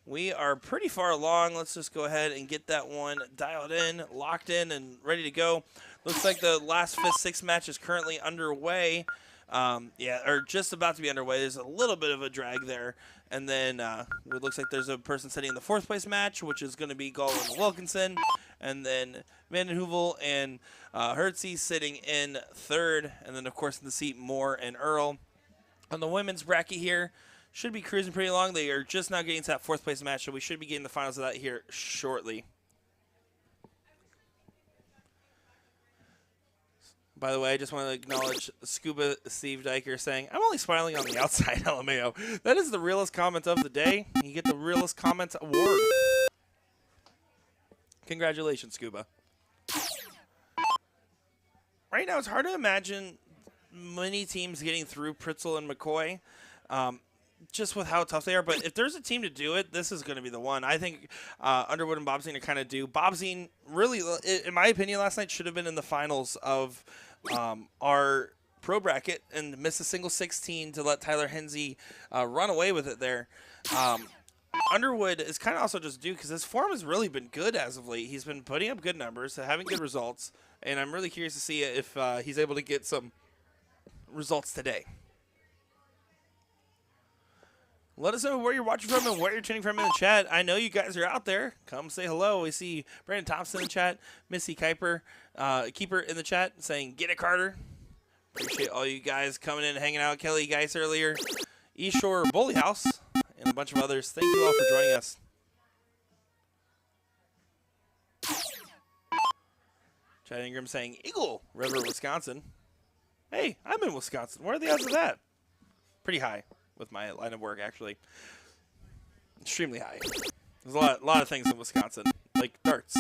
we are pretty far along. Let's just go ahead and get that one dialed in, locked in, and ready to go. Looks like the last 5th, 6th match is currently underway. Or just about to be underway. There's a little bit of a drag there. And then it looks like there's a person sitting in the 4th place match, which is going to be Gallwin and Wilkinson. And then Vandenheuvel and Hertzie sitting in 3rd. And then, of course, in the seat, Moore and Earl. On the women's bracket here, should be cruising pretty long. They are just now getting to that 4th place match, so we should be getting the finals of that here shortly. By the way, I just want to acknowledge Scuba Steve Diker saying, "I'm only smiling on the outside, LMAO." That is the realest comment of the day. You get the realest comment award. Congratulations, Scuba. Right now, it's hard to imagine many teams getting through Pritzel and McCoy. Just with how tough they are. But if there's a team to do it, this is going to be the one. I think Underwood and Bobzine are kind of due. Bobzine really, in my opinion, last night should have been in the finals of our pro bracket and missed a single 16 to let Tyler Hensey run away with it there. Underwood is kind of also just due because his form has really been good as of late. He's been putting up good numbers, having good results, and I'm really curious to see if he's able to get some results today. Let us know where you're watching from and where you're tuning from in the chat. I know you guys are out there. Come say hello. We see Brandon Thompson in the chat, Missy Kuiper, Keeper in the chat saying, "Get it, Carter." Appreciate all you guys coming in and hanging out. Kelly Geis earlier, East Shore Bully House, and a bunch of others. Thank you all for joining us. Chad Ingram saying, "Eagle River, Wisconsin." Hey, I'm in Wisconsin. Where are the odds of that? Pretty high. With my line of work, actually. Extremely high. There's a lot of things in Wisconsin, like darts.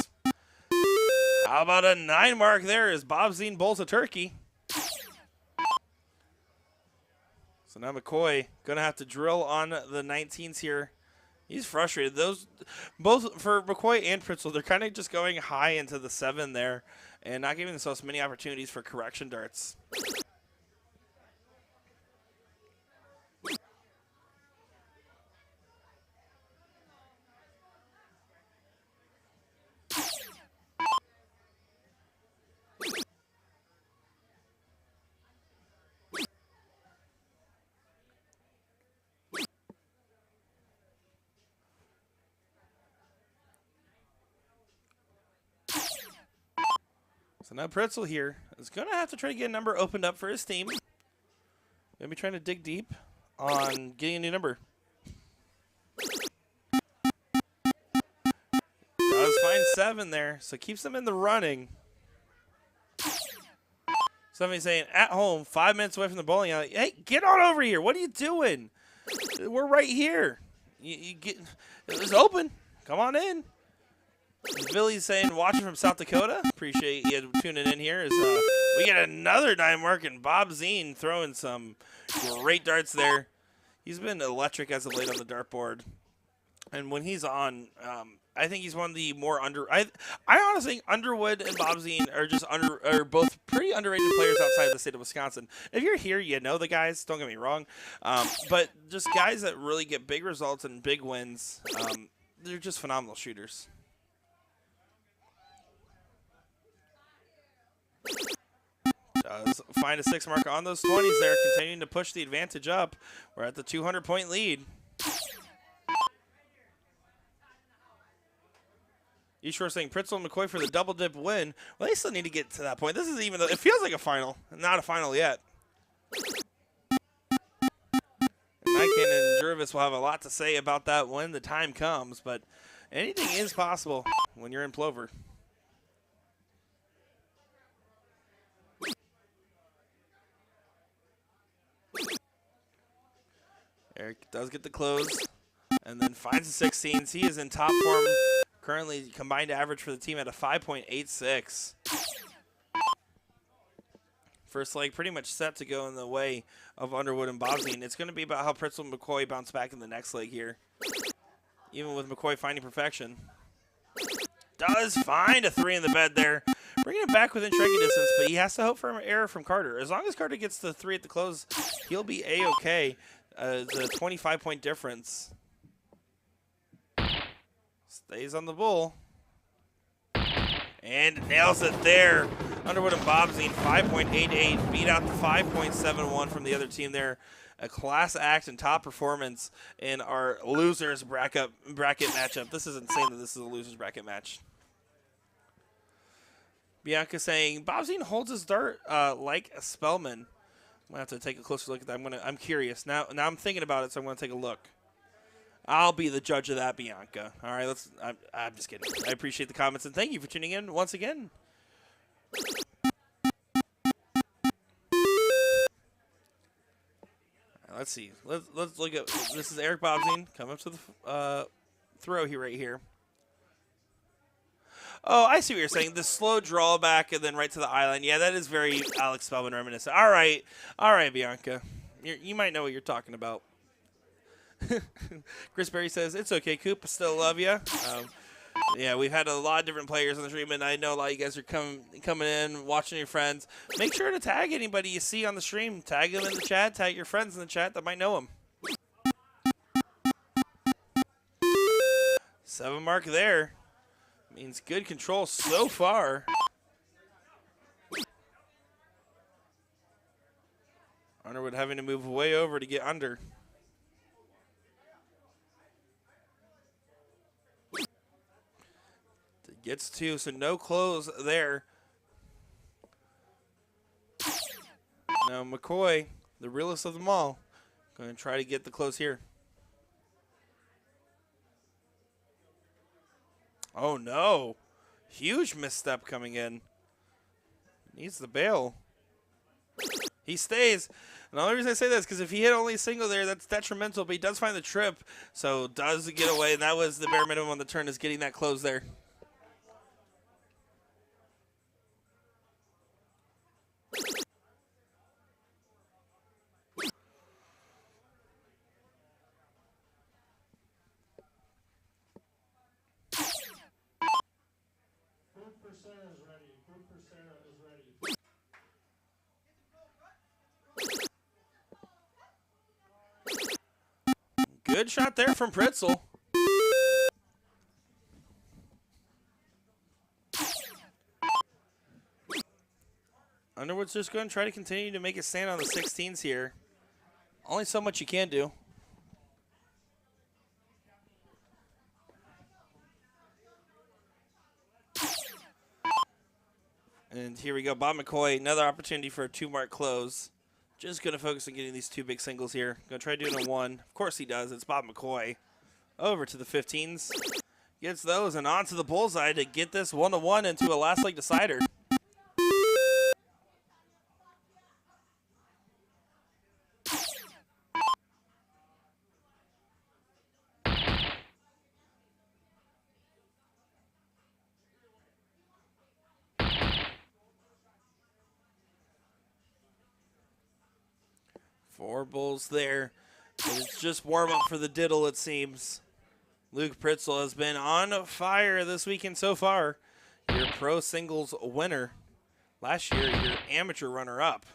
How about a 9 mark there as Bobzine bowls a turkey? So now McCoy going to have to drill on the 19s here. He's frustrated. Those, both for McCoy and Pritzel, they're kind of just going high into the 7 there and not giving themselves many opportunities for correction darts. So now Pritzel here is going to have to try to get a number opened up for his team. Going to be trying to dig deep on getting a new number. Does find 7 there, so keeps them in the running. Somebody's saying, at home, 5 minutes away from the bowling alley. Hey, get on over here. What are you doing? We're right here. You get, it's open. Come on in. Billy's saying, watching from South Dakota. Appreciate you tuning in here. As, we get another 9 mark, and Bobzine throwing some great darts there. He's been electric as of late on the dartboard. And when he's on, I think he's one of the more I honestly think Underwood and Bobzine are both pretty underrated players outside of the state of Wisconsin. If you're here, you know the guys. Don't get me wrong, but just guys that really get big results and big wins. They're just phenomenal shooters. Does find a 6 mark on those 20s there, continuing to push the advantage up. We're at the 200-point lead. Eastshore saying Pritzel and McCoy for the double dip win. Well, they still need to get to that point. This is even though it feels like a final, not a final yet. Jervis will have a lot to say about that when the time comes, but anything is possible when you're in Plover. Eric does get the close and then finds the 16s. He is in top form. Currently combined average for the team at a 5.86. First leg pretty much set to go in the way of Underwood and Bobzine. It's going to be about how Pretzel and McCoy bounce back in the next leg here. Even with McCoy finding perfection. Does find a 3 in the bed there. Bringing it back within striking distance, but he has to hope for an error from Carter. As long as Carter gets the 3 at the close, he'll be A-okay. The 25-point difference. Stays on the bull. And nails it there. Underwood and Bobzine, 5.88. Beat out the 5.71 from the other team there. A class act and top performance in our losers bracket matchup. This is insane that this is a losers bracket match. Bianca saying, Bobzine holds his dart like a Spellman. I'm gonna have to take a closer look at that. I'm curious. Now I'm thinking about it, so I'm gonna take a look. I'll be the judge of that, Bianca. All right, I'm just kidding. I appreciate the comments, and thank you for tuning in once again. Let's see. Let's look at this. Is Eric Bobzine come up to the throw here right here. Oh, I see what you're saying. The slow draw back and then right to the eye line. Yeah, that is very Alex Spellman reminiscent. All right, Bianca. You might know what you're talking about. Chris Berry says, it's okay, Coop. I still love you. Yeah, we've had a lot of different players on the stream, and I know a lot of you guys are coming in, watching your friends. Make sure to tag anybody you see on the stream. Tag them in the chat. Tag your friends in the chat that might know them. 7 mark there. Means good control so far. Underwood having to move way over to get under. Gets 2, so no close there. Now McCoy, the realest of them all, going to try to get the close here. Oh no, huge misstep coming in. Needs the bail. He stays. And the only reason I say that is because if he hit only a single there, that's detrimental, but he does find the trip, so does get away, and that was the bare minimum on the turn, is getting that close there. Good shot there from Pretzel. Underwood's just going to try to continue to make a stand on the 16s here. Only so much you can do. And here we go. Bob McCoy, another opportunity for a 2-mark close. Just going to focus on getting these 2 big singles here. Going to try doing a 1. Of course he does. It's Bob McCoy. Over to the 15s. Gets those and on to the bullseye to get this 1-1 into a last leg decider. Four bulls there. But it's just warm up for the diddle, it seems. Luke Pretzel has been on fire this weekend so far. Your pro singles winner. Last year, your amateur runner-up.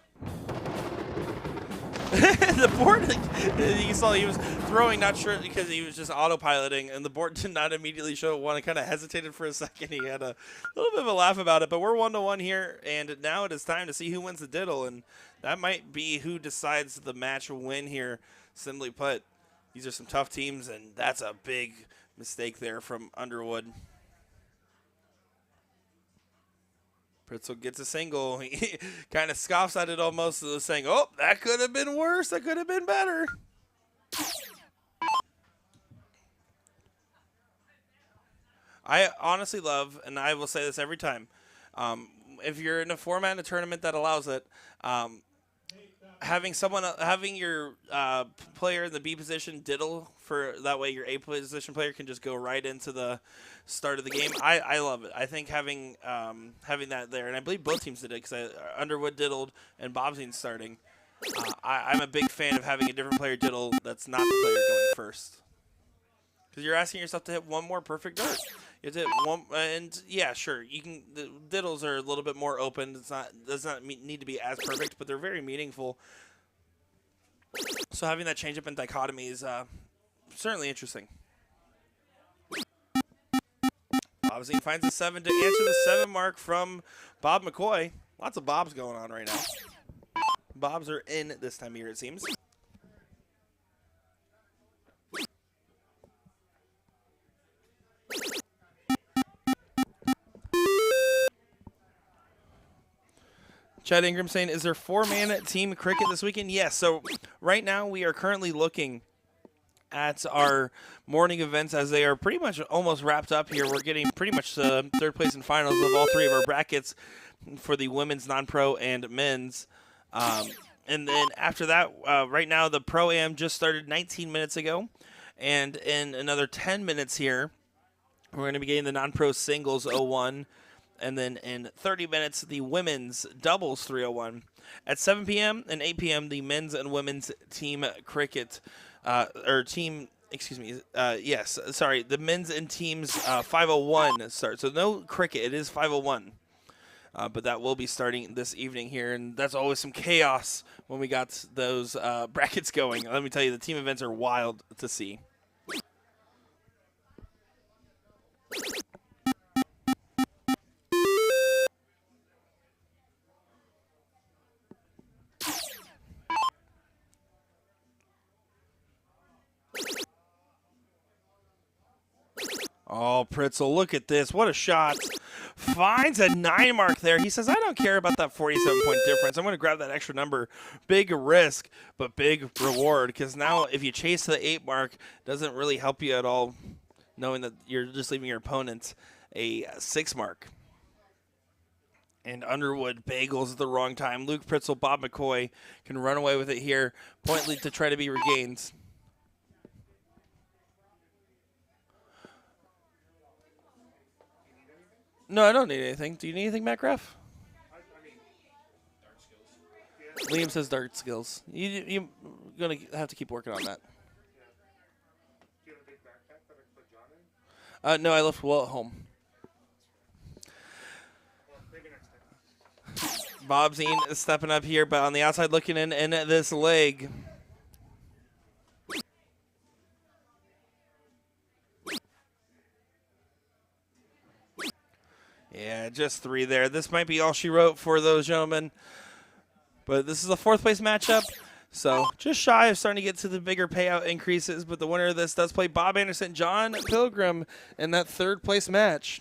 The board, you saw he was throwing, not sure, because he was just autopiloting, and the board did not immediately show one. It kind of hesitated for a second. He had a little bit of a laugh about it, but we're 1-1 here, and now it is time to see who wins the diddle, and that might be who decides the match win here. Simply put, these are some tough teams, and that's a big mistake there from Underwood. Pretzel gets a single. He kind of scoffs at it almost, saying, oh, that could have been worse. That could have been better. I honestly love, and I will say this every time, um, if you're in a format in a tournament that allows it, um, having your player in the B position diddle for that way your A position player can just go right into the start of the game. I love it. I think having that there, and I believe both teams did it because Underwood diddled and Bobzine starting. I'm a big fan of having a different player diddle that's not the player going first. Because you're asking yourself to hit one more perfect dart. You have to hit one, and yeah, sure, you can. The diddles are a little bit more open. It's not does not need to be as perfect, but they're very meaningful. So having that change up in dichotomy is certainly interesting. Bobzine finds a 7 to answer the 7 mark from Bob McCoy. Lots of Bobs going on right now. Bobs are in this time of year, it seems. Chad Ingram saying, is there 4-man team cricket this weekend? Yes. So right now we are currently looking at our morning events as they are pretty much almost wrapped up here. We're getting pretty much third place and finals of all 3 of our brackets for the women's, non-pro, and men's. And then after that, right now the Pro-Am just started 19 minutes ago. And in another 10 minutes here, we're going to be getting the non-pro singles 0-1. And then in 30 minutes, the women's doubles 301. At 7 p.m. and 8 p.m., the men's and women's team cricket, the men's and teams 501 start. So no cricket, it is 501. But that will be starting this evening here, and that's always some chaos when we got those brackets going. Let me tell you, the team events are wild to see. Oh, Pritzel, look at this. What a shot. Finds a 9 mark there. He says, I don't care about that 47-point difference. I'm going to grab that extra number. Big risk, but big reward. Because now if you chase the 8 mark, it doesn't really help you at all, knowing that you're just leaving your opponent a 6 mark. And Underwood bagels at the wrong time. Luke Pritzel, Bob McCoy can run away with it here. Point lead to try to be regained. No, I don't need anything. Do you need anything, Matt Graff? Liam says dart skills. You're going to have to keep working on that. No, I left Will at home. Bobzine is stepping up here, but on the outside looking in this leg. Yeah, just 3 there. This might be all she wrote for those gentlemen. But this is a 4th place matchup. So just shy of starting to get to the bigger payout increases. But the winner of this does play Bob Anderson, John Pilgrim in that 3rd place match.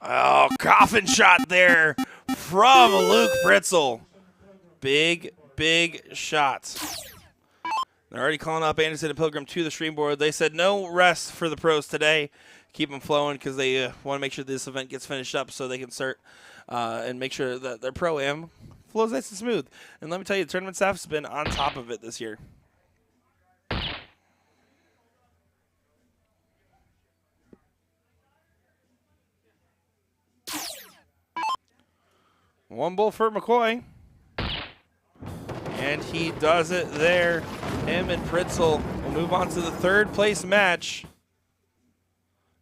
Oh, coffin shot there from Luke Pritzel. Big, big shots. They're already calling up Anderson and Pilgrim to the stream board. They said no rest for the pros today. Keep them flowing because they want to make sure this event gets finished up so they can start and make sure that their Pro-Am flows nice and smooth. And let me tell you, the tournament staff has been on top of it this year. One bull for McCoy. And he does it there. Him and Pritzel will move on to the 3rd place match.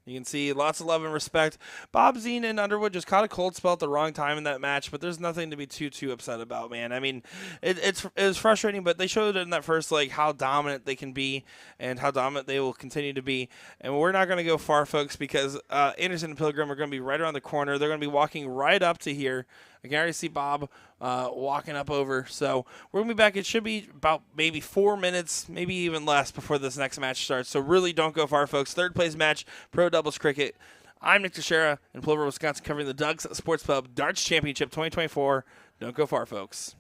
You can see lots of love and respect. Bobzine and Underwood just caught a cold spell at the wrong time in that match, but there's nothing to be too upset about, man. I mean, it was frustrating, but they showed in that first leg how dominant they can be and how dominant they will continue to be. And we're not going to go far, folks, because Anderson and Pilgrim are going to be right around the corner. They're going to be walking right up to here. I can already see Bob walking up over. So we're going to be back. It should be about maybe 4 minutes, maybe even less before this next match starts. So really don't go far, folks. 3rd place match, Pro Doubles Cricket. I'm Nick DiChiria in Plover, Wisconsin, covering the Doug's Sports Pub Darts Championship 2024. Don't go far, folks.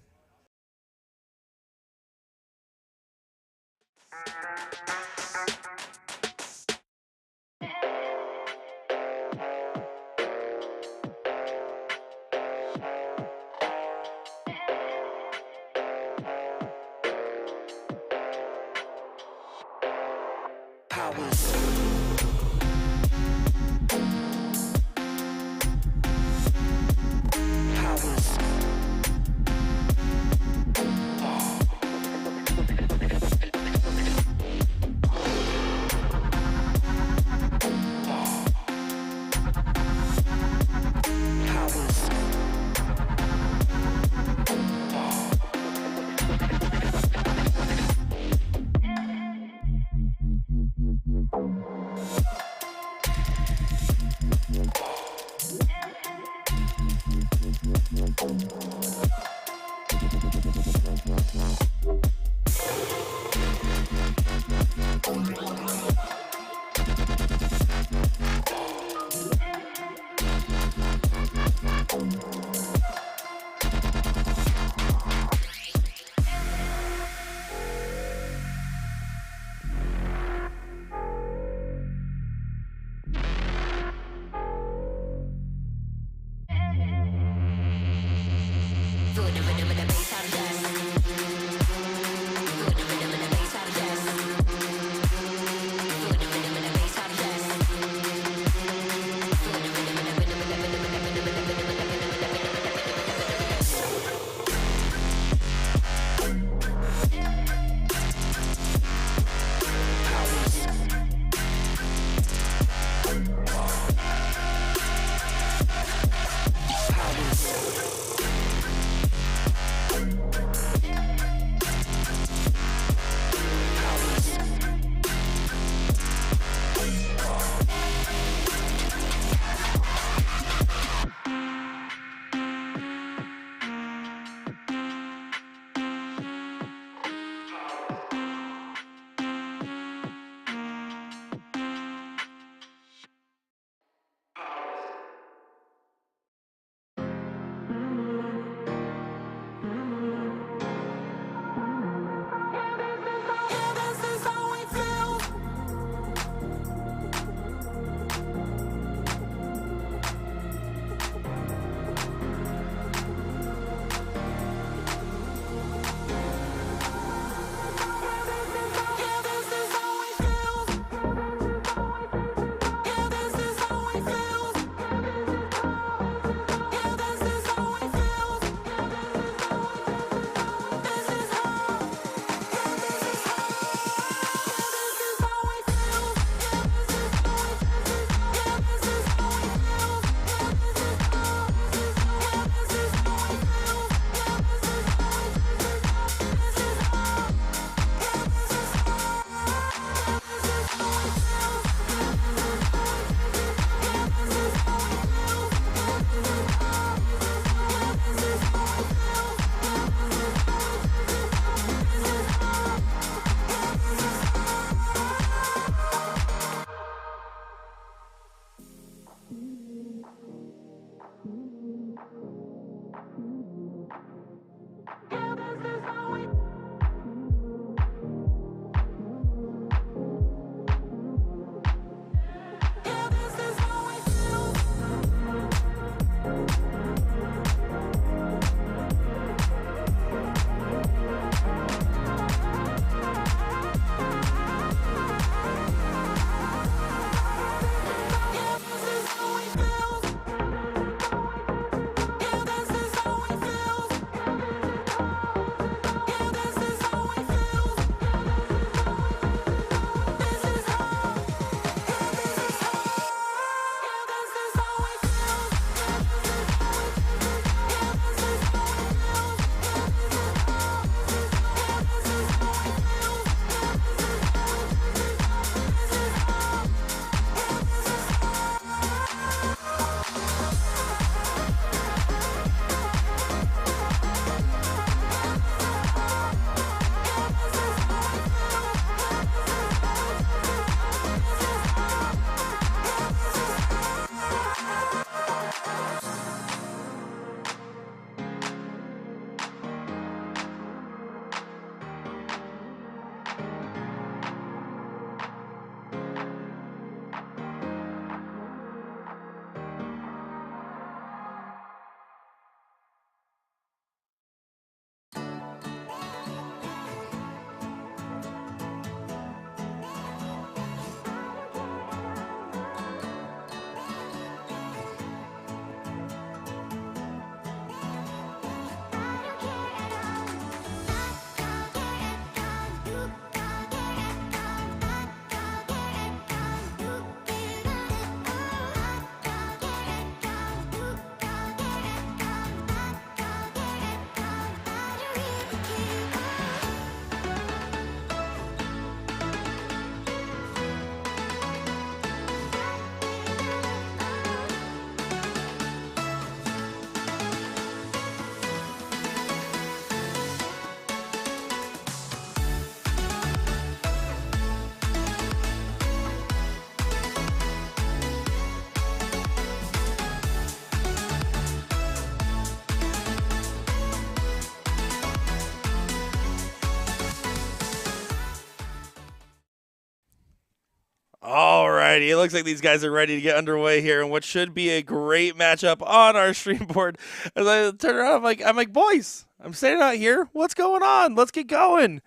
Alrighty, it looks like these guys are ready to get underway here in what should be a great matchup on our stream board. As I turn around, I'm like, boys, I'm standing out here. What's going on? Let's get going.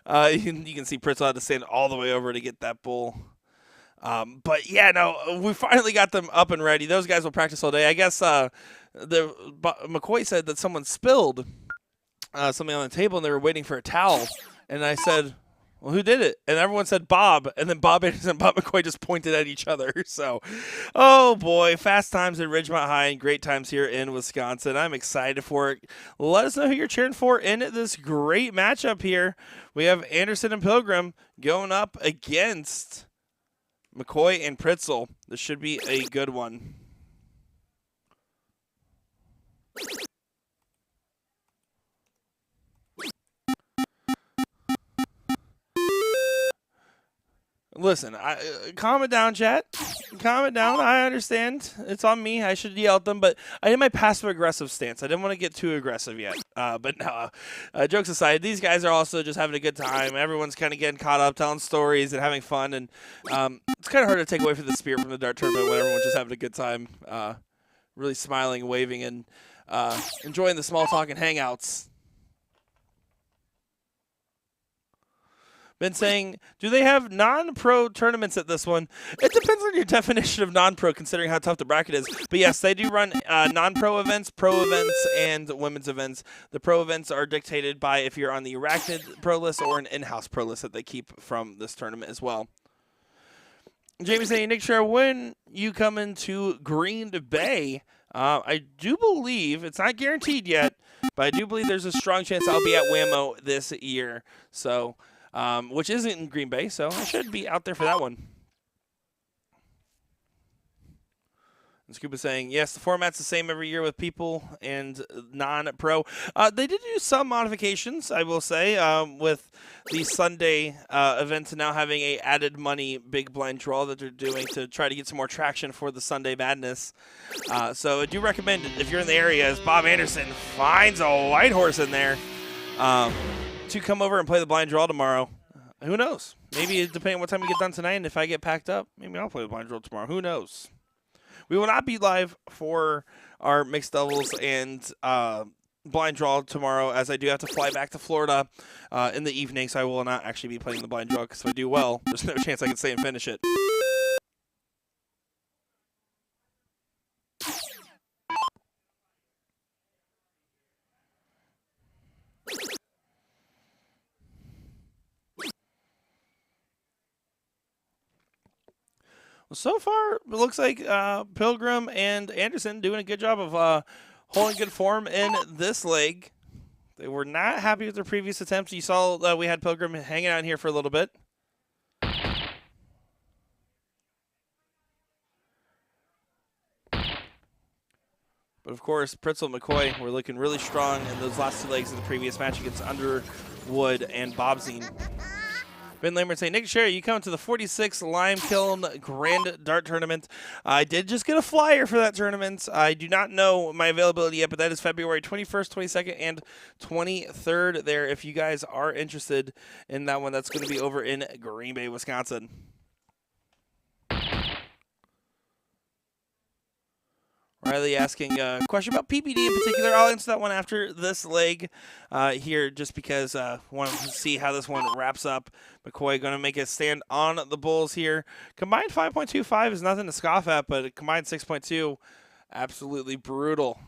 You can see Pritzel had to stand all the way over to get that bull. But yeah, no, we finally got them up and ready. Those guys will practice all day. I guess McCoy said that someone spilled something on the table and they were waiting for a towel. And I said, well, who did it? And everyone said Bob. And then Bob Anderson and Bob McCoy just pointed at each other. So, oh boy, fast times at Ridgemont High and great times here in Wisconsin. I'm excited for it. Let us know who you're cheering for in this great matchup here. We have Anderson and Pilgrim going up against McCoy and Pritzel. This should be a good one. Listen, calm it down, chat. Calm it down. I understand. It's on me. I should yell at them, but I did my passive-aggressive stance. I didn't want to get too aggressive yet. But no, jokes aside, these guys are also just having a good time. Everyone's kind of getting caught up, telling stories and having fun. And it's kind of hard to take away from the spirit from the dart tournament when everyone's just having a good time, really smiling, waving, and enjoying the small talk and hangouts. Been saying, do they have non-pro tournaments at this one? It depends on your definition of non-pro, considering how tough the bracket is. But yes, they do run non-pro events, pro events, and women's events. The pro events are dictated by if you're on the Arachnid pro list or an in-house pro list that they keep from this tournament as well. Jamie saying, Nick, sure, when you come into Green Bay, I do believe, it's not guaranteed yet, but I do believe there's a strong chance I'll be at Whammo this year. So... which isn't in Green Bay, so I should be out there for that one. And Scuba's saying, yes, the format's the same every year with people and non-pro. They did do some modifications, I will say, with the Sunday event now having a added money big blind draw that they're doing to try to get some more traction for the Sunday Madness. So I do recommend it if you're in the area, as Bob Anderson finds a white horse in there. To come over and play the blind draw tomorrow. Who knows? Maybe depending on what time we get done tonight, and if I get packed up, maybe I'll play the blind draw tomorrow. Who knows? We will not be live for our mixed doubles and blind draw tomorrow, as I do have to fly back to Florida in the evening, so I will not actually be playing the blind draw, because if I do well, there's no chance I can stay and finish it. So far, it looks like Pilgrim and Anderson doing a good job of holding good form in this leg. They were not happy with their previous attempts. You saw we had Pilgrim hanging out here for a little bit. But of course, Pritzel and McCoy were looking really strong in those last two legs of the previous match against Underwood and Bobzine. Ben Lambert saying, Nick Sherry, you come to the 46 Lime Kiln Grand Dart Tournament. I did just get a flyer for that tournament. I do not know my availability yet, but that is February 21st, 22nd, and 23rd there. If you guys are interested in that one, that's going to be over in Green Bay, Wisconsin. Riley asking a question about PPD in particular. I'll answer that one after this leg here, just because I want to see how this one wraps up. McCoy going to make a stand on the Bulls here. Combined 5.25 is nothing to scoff at, but combined 6.2, absolutely brutal.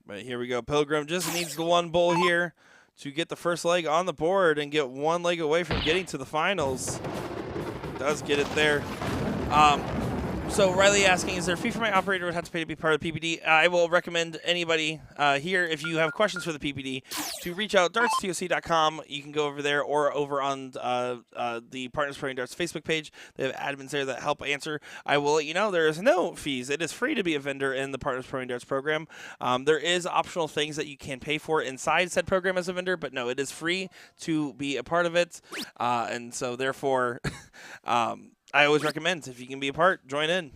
But here we go. Pilgrim just needs the one bull here to get the first leg on the board and get one leg away from getting to the finals. Does get it there. So Riley asking, is there a fee for my operator would have to pay to be part of the PPD? I will recommend anybody here, if you have questions for the PPD, to reach out, dartstoc.com. You can go over there or over on the Partners Pro Darts Facebook page. They have admins there that help answer. I will let you know there is no fees. It is free to be a vendor in the Partners Pro Darts program. There is optional things that you can pay for inside said program as a vendor, but no, it is free to be a part of it. And so therefore, I always recommend, if you can be a part, join in.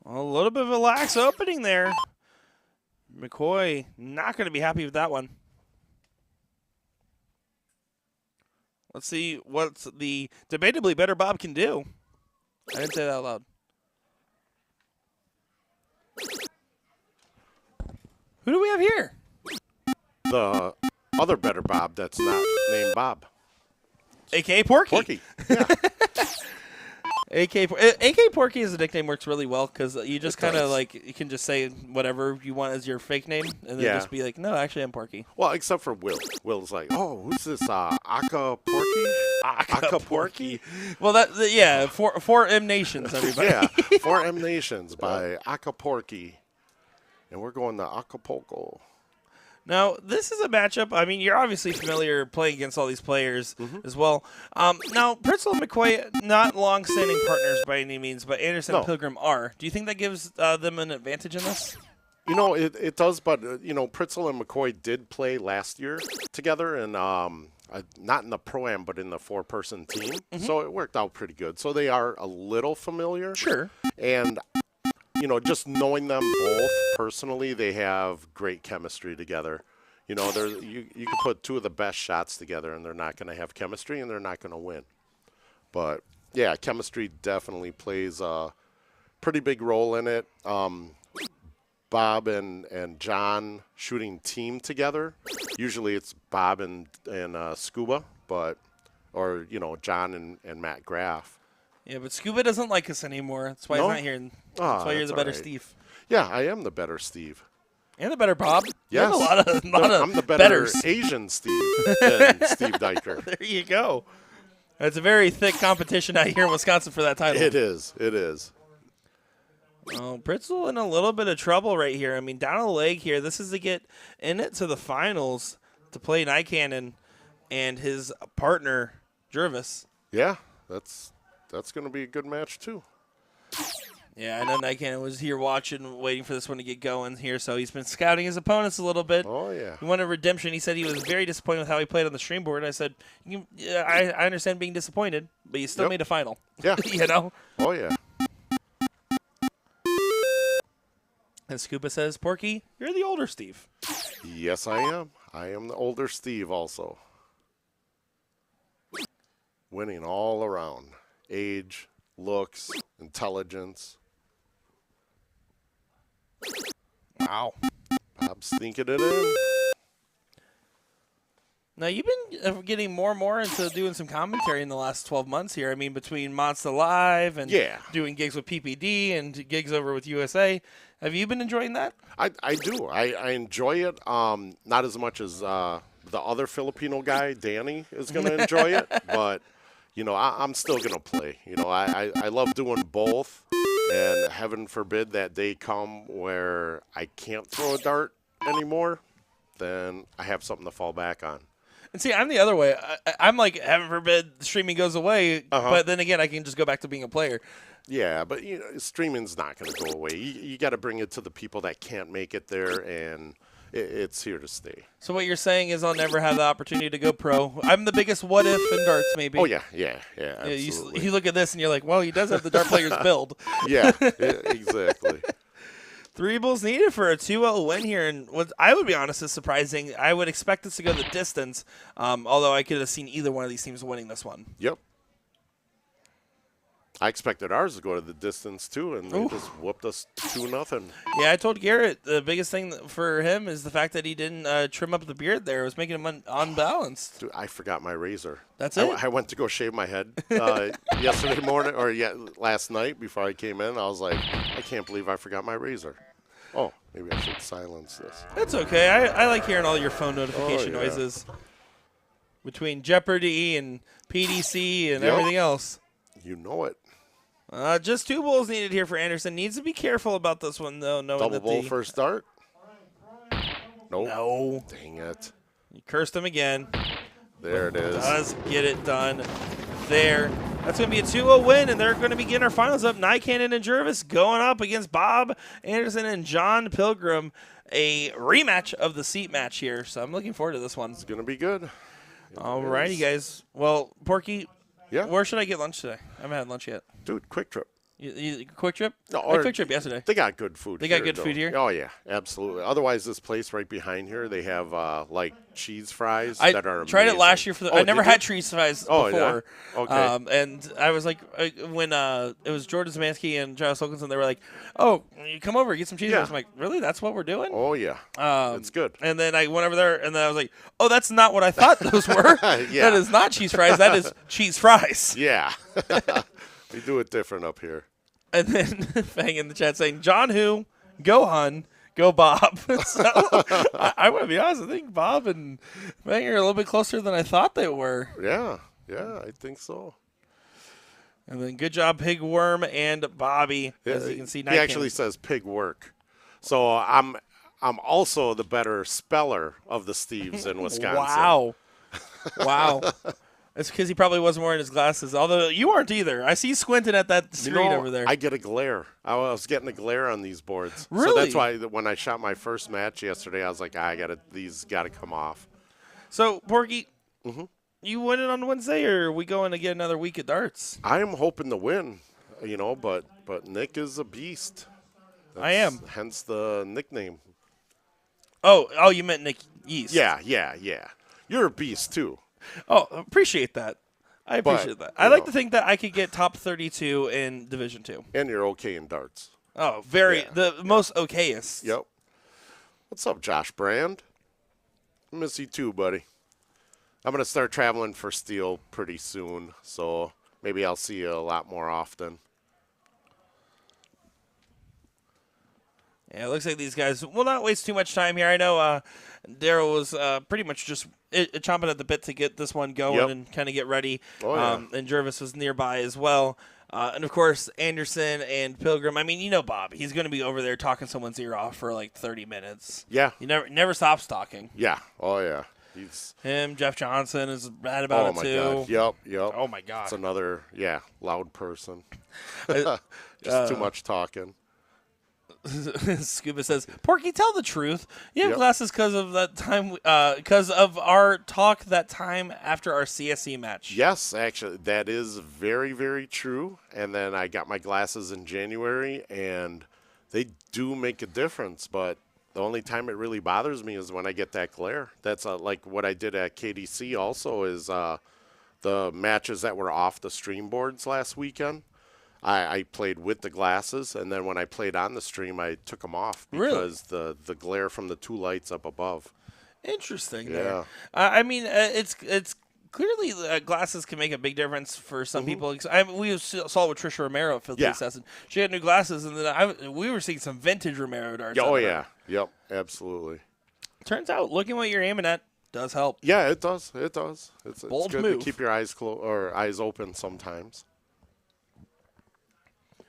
A little bit of a lax opening there. McCoy not going to be happy with that one. Let's see what the debatably better Bob can do. I didn't say that out loud. Who do we have here? The other better Bob that's not named Bob. A.K.A. Porky. Porky. Yeah. A.K.A. Porky as a nickname works really well because you just It kind of does. like, you can just say whatever you want as your fake name and then Yeah. just be like, no, actually I'm Porky. Well, except for Will. Will's like, oh, who's this? Aka Porky? Aka Porky? Well, yeah, four M Nations, everybody. Yeah. 4M Nations by Aka Porky. And we're going to Acapulco. Now, this is a matchup. I mean, you're obviously familiar playing against all these players as well. Now, Pritzel and McCoy, not long-standing partners by any means, but Anderson and No. Pilgrim are. Do you think that gives them an advantage in this? You know, it does, but, Pritzel and McCoy did play last year together, and not in the Pro-Am, but in the four-person team. So it worked out pretty good. So they are a little familiar. Sure. And, just knowing them both personally, they have great chemistry together. You can put two of the best shots together, and they're not going to have chemistry, and they're not going to win. But, yeah, chemistry definitely plays a pretty big role in it. Bob and John shooting team together. Usually it's Bob and Scuba, or John and Matt Graff. Yeah, but Scuba doesn't like us anymore. That's why No? he's not here. That's why you're that's the better all right. Steve. Yeah, I am the better Steve. And the better Bob. You have Yes. a lot of I'm the better betters. Asian Steve than Steve Diker. There you go. It's a very thick competition out here in Wisconsin for that title. It is. It is. Oh, Pritzel in a little bit of trouble right here. I mean, down a leg here. This is to get in it to the finals to play Night Cannon and his partner, Jervis. Yeah, that's going to be a good match, too. Yeah, I know Night Cannon was here watching, waiting for this one to get going here, so he's been scouting his opponents a little bit. Oh, yeah. He wanted redemption. He said he was very disappointed with how he played on the stream board. I said, I understand being disappointed, but you still Yep. made a final. Yeah. Oh, yeah. And Scuba says, Porky, you're the older Steve. Yes, I am. I am the older Steve also. Winning all around. Age, looks, intelligence. Wow. Bob's thinking it in. Now, you've been getting more and more into doing some commentary in the last 12 months here. I mean, between Monster Live and Yeah. doing gigs with PPD and gigs over with USA. Have you been enjoying that? I do. I enjoy it. Not as much as the other Filipino guy, Danny, is going to enjoy it. But, I'm still going to play. I love doing both. And heaven forbid that day come where I can't throw a dart anymore. Then I have something to fall back on. And see, I'm the other way. I'm like, heaven forbid streaming goes away. But then again, I can just go back to being a player. Yeah, but streaming's not going to go away. You got to bring it to the people that can't make it there, and it's here to stay. So what you're saying is I'll never have the opportunity to go pro. I'm the biggest what if in darts, maybe. Oh, yeah, You absolutely. look at this and you're like, well, he does have the dart player's build. Yeah, exactly. 3 bulls needed for a 2-0 win here, and what I would be honest is surprising. I would expect this to go the distance, although I could have seen either one of these teams winning this one. Yep. I expected ours to go to the distance, too, and they just whooped us 2-0. Yeah, I told Garrett the biggest thing for him is the fact that he didn't trim up the beard there. It was making him unbalanced. Dude, I forgot my razor. That's it? I went to go shave my head yesterday morning, or last night before I came in. I was like, I can't believe I forgot my razor. Oh, maybe I should silence this. That's okay. I like hearing all your phone notification Oh, yeah. noises between Jeopardy and PDC and Yep. everything else. You know it. Just 2 bulls needed here for Anderson. Needs to be careful about this one, though. Knowing Double that bull first dart? Nope. No. Dang it. You cursed him again. There it is. Does get it done there. That's going to be a 2-0 win, and they're going to be getting our finals up. Night Cannon and Jervis going up against Bob Anderson and John Pilgrim. A rematch of the seat match here, so I'm looking forward to this one. It's going to be good. All righty, guys. Well, Porky, Yeah. where should I get lunch today? I haven't had lunch yet. Dude, Quick Trip. Quick Trip? No, I had or Quick Trip yesterday. They got good food. They got here, good though. food here? Oh yeah, absolutely. Otherwise, this place right behind here, they have like cheese fries I that are tried it amazing. last year for the. Oh, I never did you? had cheese fries Oh, yeah? before. Okay. And I was like, when it was Jordan Zemansky and Giles Wilkinson, they were like, "Oh, you come over, get some cheese Yeah. fries." I'm like, "Really? That's what we're doing?" Oh yeah, it's good. And then I went over there, and then I was like, "Oh, that's not what I thought those were. Yeah. That is not cheese fries. That is cheese fries." Yeah, we do it different up here. And then Fang in the chat saying, "John who? Go Hun. Go Bob." So I want to be honest. I think Bob and Fang are a little bit closer than I thought they were. Yeah, I think so. And then good job, Pigworm and Bobby. As you can see, he actually says pig work. So I'm also the better speller of the Steves in Wisconsin. Wow. It's because he probably wasn't wearing his glasses. Although you aren't either. I see you squinting at that screen over there. I get a glare. I was getting a glare on these boards. Really? So that's why when I shot my first match yesterday, I was like, these got to come off. So, Porky, you winning on Wednesday, or are we going to get another week at darts? I am hoping to win, but Nick is a beast. I am. Hence the nickname. Oh, you meant Nick East. Yeah. You're a beast, too. Oh, appreciate that. I appreciate that. I like to think that I could get top 32 in Division 2. And you're okay in darts. Oh, the most okayest. Yep. What's up, Josh Brand? Miss you too, buddy. I'm going to start traveling for steel pretty soon, so maybe I'll see you a lot more often. Yeah, it looks like these guys will not waste too much time here. I know Daryl was pretty much just chomping at the bit to get this one going and kind of get ready. Oh, yeah. And Jervis was nearby as well. And, of course, Anderson and Pilgrim. I mean, you know Bob. He's going to be over there talking someone's ear off for like 30 minutes. Yeah. He never stops talking. Yeah. Oh, yeah. Him, Jeff Johnson is bad about it, too. Oh, my God. Yep. Oh, my God. It's another, loud person. Just too much talking. Scuba says, "Porky, tell the truth. You have Yep. glasses because of that time, because of our talk that time after our CSE match." Yes, actually, that is very, very true. And then I got my glasses in January, and they do make a difference. But the only time it really bothers me is when I get that glare. That's like what I did at KDC also is the matches that were off the stream boards last weekend. I played with the glasses, and then when I played on the stream, I took them off because the glare from the two lights up above. Interesting. Yeah. There. I mean, it's clearly glasses can make a big difference for some people. We saw it with Trisha Romero at Filthy Assassin. She had new glasses, and then we were seeing some vintage Romero darts. Oh yeah. Yep. Absolutely. Turns out, looking what you're aiming at does help. Yeah, it does. It's Bold good move. to keep your eyes closed or eyes open sometimes.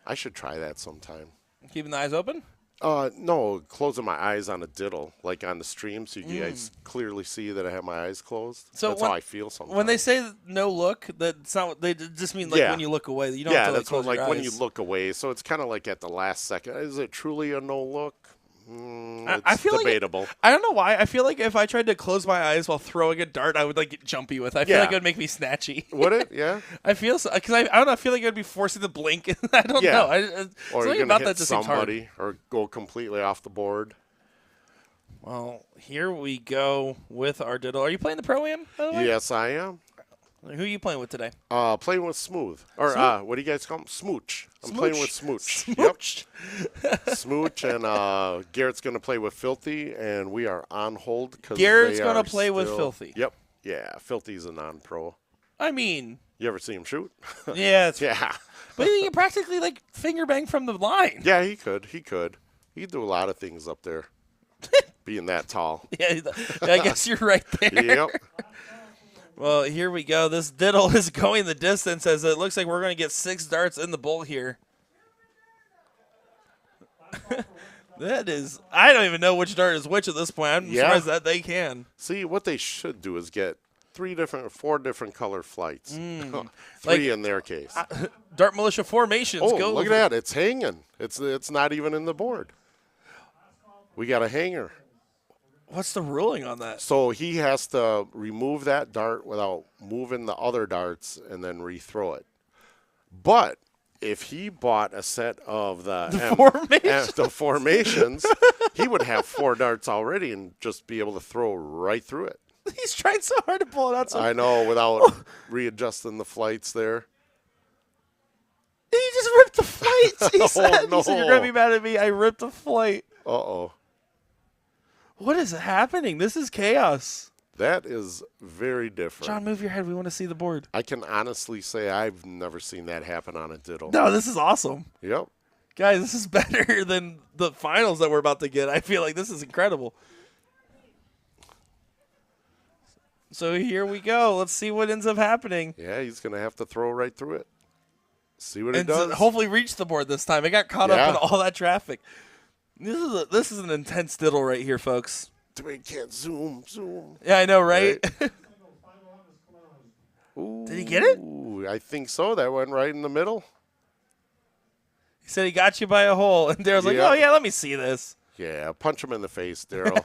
I should try that sometime. Keeping the eyes open? No, closing my eyes on a diddle, like on the stream, so you guys clearly see that I have my eyes closed. So that's how I feel sometimes. When they say no look, that's not. They just mean when you look away. You don't have to that's close what, your when eyes. you look away. So it's kind of like at the last second. Is it truly a no look? I It's feel debatable. Like I don't know why. I feel like if I tried to close my eyes while throwing a dart, I would like get jumpy with it. I feel like it would make me snatchy. Would it? Yeah. I feel so because I don't know. I feel like I'd be forcing to blink. I don't know. Or something you're about gonna that hit just seems hard. somebody or go completely off the board. Well, here we go with our diddle. Are you playing the Pro-Am, by the way? Yes, I am. Who are you playing with today? Playing with Smooth. Or what do you guys call him? Smooch. I'm playing with Smooch. Smooch. Yep. Smooch and Garrett's going to play with Filthy, and we are on hold. Garrett's going to play with Filthy. Yep. Yeah, Filthy's a non-pro. I mean. You ever see him shoot? Yeah. Yeah. But you practically like finger bang from the line. Yeah, he could. He could do a lot of things up there, being that tall. Yeah, I guess you're right there. Yep. Well, here we go. This diddle is going the distance as it looks like we're going to get 6 darts in the bowl here. That is, I don't even know which dart is which at this point. I'm surprised that they can. See, what they should do is get 4 different color flights. 3 in their case. Dart Militia formations. Oh, look at that. It's hanging. It's not even in the board. We got a hanger. What's the ruling on that? So he has to remove that dart without moving the other darts and then rethrow it. But if he bought a set of the Formations. formations, he would have 4 darts already and just be able to throw right through it. He's trying so hard to pull it out. I know, without readjusting the flights there. He just ripped the flights. He said, no. he said, "You're going to be mad at me. I ripped the flight." Uh-oh. What is happening? This is chaos. That is very different. John, move your head. We want to see the board. I can honestly say I've never seen that happen on a diddle. No, this is awesome. Yep. Guys, this is better than the finals that we're about to get. I feel like this is incredible. So here we go. Let's see what ends up happening. Yeah, he's going to have to throw right through it. See what it And does. hopefully reach the board this time. It got caught up in all that traffic. This is an intense diddle right here, folks. Dwayne can't zoom. Yeah, I know, right? Ooh, Did he get it? I think so. That went right in the middle. He said he got you by a hole. And Daryl's like, Yeah. "Oh, yeah, let me see this." Yeah, punch him in the face, Daryl.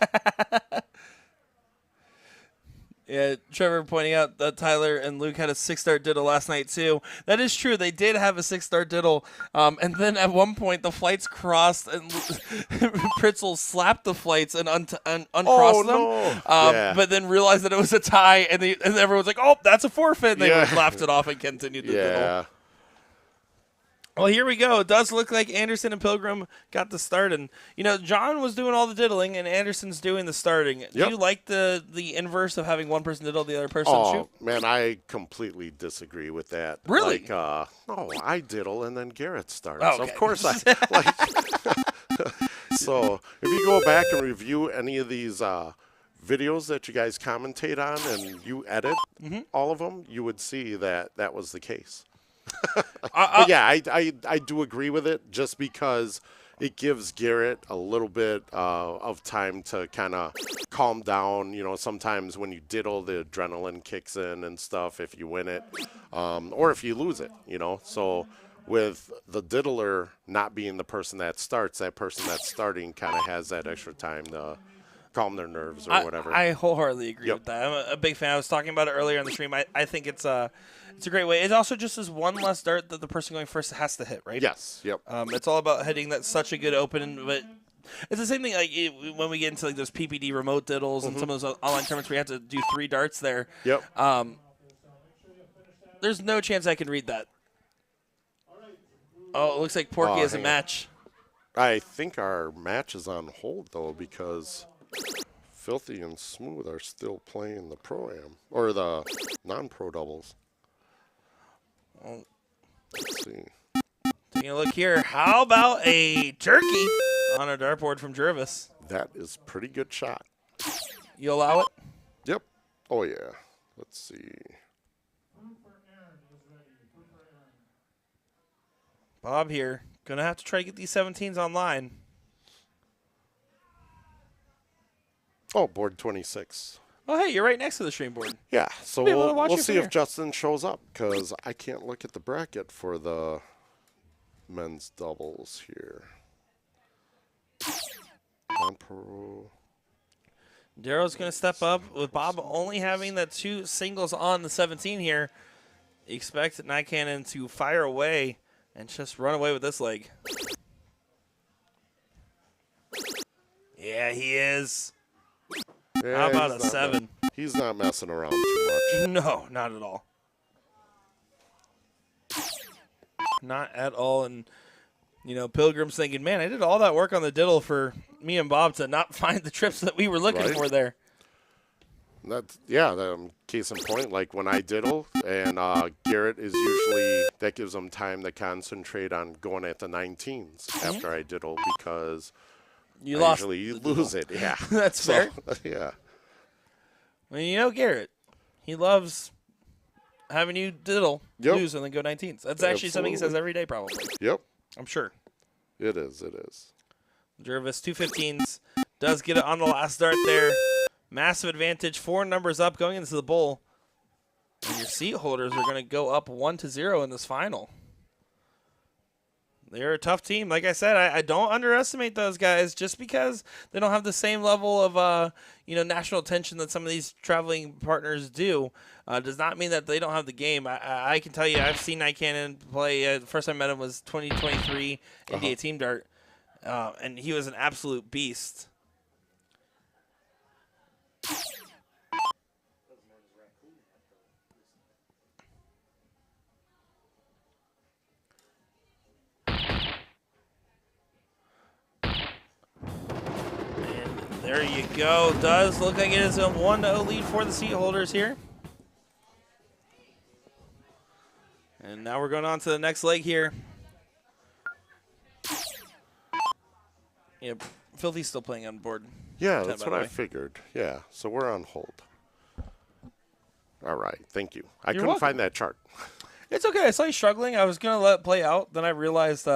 Yeah, Trevor pointing out that Tyler and Luke had a 6-dart diddle last night, too. That is true. They did have a 6-dart diddle. And then at one point, the flights crossed, and Pritzel slapped the flights and uncrossed them. Yeah. But then realized that it was a tie, and everyone's like, "Oh, that's a forfeit." And they laughed it off and continued the diddle. Yeah. Well, here we go. It does look like Anderson and Pilgrim got the start. And, John was doing all the diddling, and Anderson's doing the starting. Do you like the inverse of having one person diddle, the other person shoot? Oh, man, I completely disagree with that. Really? Like, no, I diddle, and then Garrett starts. Oh, okay. Of course I like. So, if you go back and review any of these videos that you guys commentate on and you edit all of them, you would see that that was the case. But yeah, I do agree with it just because it gives Garrett a little bit of time to kind of calm down. Sometimes when you diddle, the adrenaline kicks in and stuff if you win it or if you lose it, So with the diddler not being the person that starts, that person that's starting kind of has that extra time to calm their nerves or whatever. I wholeheartedly agree with that. I'm a big fan. I was talking about it earlier on the stream. I think it's a great way. It also just is one less dart that the person going first has to hit, right? Yes. Yep. It's all about hitting that such a good open, but it's the same thing like when we get into like those PPD remote diddles and some of those online tournaments where you have to do 3 darts there. Yep. There's no chance I can read that. Oh, it looks like Porky has a match. I think our match is on hold though because Filthy and Smooth are still playing the Pro-Am or the non-pro doubles. Let's see. Taking a look here. How about a turkey on a dartboard from Jervis? That is pretty good shot. You allow it? Yep. Oh yeah. Let's see. Bob here. Gonna have to try to get these 17s online. Oh, board 26. Oh, hey, you're right next to the stream board. Yeah, so Be able to watch we'll it see from if here. Justin shows up because I can't look at the bracket for the men's doubles here. Non-pro. Daryl's going to step up with Bob only having the 2 singles on the 17 here. Expect Night Cannon to fire away and just run away with this leg. Yeah, he is. Yeah, How about he's a not 7? He's not messing around too much. No, not at all. Not at all. And, Pilgrim's thinking, man, I did all that work on the diddle for me and Bob to not find the trips that we were looking Right. for there. Case in point, like when I diddle and Garrett is usually, that gives him time to concentrate on going at the 19s after I diddle because You lost. usually you lose it. Yeah. That's fair. Yeah. Well, Garrett, he loves having you diddle, lose, and then go 19s. That's actually something he says every day, probably. Yep. I'm sure. It is. It is. Jervis, 2 15s, does get it on the last dart there. Massive advantage, 4 numbers up going into the bowl. And your seat holders are going to go up 1-0 in this final. They're a tough team. Like I said, I don't underestimate those guys just because they don't have the same level of national attention that some of these traveling partners do. Does not mean that they don't have the game. I can tell you, I've seen Night Cannon play. The first time I met him was 2023 NDA Team Dart, and he was an absolute beast. There you go. Does look like it is a 1-0 lead for the seat holders here. And now we're going on to the next leg here. Yeah, Filthy's still playing on board. Yeah, 10, that's by what the I way. figured. Yeah, so we're on hold. All right, thank you. I You're couldn't welcome. find that chart. It's okay. I saw you struggling. I was going to let it play out. Then I realized it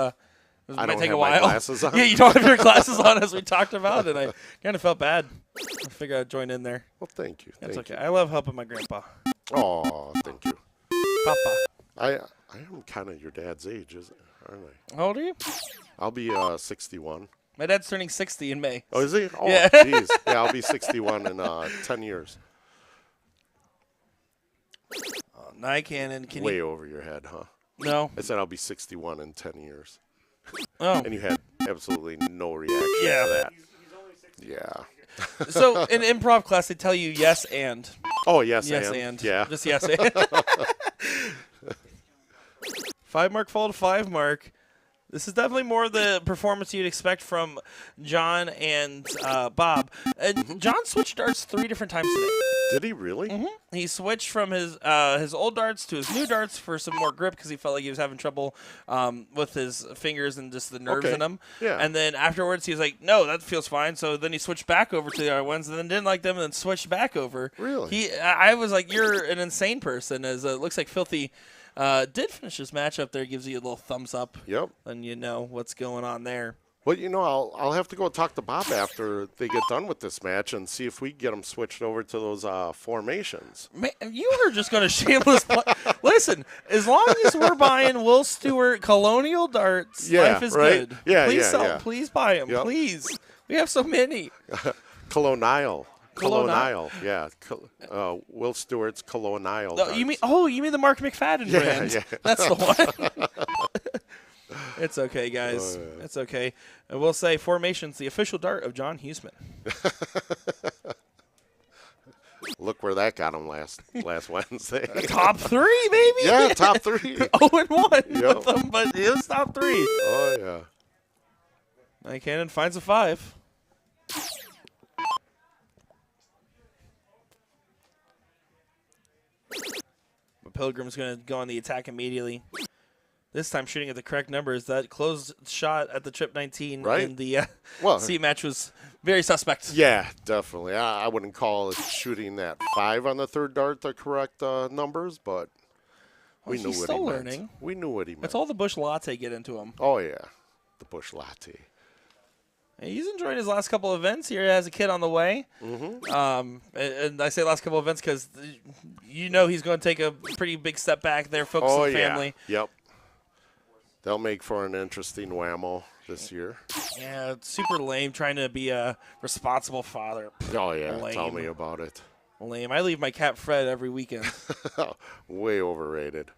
I might don't take have a my while. glasses on. Yeah, you don't have your glasses on as we talked about, and I kind of felt bad. I figured I'd join in there. Well, thank you. That's Thank okay. I love helping my grandpa. you. Oh, thank you. Papa. I am kind of your dad's age, aren't I? How old are you? I'll be 61. My dad's turning 60 in May. Oh, is he? Oh, Yeah. jeez. Yeah, I'll be 61 in 10 years. Night Cannon. Can Way you? over your head, huh? No. I said I'll be 61 in 10 years. Oh. And you had absolutely no reaction Yeah. to that. Yeah. So in improv class, they tell you yes and. Oh, yes, Yes and. and. Yeah. Just yes and. 5 mark followed 5 mark. This is definitely more the performance you'd expect from John and Bob. John switched darts 3 different times today. Did he really? He switched from his old darts to his new darts for some more grip because he felt like he was having trouble with his fingers and just the nerves Okay. in them. Yeah. And then afterwards, he was like, "No, that feels fine." So then he switched back over to the other ones, and then didn't like them, and then switched back over. Really? I was like, "You're an insane person." As it looks like Filthy did finish his match up there, gives you a little thumbs up. Yep. And you know what's going on there. Well, I'll have to go talk to Bob after they get done with this match and see if we can get them switched over to those formations. Man, you are just going to shameless play. Listen, as long as we're buying Will Stewart Colonial darts, Yeah, life is right? good. Yeah, please yeah, sell, yeah. please buy them, Yep. please. We have so many. Colonial. Colonial. Yeah. Will Stewart's Colonial. No, you mean the Mark McFadden Yeah, brand? yeah. That's the one. It's okay, guys. It's okay. And we'll say formation's the official dart of John Huseman. Look where that got him last Wednesday. Top 3, baby. Yeah, top 3. 0-1 Yep. with them, but it was top 3. Oh, yeah. Night Cannon finds a 5. But Pilgrim's going to go on the attack immediately. This time shooting at the correct numbers. That closed shot at the trip 19 Right. in the Well, seat match was very suspect. Yeah, definitely. I wouldn't call it shooting that 5 on the third dart the correct numbers, but we Well, knew he's what still he learning. meant. We knew what he meant. That's all the Bush Latte get into him. Oh, yeah. The Bush Latte. He's enjoyed his last couple events here as a kid on the way. And I say last couple events because he's going to take a pretty big step back there, focus Oh, on yeah. family. Yep. They'll make for an interesting whammo this year. Yeah, it's super lame trying to be a responsible father. Oh, yeah. Lame. Tell me about it. Lame. I leave my cat Fred every weekend. Way overrated.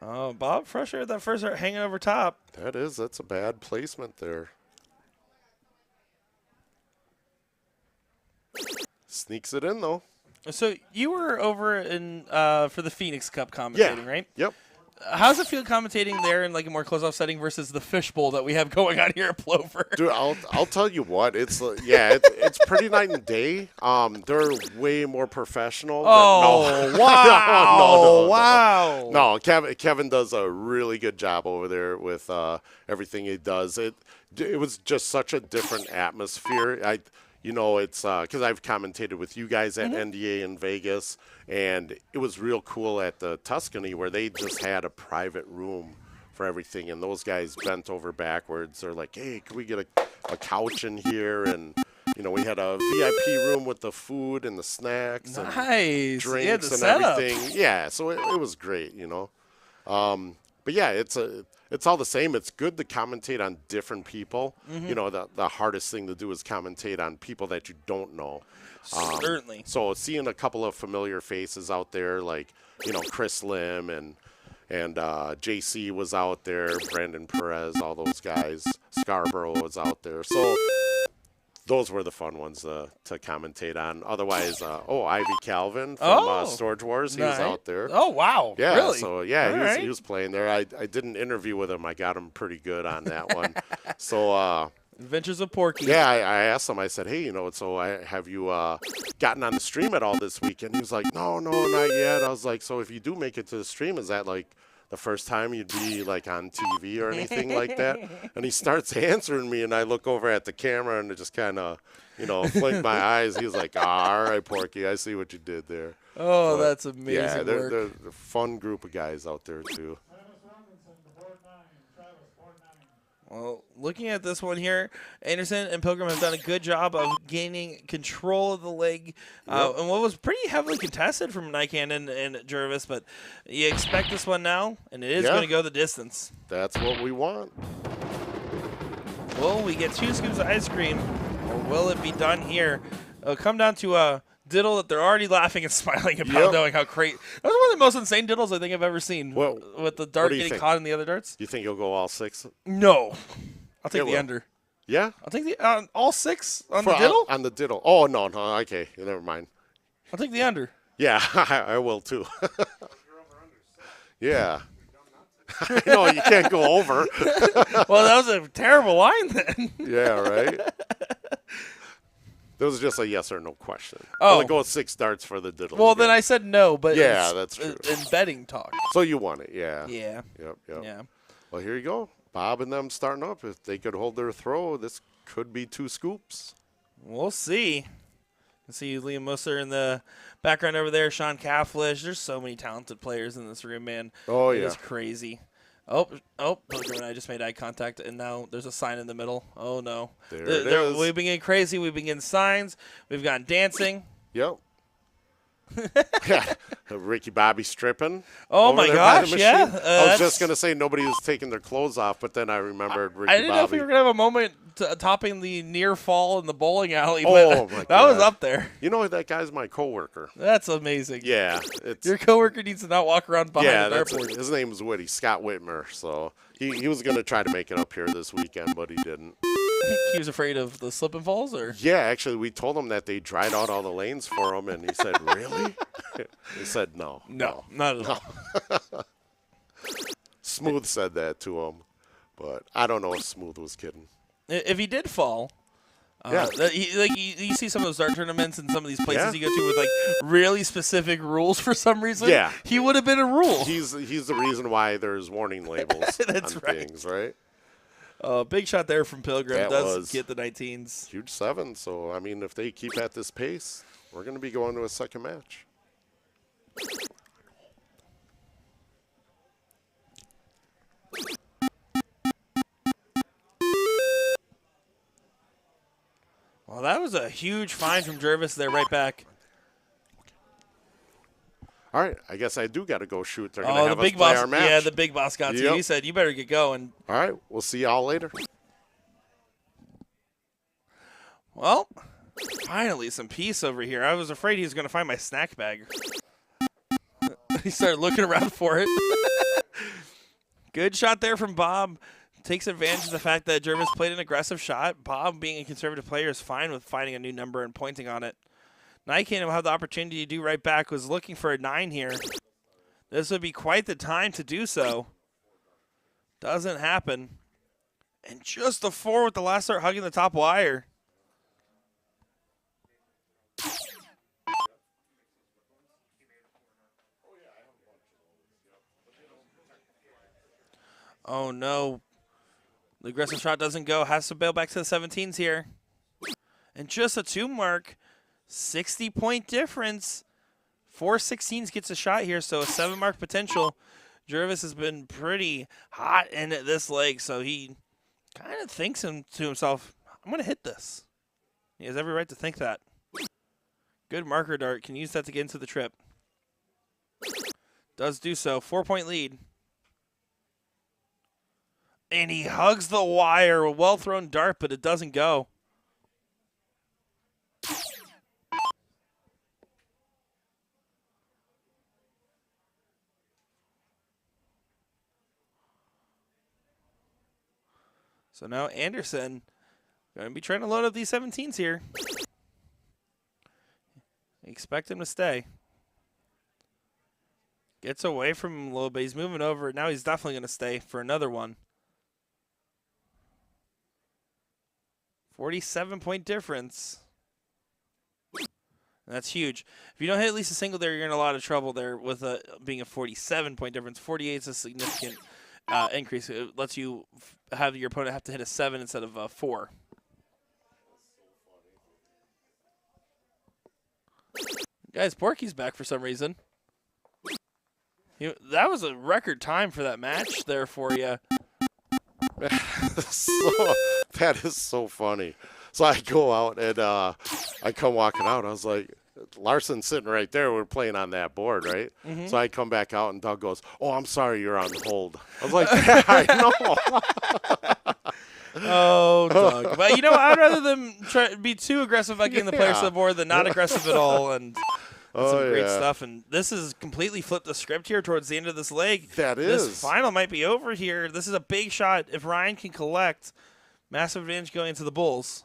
Oh, Bob Fresher, that first art hanging over top. That's a bad placement there. Sneaks it in, though. So you were over in for the Phoenix Cup commentating, right? Yep. How's it feel commentating there in like a more close-off setting versus the fishbowl that we have going on here at Plover? Dude, I'll tell you what. It's it's pretty night and day. They're way more professional. Oh, No. wow. No. Wow. No, Kevin does a really good job over there with everything he does. It was just such a different atmosphere. It's because I've commentated with you guys at NDA in Vegas, and it was real cool at the Tuscany where they just had a private room for everything, and those guys bent over backwards. They're like, "Hey, can we get a couch in here?" And You know, we had a VIP room with the food and the snacks and Nice. drinks Yeah, the and setup. everything. Yeah, so it was great, you know. But yeah, it's all the same. It's good to commentate on different people. You know, the hardest thing to do is commentate on people that you don't know. Certainly. So seeing a couple of familiar faces out there, like, you know, Chris Lim and JC was out there, Brandon Perez, all those guys. Scarborough was out there. So those were the fun ones to commentate on. Otherwise, Ivy Calvin from Storage Wars, he was out there. Oh, wow. Yeah, Really? so yeah, All he right. was playing there. I did an interview with him. I got him pretty good on that one. So Adventures of Porky. yeah, I asked him. I said, hey, you know, have you gotten on the stream at all this weekend? He was like, no, not yet. I was like, so if you do make it to the stream, is that like the first time you'd be like on TV or anything like that? And he starts answering me, and I look over at the camera and just kind of, you know, blink my eyes. He was like, all right, Porky, I see what you did there. Oh, But, that's amazing yeah, they're work. a fun group of guys out there too. Travis Robinson, the board 9. Travis, board 9. Well, looking at this one here, Anderson and Pilgrim have done a good job of gaining control of the leg, and what was pretty heavily contested from Nikan and Jervis, but you expect this one now, and it is Yeah. going to go the distance. That's what we want. Will we get 2 scoops of ice cream, or will it be done here? It'll come down to a diddle that they're already laughing and smiling about, Yep. knowing how crazy. That was one of the most insane diddles I think I've ever seen. Well, with the dart do you getting think? caught in the other darts. You think you'll go all 6? No, I'll take It the will. under. Yeah? I'll take the all 6 on For- the diddle. On the diddle. Oh, no. Okay. Never mind. I'll take the under. Yeah, I will too. Yeah. I know, you can't go over. Well, that was a terrible line then. Yeah, right? That was just a yes or no question. Oh. I'll go 6 darts for the diddle. Well, again. then I said no, but Yeah, it's, that's true. In betting talk. So you won it, yeah. Yeah. Yep. Yeah. Well, here you go. Bob and them starting up. If they could hold their throw, this could be 2 scoops. We'll see. I see Liam Musser in the background over there, Sean Cafflish. There's so many talented players in this room, man. Oh, It yeah. is crazy. Oh, Pilgrim and I just made eye contact, and now there's a sign in the middle. Oh, no. There it is. We've been getting crazy. We've been getting signs. We've gotten dancing. Yep. Yeah, Ricky Bobby stripping. Oh, over my there by the gosh, machine. yeah. I was That's- just going to say nobody was taking their clothes off, but then I remembered Ricky I didn't know if Bobby. we were going to have a moment topping the near fall in the bowling alley, Oh, but my that was God. up there. You know, that guy's my coworker. That's amazing. Yeah. It's, Your coworker needs to not walk around behind yeah, the that's dartboard. his name is Whitty, Scott Whitmer. So he was going to try to make it up here this weekend, but he didn't. He was afraid of the slip and falls, or? Yeah, actually, we told him that they dried out all the lanes for him, and he said, really? He said, no. No, not at all. Smooth said that to him, but I don't know if Smooth was kidding. If he did fall, Yeah. you see some of those dart tournaments and some of these places Yeah. you go to with like really specific rules for some reason. Yeah. he would have been a rule. He's the reason why there's warning labels That's on right. things, right? Big shot there from Pilgrim. That Does was- get the 19s. Huge 7. So, I mean, if they keep at this pace, we're going to be going to a second match. Well, that was a huge find from Jervis there, right back. All right, I guess I do got to go shoot. They're going Oh, to the have us big play boss. our match. Yeah, the big boss got to you. Yep. He said, you better get going. All right, we'll see y'all later. Well, finally some peace over here. I was afraid he was going to find my snack bag. He started looking around for it. Good shot there from Bob. Takes advantage of the fact that Jervis played an aggressive shot. Bob, being a conservative player, is fine with finding a new number and pointing on it. Nikan will have the opportunity to do right back. Was looking for a 9 here. This would be quite the time to do so. Doesn't happen. And just a 4 with the last start hugging the top wire. Oh, no. The aggressive shot doesn't go. Has to bail back to the 17s here. And just a 2 mark. 60-point difference. 4 16s gets a shot here, so a 7 mark potential. Jervis has been pretty hot in this leg, so he kind of thinks to himself, I'm going to hit this. He has every right to think that. Good marker dart. Can use that to get into the trip. Does do so. 4-point lead. And he hugs the wire. A well-thrown dart, but it doesn't go. So now Anderson going to be trying to load up these 17s here. Expect him to stay. Gets away from him a little bit. He's moving over. Now he's definitely going to stay for another one. 47-point difference. And that's huge. If you don't hit at least a single there, you're in a lot of trouble there with being a 47-point difference. 48 is a significant increase. It lets you have your opponent have to hit a 7 instead of a 4. Guys, Porky's back for some reason. That was a record time for that match there for you. That is so funny. So I go out and I come walking out. I was like, Larson's sitting right there. We're playing on that board, right? Mm-hmm. So I come back out and Doug goes, "Oh, I'm sorry, you're on hold." I was like, "Yeah, I know." Oh, Doug. But you know, I'd rather them be too aggressive by getting the players to the board than not aggressive at all. And some great stuff. And this has completely flipped the script here towards the end of this leg. That is. This final might be over here. This is a big shot. If Ryan can collect, massive advantage going into the Bulls.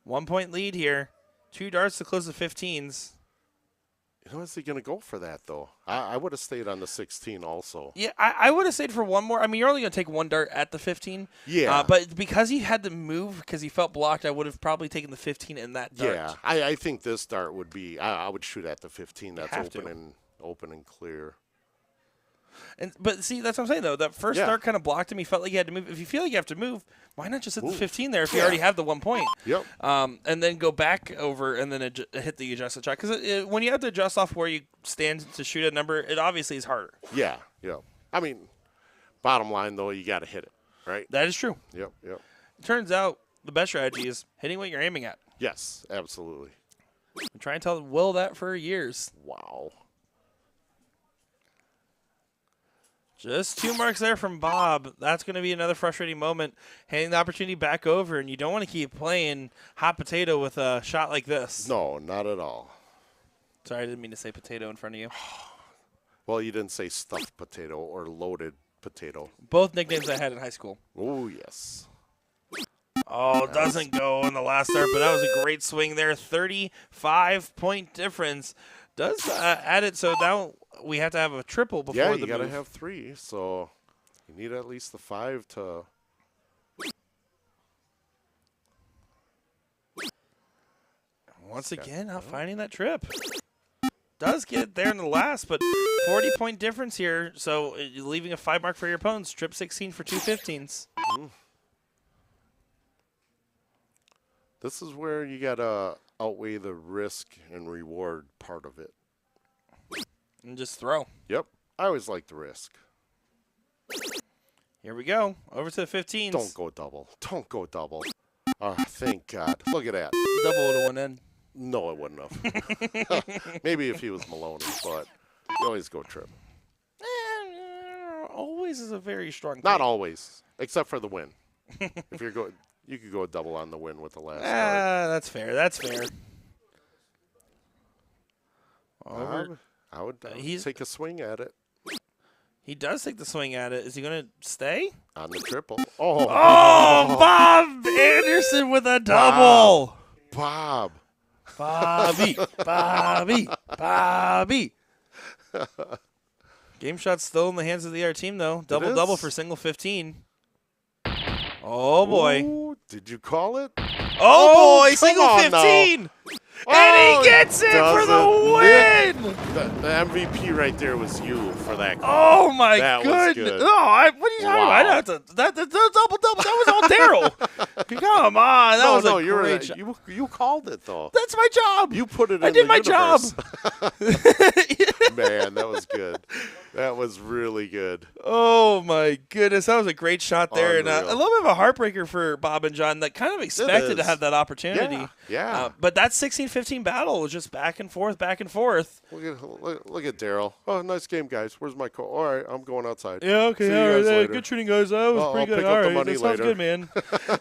1-point lead here. 2 darts to close the 15s. You know, is he going to go for that, though? I would have stayed on the 16 also. Yeah, I would have stayed for one more. I mean, you're only going to take 1 dart at the 15. Yeah. But because he had to move because he felt blocked, I would have probably taken the 15 in that dart. Yeah, I think this dart would be, I would shoot at the 15. That's open and clear. But see, that's what I'm saying, though. That first dart kind of blocked him. He felt like he had to move. If you feel like you have to move, why not just hit the 15 there if you already have the 1 point? Yep. And then go back over and then hit the adjusted shot. Because when you have to adjust off where you stand to shoot a number, it obviously is harder. Yeah. I mean, bottom line, though, you got to hit it, right? That is true. Yep. It turns out the best strategy is hitting what you're aiming at. Yes, absolutely. I'm trying to tell Will that for years. Wow. Just 2 marks there from Bob. That's going to be another frustrating moment. Handing the opportunity back over, and you don't want to keep playing hot potato with a shot like this. No, not at all. Sorry, I didn't mean to say potato in front of you. Well, you didn't say stuffed potato or loaded potato. Both nicknames I had in high school. Oh, yes. Oh, doesn't go in the last start, but that was a great swing there. 35-point difference. Does add it, so now we have to have a triple before the move. Yeah, you got to have 3, so you need at least the 5 to... Once again, not finding that trip. Does get there in the last, but 40-point difference here, so leaving a 5 mark for your opponents. Trip 16 for 2 15s. This is where you got to outweigh the risk and reward part of it. And just throw. Yep. I always like the risk. Here we go. Over to the 15s. Don't go double. Don't go double. Oh, thank God. Look at that. Double would have went in. No, it wouldn't have. Maybe if he was Maloney, but you always go trip. Always is a very strong thing. Not always, except for the win. If you're going, you could go double on the win with the last card. That's fair. That's fair. I would take a swing at it. He does take the swing at it. Is he going to stay? On the triple. Oh, Bob Anderson with a double. Bob. Bobby. Game shot's still in the hands of the other team, though. Double for single 15. Oh, boy. Ooh, did you call it? Oh boy, single 15. And he gets it for the win. The MVP right there was you for that call. Oh, my goodness. Good. No, what are you talking about? I don't have to, that double. That was all Daryl. Come on. That was a great shot. You called it, though. That's my job. You put it in I did the my universe. job. Man, that was was good. That was really good. Oh my goodness, that was a great shot there, and a Unreal. little bit of a heartbooker for Bob and John that kind of expected to is. have that opportunity. Yeah. But that 16-15 battle was just back and forth, back and forth. Look at Daryl. Oh, nice game, guys. Where's my coat? All right, I'm going outside. Yeah, okay, See you all right, guys later. good shooting, guys. That was I'll pretty good. pick All up the right, money that sounds later. good, man.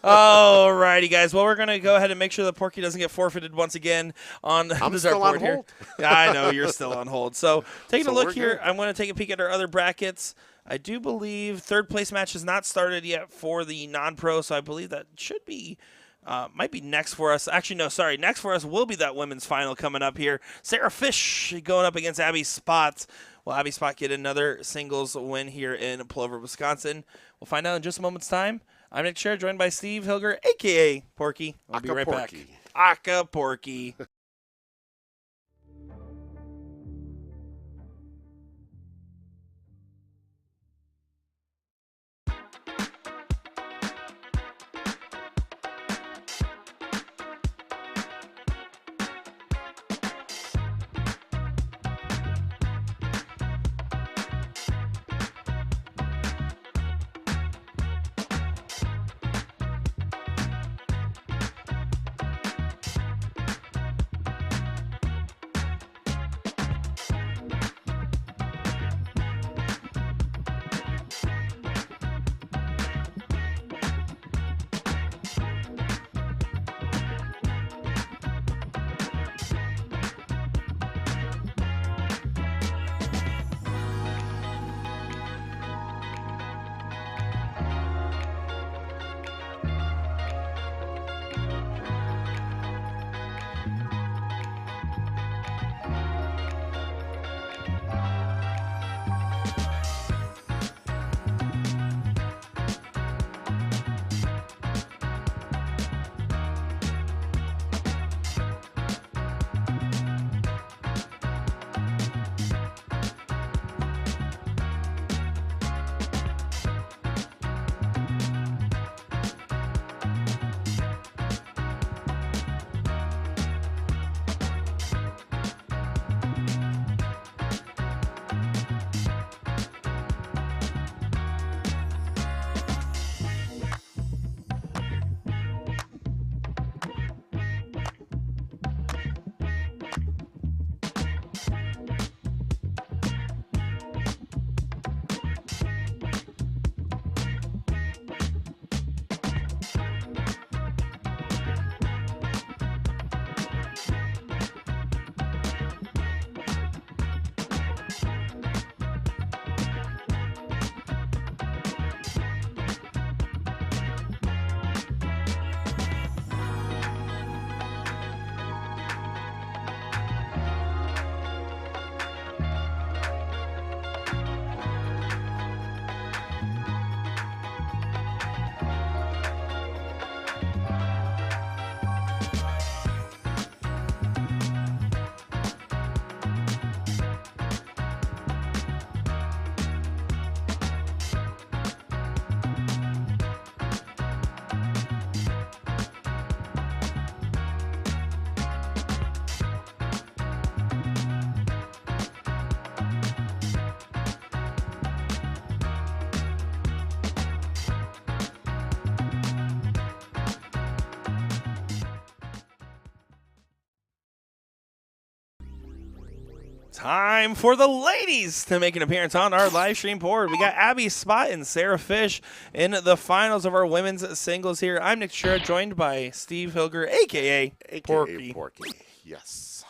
All righty, guys. Well, we're gonna go ahead and make sure that Porky doesn't get forfeited once again on I'm the still on dartboard here. hold. Yeah, I know you're still on hold. So taking a So look we're here, good. I'm going to take a peek at our other brackets. I do believe third place match has not started yet for the non-pro, so I believe that should be. Might be next for us. Actually, no, sorry. Next for us will be that women's final coming up here. Sarah Fish going up against Abby Spot. Will Abby Spot get another singles win here in Plover, Wisconsin? We'll find out in just a moment's time. I'm Nick Scher, joined by Steve Hilger, a.k.a. Porky. I'll be right back. Aka Porky. Time for the ladies to make an appearance on our live stream board. We got Abby Spot and Sarah Fish in the finals of our women's singles here. I'm Nick Scher, joined by Steve Hilger, a.k.a. Porky. Porky. Yes.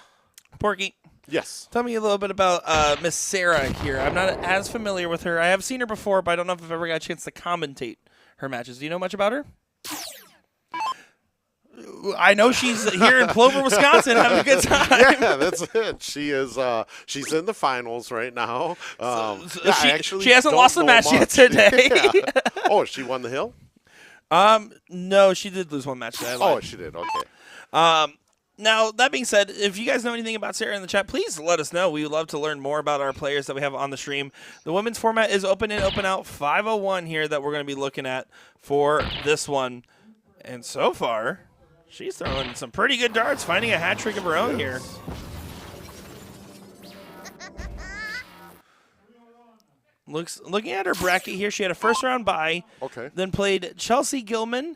Porky, Yes. tell me a little bit about Miss Sarah here. I'm not as familiar with her. I have seen her before, but I don't know if I've ever got a chance to commentate her matches. Do you know much about her? I know she's here in Plover, Wisconsin, having a good time. Yeah, that's it. She is. She's in the finals right now. Yeah, I actually she hasn't don't lost the know match yet much. today. Yeah. Oh, she won the hill. No, she did lose one match today. I lied. Oh, she did. Okay. Now, that being said, if you guys know anything about Sarah in the chat, please let us know. We would love to learn more about our players that we have on the stream. The women's format is open in, open out 501 here that we're going to be looking at for this one. And so far, she's throwing some pretty good darts, finding a hat trick of her own here. Looking at her bracket here, she had a first-round bye. Okay. Then played Chelsea Gilman,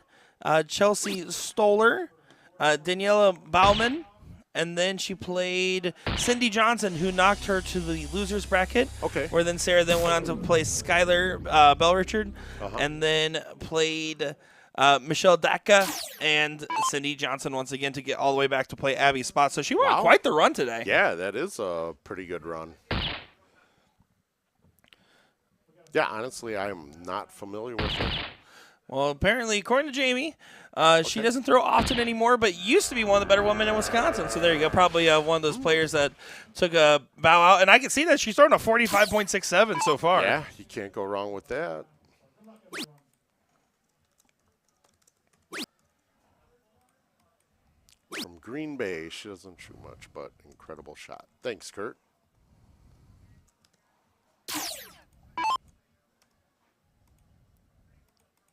Chelsea Stoller, Daniela Bauman, and then she played Cindy Johnson, who knocked her to the losers bracket. Okay. Where then Sarah then went on to play Skylar Bell-Richard, and then played Michelle Daka and Cindy Johnson once again to get all the way back to play Abby's spot. So she went on quite the run today. Yeah, that is a pretty good run. Yeah, honestly, I am not familiar with it. Well, apparently, according to Jamie, she doesn't throw often anymore, but used to be one of the better women in Wisconsin. So there you go. Probably one of those players that took a bow out. And I can see that she's throwing a 45.67 so far. Yeah, you can't go wrong with that. From Green Bay, she doesn't shoot much, but incredible shot. Thanks, Kurt.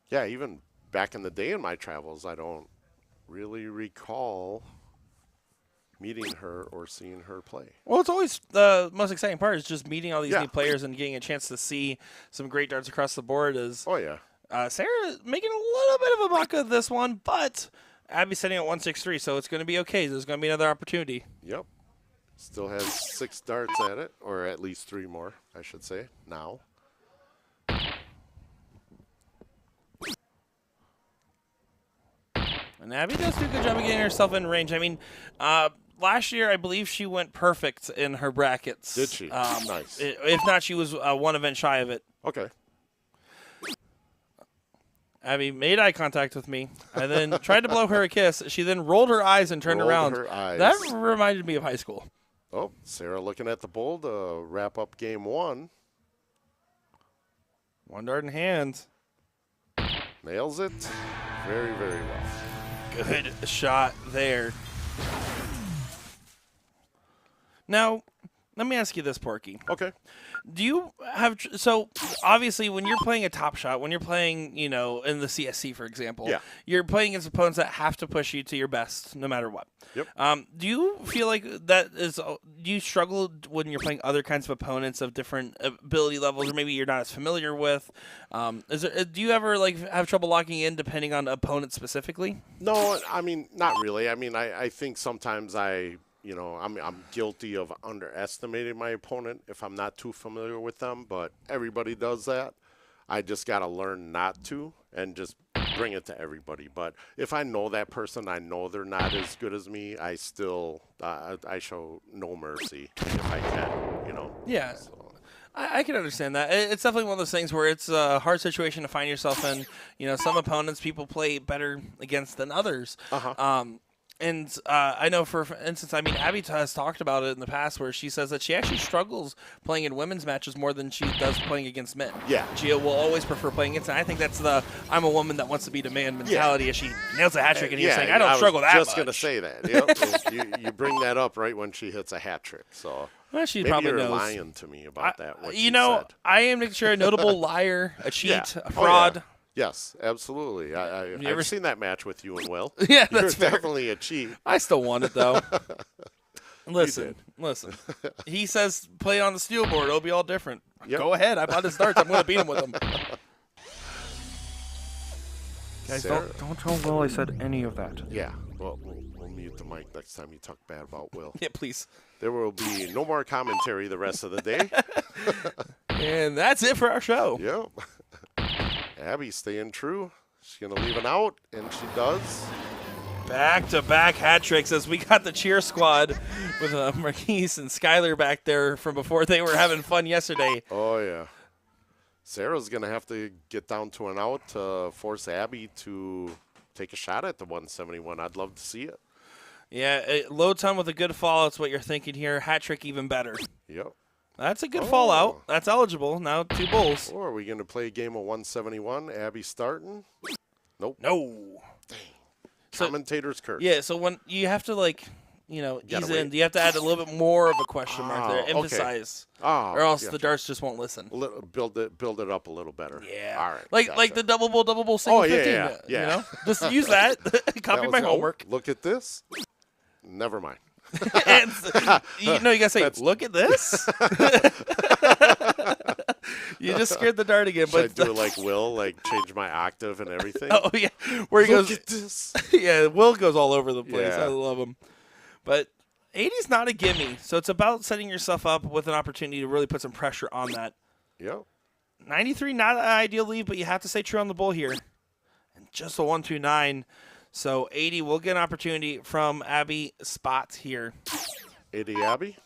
Yeah, even back in the day in my travels, I don't really recall meeting her or seeing her play. Well, it's always the most exciting part is just meeting all these Yeah. new players and getting a chance to see some great darts across the board. Is Oh, yeah. Sarah making a little bit of a buck of this one, but Abby's setting at 163, so it's going to be okay. There's going to be another opportunity. Yep. Still has 6 darts at it, or at least 3 more, I should say, now. And Abby does do a good job of getting herself in range. I mean, last year I believe she went perfect in her brackets. Did she? Nice. If not, she was one event shy of it. Okay. Abby made eye contact with me. I then tried to blow her a kiss. She then rolled her eyes and turned Rolled around. her eyes. That reminded me of high school. Oh, Sarah looking at the bowl to wrap up game 1. One dart in hand. Nails it. Very, very well. Good shot there. Now, let me ask you this, Porky. Okay. Do you have so obviously when you're playing a top shot, when you're playing, in the CSC, for example, Yeah. you're playing against opponents that have to push you to your best no matter what. Yep. Do you feel like that is? Do you struggle when you're playing other kinds of opponents of different ability levels, or maybe you're not as familiar with? Do you ever have trouble locking in depending on opponent specifically? No, I mean, not really. I mean, I think sometimes I'm guilty of underestimating my opponent if I'm not too familiar with them, but everybody does that. I just got to learn not to and just bring it to everybody. But if I know that person, I know they're not as good as me, I still, I show no mercy if I can, Yeah. So, I can understand that. It's definitely one of those things where it's a hard situation to find yourself in. Some opponents people play better against than others. And I know, for instance, Abby has talked about it in the past where she says that she actually struggles playing in women's matches more than she does playing against men. Yeah. She will always prefer playing against men. I think that's the I'm a woman that wants to beat a man mentality as she nails a hat trick and you're saying, I don't struggle that much. I was just going to say that. Yep. you bring that up right when she hits a hat trick. So well, she maybe probably you're knows. lying to me about that. What I am making sure a notable liar, a cheat, a fraud. Oh, yeah. Yes, absolutely. I've seen that match with you and Will. Yeah, that's You're fair. definitely a cheat. I still want it, though. Listen. He says play on the steel board. It'll be all different. Yep. Go ahead. I bought his darts. I'm going to beat him with them. Guys, Sarah? don't tell Will I said any of that. Yeah. Well, we'll mute the mic next time you talk bad about Will. Yeah, please. There will be no more commentary the rest of the day. And that's it for our show. Yep. Abby staying true. She's going to leave an out, and she does. Back-to-back hat tricks as we got the cheer squad with Marquise and Skylar back there from before they were having fun yesterday. Oh, yeah. Sarah's going to have to get down to an out to force Abby to take a shot at the 171. I'd love to see it. Yeah, low ton with a good fall. That's what you're thinking here. Hat trick even better. Yep. That's a good fallout. That's eligible. Now 2 bulls. Or are we going to play a game of 171? Abby starting? Nope. No. So- Commentator's curse. Yeah, so when you have to ease wait. in, you have to add a little bit more of a question mark there, okay. emphasize, Oh, or else yeah. the darts just won't listen. Build it up a little better. Yeah. All right. Like gotcha. the double bull single Oh, yeah, 15. yeah. Just use that. Copy That my was- homework. Look at this. Never mind. And, you gotta say, look at this. You just scared the dart again. Should I But do it like Will, like change my octave and everything? oh yeah, where he Look goes. at this. Yeah, Will goes all over the place. Yeah. I love him. But 80's not a gimme, so it's about setting yourself up with an opportunity to really put some pressure on that. Yep. 93, not an ideal lead, but you have to stay true on the bull here. And just a 129. So 80 will get an opportunity from Abby Spot here. 80 Abby.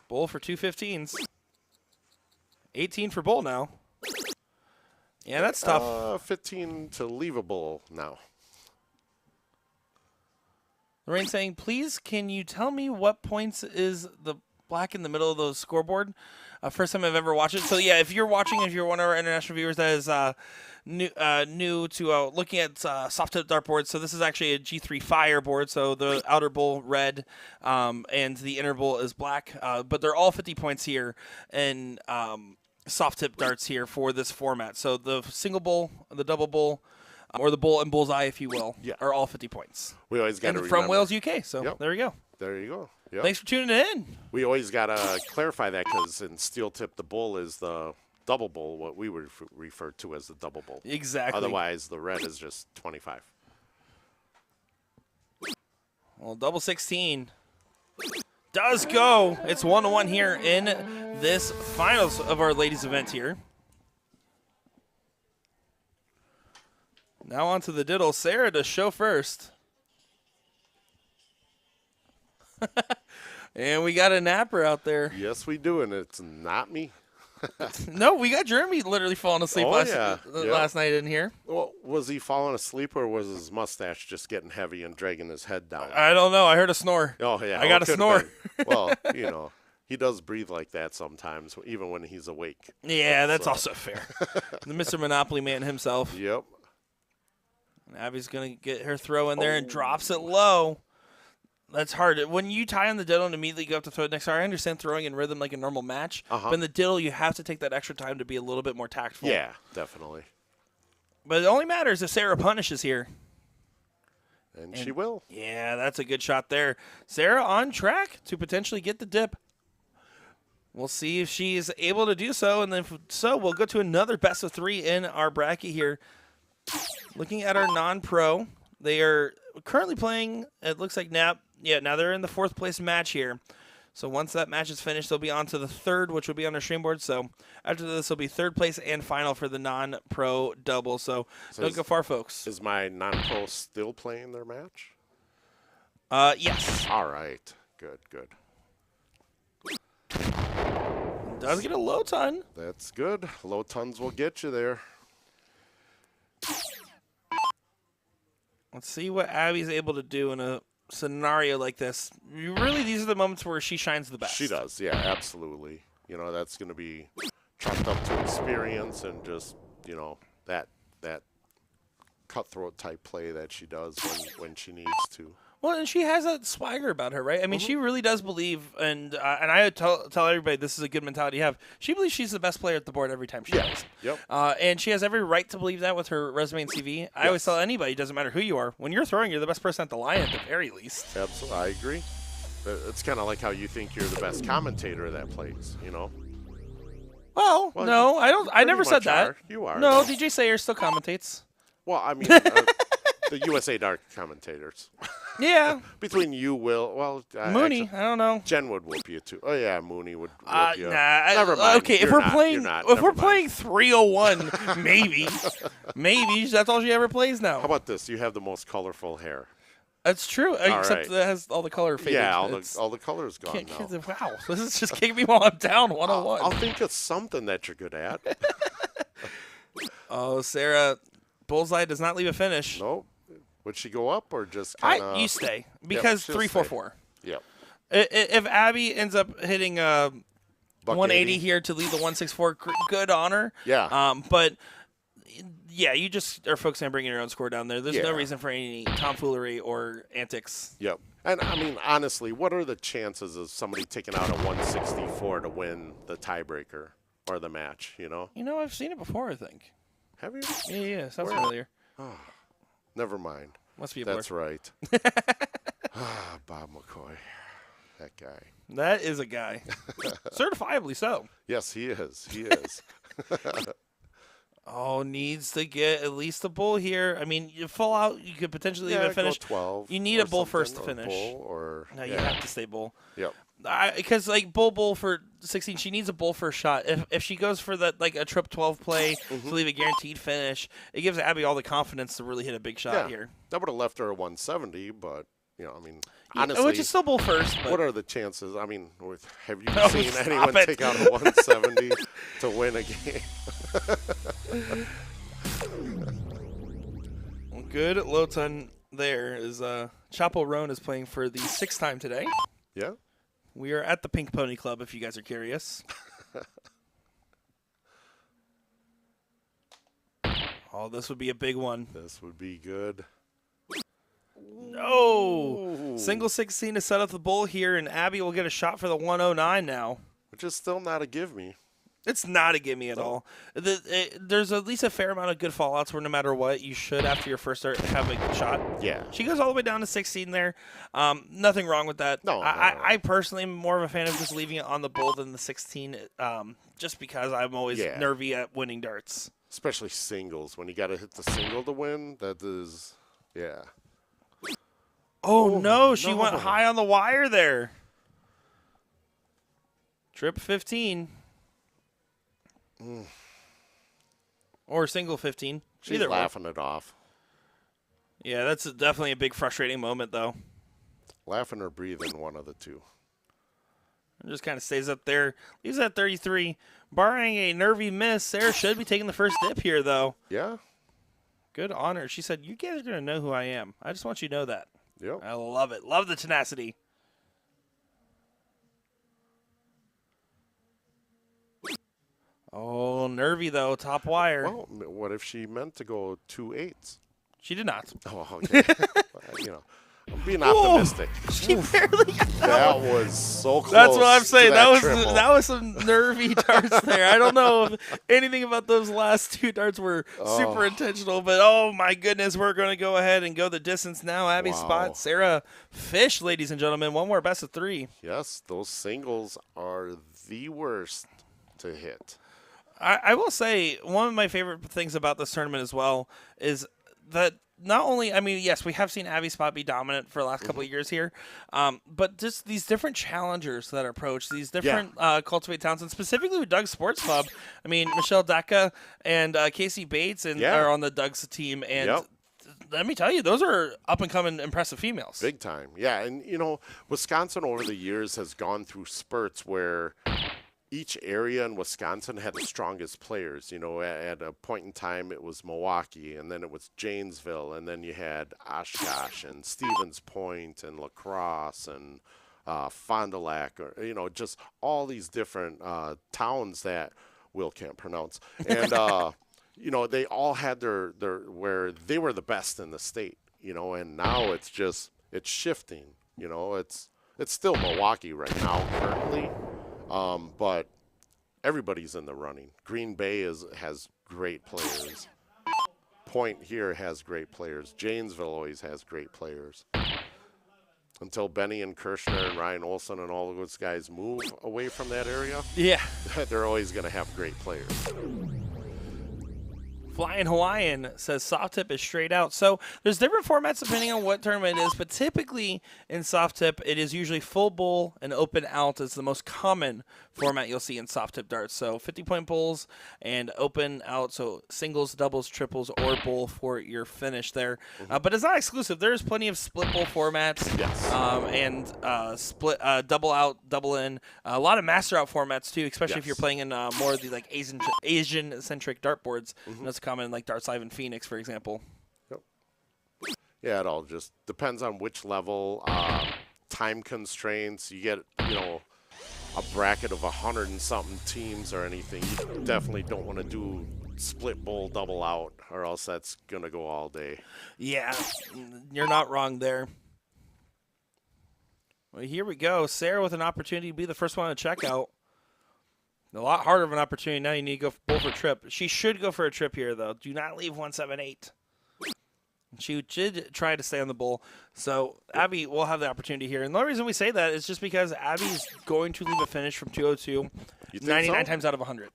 Bull for 215s. 18 for bull now. Yeah, that's tough. 15 to leavable now. Lorraine saying, please, can you tell me what points is the black in the middle of the scoreboard? First time I've ever watched it. So, yeah, if you're watching, if you're one of our international viewers that is new to looking at soft tip dartboards, so this is actually a G3 Fire board. So the outer bowl red and the inner bowl is black. But they're all 50 points here and soft tip darts here for this format. So the single bowl, the double bowl, or the bull and bullseye, if you will, are all 50 points. We always got to And remember. from Wales, UK. So Yep. there you go. There you go. Yep. Thanks for tuning in. We always got to clarify that because in steel tip, the bull is the double bull, what we would refer to as the double bull. Exactly. Otherwise, the red is just 25. Well, double 16 does go. It's 1-1 here in this finals of our ladies event here. Now on to the diddle. Sarah to show first. And we got a napper out there. Yes, we do, and it's not me. No, we got Jeremy literally falling asleep Oh, last yeah. night in here. Well, was he falling asleep or was his mustache just getting heavy and dragging his head down? I don't know. I heard a snore. Oh, yeah. I got it a could've snore. been. Well, you know, he does breathe like that sometimes, even when he's awake. Yeah, that's So. also fair. The Mr. Monopoly man himself. Yep. And Abby's going to get her throw in there and drops it low. That's hard. When you tie on the diddle and immediately go up to throw it next time, I understand throwing in rhythm like a normal match. But in the diddle, you have to take that extra time to be a little bit more tactful. Yeah, definitely. But it only matters if Sarah punishes here. And she will. Yeah, that's a good shot there. Sarah on track to potentially get the dip. We'll see if she's able to do so. And then if so, we'll go to another best of 3 in our bracket here. Looking at our non-pro, they are currently playing, it looks like now they're in the 4th place match here. So once that match is finished, they'll be on to the 3rd, which will be on our stream board. So after this, will be 3rd place and final for the non-pro double. So don't go far, folks. Is my non-pro still playing their match? Yes. All right. Good, good. Does get a low ton. That's good. Low tons will get you there. Let's see what Abby's able to do in a scenario like this. Really, these are the moments where she shines the best. She does, yeah, absolutely. You know, that's going to be chalked up to experience and just, you know, that cutthroat type play that she does when she needs to. Well, and she has that swagger about her, right? I mean, she really does believe, and I tell everybody this is a good mentality to have. She believes she's the best player at the board every time she plays. Yep. And she has every right to believe that with her resume and CV. I always tell anybody, it doesn't matter who you are. When you're throwing, you're the best person at the line at the very least. Absolutely, I agree. It's kind of like how you think you're the best commentator that plays, you know? Well no, I don't. I never said much that. are. You are, No, though. DJ Sayer still commentates. Well, I mean, the USA Dark commentators. Yeah. Between you, Will, well, Mooney, actually, I don't know. Jen would whoop you too. Oh yeah, Mooney would whoop you. Nah. Never mind. Okay, if You're we're not. playing, You're not. if Never we're mind. playing 301, maybe that's all she ever plays now. How about this? You have the most colorful hair. That's true, except right. that has all the color faded. Yeah, It's- all the colors gone now. Wow, this is just kicking me while I'm down 101. I'll think of something that you're good at. Oh, Sarah, bullseye does not leave a finish. Nope. Would she go up or just kind of? You stay because she'll 344. Yep. If Abby ends up hitting Buck 180 80. here to lead the 164, good on her. Yeah. But yeah, you just are focusing on bringing your own score down there. There's no Yeah. reason for any tomfoolery or antics. Yep. And I mean, honestly, what are the chances of somebody taking out a 164 to win the tiebreaker or the match? You know? You know, I've seen it before, I think. Have you? Yeah, sounds Where? familiar. Never mind. Must be a blur. That's right. Bob McCoy. That guy. That is a guy. Certifiably so. Yes, he is. He is. Oh, needs to get at least a bull here. I mean, you full out, you could potentially Yeah, even finish. go 12. You need or a bull something, first to or finish. Bull or No, you yeah. have to stay bull. Yep. Because like bull for 16, she needs a bull first shot. If she goes for that like a trip 12 play to leave a guaranteed finish, it gives Abby all the confidence to really hit a big shot Yeah. here. That would have left her at 170, but I mean, Yeah, honestly, which is still bull first. But what are the chances? I mean, have you Oh, seen stop anyone it. take out a 170 to win a game? Good low ton there is Chapo Roan is playing for the 6th time today. Yeah. We are at the Pink Pony Club if you guys are curious. Oh, this would be a big one. This would be good. No! Ooh. Single 16 to set up the bull here, and Abby will get a shot for the 109 now. Which is still not a give me. It's not a gimme at all. There's at least a fair amount of good fallouts where no matter what, you should, after your first start, have a good shot. Yeah. She goes all the way down to 16 there. Nothing wrong with that. No, I personally am more of a fan of just leaving it on the bull than the 16, just because I'm always nervy at winning darts. Especially singles. When you got to hit the single to win, that is, yeah. Oh, no, she no. went high on the wire there. Trip 15. Or single 15. She's Either laughing it off. Yeah, that's definitely a big frustrating moment, though. Laughing or breathing, one of the two. It just kind of stays up there. Leaves at 33. Barring a nervy miss, Sarah should be taking the first dip here, though. Yeah. Good honor. She said, you guys are going to know who I am. I just want you to know that. Yep. I love it. Love the tenacity. Oh, nervy, though. Top wire. Well, what if she meant to go 2 8s? She did not. Oh, okay. I'm being optimistic. She barely got That was so close. That's what I'm saying. to That triple. was some nervy darts there. I don't know if anything about those last 2 darts were super intentional, but oh my goodness, we're going to go ahead and go the distance now. Abby's Wow. spot, Sarah Fish, ladies and gentlemen. One more best of 3. Yes, those singles are the worst to hit. I will say one of my favorite things about this tournament as well is that not only, I mean, yes, we have seen Abby Spot be dominant for the last couple of years here, but just these different challengers that approach, these different Cultivate Towns, and specifically with Doug's Sports Pub. I mean, Michelle Dacca and Casey Bates are on the Doug's team, and let me tell you, those are up-and-coming impressive females. Big time. Yeah, and, Wisconsin over the years has gone through spurts where each area in Wisconsin had the strongest players. At a point in time, it was Milwaukee, and then it was Janesville, and then you had Oshkosh and Stevens Point and La Crosse and Fond du Lac, or just all these different towns that Will can't pronounce. And they all had their where they were the best in the state. And now it's shifting. It's still Milwaukee right now currently. But everybody's in the running. Green Bay has great players. Point here has great players. Janesville always has great players. Until Benny and Kirshner and Ryan Olson and all those guys move away from that area, they're always going to have great players. Flying Hawaiian says soft tip is straight out. So there's different formats depending on what tournament it is, but typically in soft tip, it is usually full bull and open out is the most common format you'll see in soft tip darts. So 50-point bulls and open out, so singles, doubles, triples, or bull for your finish there. But it's not exclusive. There's plenty of split bull formats and split double out, double in. A lot of master out formats too, especially if you're playing in more of the like Asian-centric dartboards. That's common like Darts Live in Phoenix, for example. Yep. Yeah, it all just depends on which level, time constraints. You get, a bracket of 100 and something teams or anything. You definitely don't want to do split bowl double out, or else that's gonna go all day. Yeah, you're not wrong there. Well, here we go. Sarah with an opportunity to be the first one to check out. A lot harder of an opportunity now. You need to go bull for trip. She should go for a trip here, though. Do not leave 178. She did try to stay on the bull, so Abby will have the opportunity here. And the only reason we say that is just because Abby's going to leave a finish from 202 You think 99 so? times out of 100.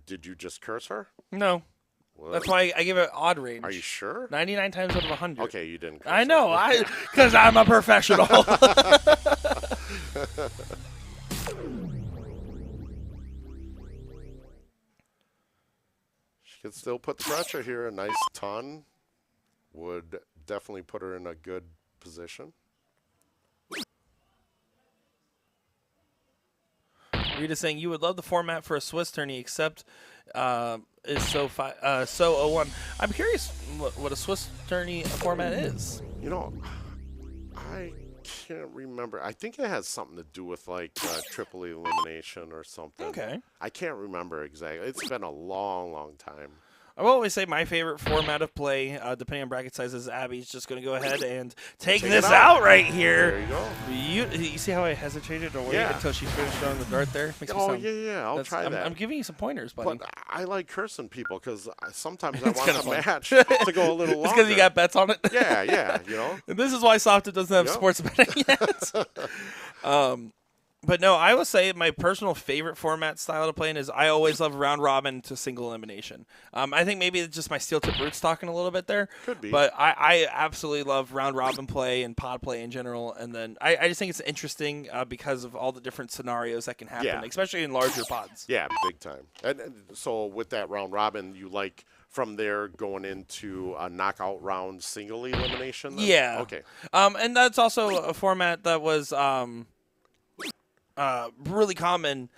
Did you just curse her? No. Well, That's why I give it odd range. Are you sure? 99 times out of 100. Okay, you didn't. Curse I know, her. because I'm a professional. She could still put the pressure here. A nice ton would definitely put her in a good position. Rita saying you would love the format for a Swiss tourney, except is so 01. I'm curious what a Swiss tourney format is. You know, I can't remember. I think it has something to do with like triple elimination or something. Okay. I can't remember exactly. It's been a long, long time. I will always say my favorite format of play, depending on bracket sizes, Abby's just going to go ahead and take this it out. out right here. There you go. You see how I hesitated or waited Yeah. until she finished on the dart there? Makes me Oh, sound, yeah, I'll try that. I'm giving you some pointers, buddy. But I like cursing people because sometimes I It's want kinda the fun. match to go a little longer. It's because you got bets on it. Yeah, you know. And this is why Softed doesn't have Yep. sports betting yet. But no, I will say my personal favorite format style to play in is I always love round robin to single elimination. I think maybe it's just my steel tip roots talking a little bit there. Could be. But I absolutely love round robin play and pod play in general. And then I just think it's interesting because of all the different scenarios that can happen, Yeah. especially in larger pods. Yeah, big time. And so with that round robin, you like from there going into a knockout round single elimination? Then? Yeah. Okay. And that's also a format that was really common,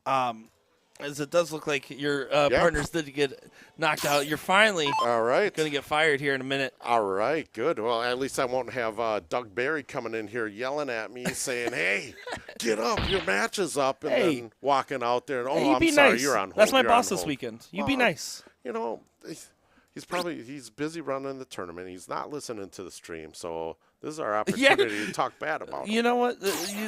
as it does look like your partners did get knocked out. You're finally All right. going to get fired here in a minute. All right, good. Well, at least I won't have Doug Barry coming in here yelling at me saying, hey, get up, your match is up, and Hey. then walking out there and, oh, Hey, you I'm be sorry, nice. you're on hold. That's my you're on boss this hold." weekend. You be Well, nice. You know, he's busy running the tournament. He's not listening to the stream, so this is our opportunity to talk bad about him. You know what?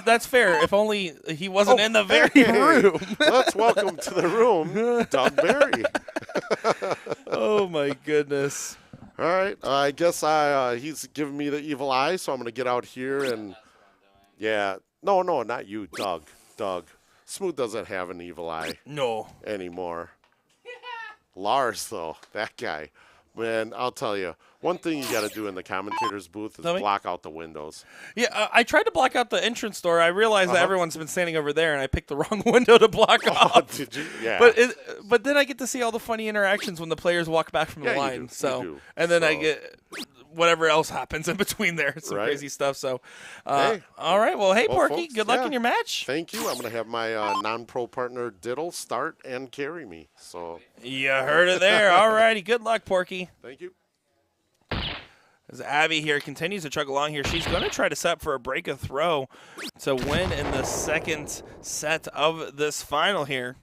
That's fair. If only he wasn't in the very Hey, room. Let's welcome to the room Doug Barry. Oh, my goodness. All right. I guess he's giving me the evil eye, so I'm going to get out here and, yeah. No, not you, Doug. Doug. Smooth doesn't have an evil eye No. anymore. Lars, though, that guy. Man, I'll tell you, one thing you got to do in the commentator's booth is Tell me. block out the windows. Yeah, I tried to block out the entrance door. I realized that everyone's been standing over there, and I picked the wrong window to block off. Did you? Yeah. But then I get to see all the funny interactions when the players walk back from the Yeah, you line. do. You So do. and then I So- get whatever else happens in between there. Some Right. crazy stuff. So, Hey. all right. Well, hey, Well, Porky, folks, good luck yeah. in your match. Thank you. I'm going to have my non-pro partner Diddle start and carry me. So, You heard it there. All righty. Good luck, Porky. thank you. As Abby here continues to chug along here, she's going to try to set up for a break of throw to win in the second set of this final here.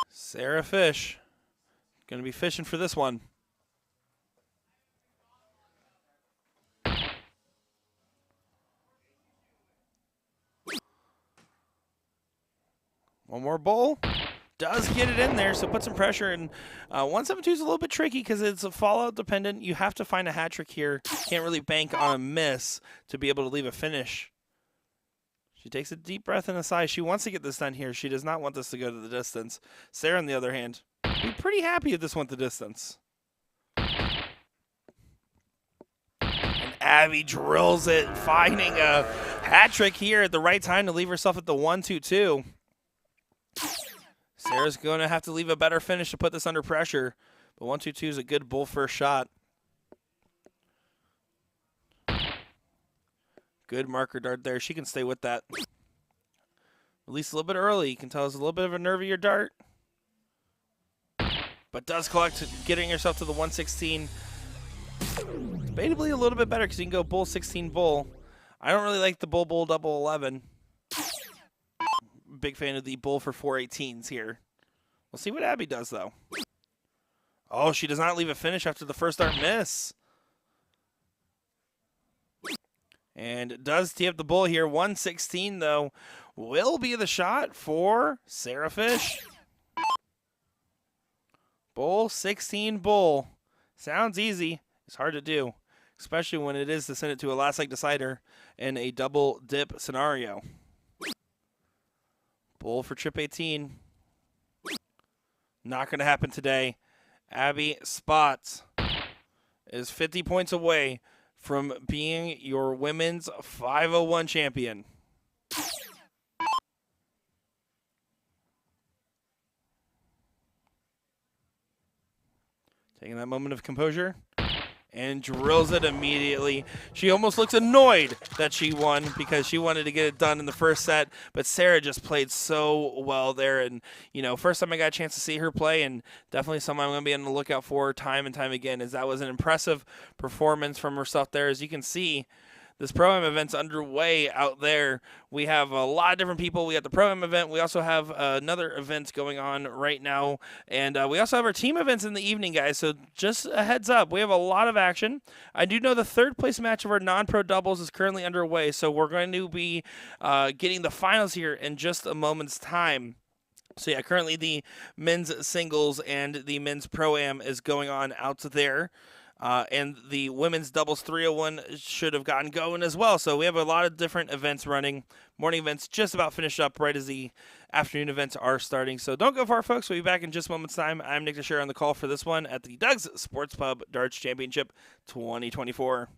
Sarah Fish going to be fishing for this one. One more bowl. Does get it in there, so put some pressure. And 172 is a little bit tricky because it's a fallout dependent. You have to find a hat trick here. Can't really bank on a miss to be able to leave a finish. She takes a deep breath and a sigh. She wants to get this done here. She does not want this to go to the distance. Sarah, on the other hand, be pretty happy if this went the distance. And Abby drills it, finding a hat trick here at the right time to leave herself at the 1-2-2. Sarah's going to have to leave a better finish to put this under pressure. But 1-2-2 is a good bull first shot. Good marker dart there. She can stay with that. Release a little bit early. You can tell it's a little bit of a nervier dart. But does collect, getting herself to the 116. Debatably a little bit better because you can go bull 16 bull. I don't really like the bull bull double 11. Big fan of the bull for 418s here. We'll see what Abby does, though. Oh, she does not leave a finish after the first dart miss. And does tee up the bull here. 116, though, will be the shot for Sarah Fish. Bowl 16 bowl. Sounds easy. It's hard to do, especially when it is to send it to a last leg decider in a double dip scenario. Bowl for trip 18. Not going to happen today. Abby Spots is 50 points away from being your women's 501 champion. Taking that moment of composure and drills it immediately. She almost looks annoyed that she won because she wanted to get it done in the first set, but Sarah just played so well there. And, you know, first time I got a chance to see her play, and definitely someone I'm going to be on the lookout for time and time again, as that was an impressive performance from herself there. As you can see, this Pro-Am event's underway out there. We have a lot of different people. We got the Pro-Am event. We also have another event going on right now. And we also have our team events in the evening, guys. So just a heads up, we have a lot of action. I do know the third place match of our non-pro doubles is currently underway. So we're going to be getting the finals here in just a moment's time. So yeah, currently the men's singles and the men's Pro-Am is going on out there. And the women's doubles 301 should have gotten going as well. So we have a lot of different events running. Morning events just about finished up right as the afternoon events are starting. So don't go far, folks. We'll be back in just a moment's time. I'm Nick DiChiria on the call for this one at the Doug's Sports Pub Darts Championship 2024.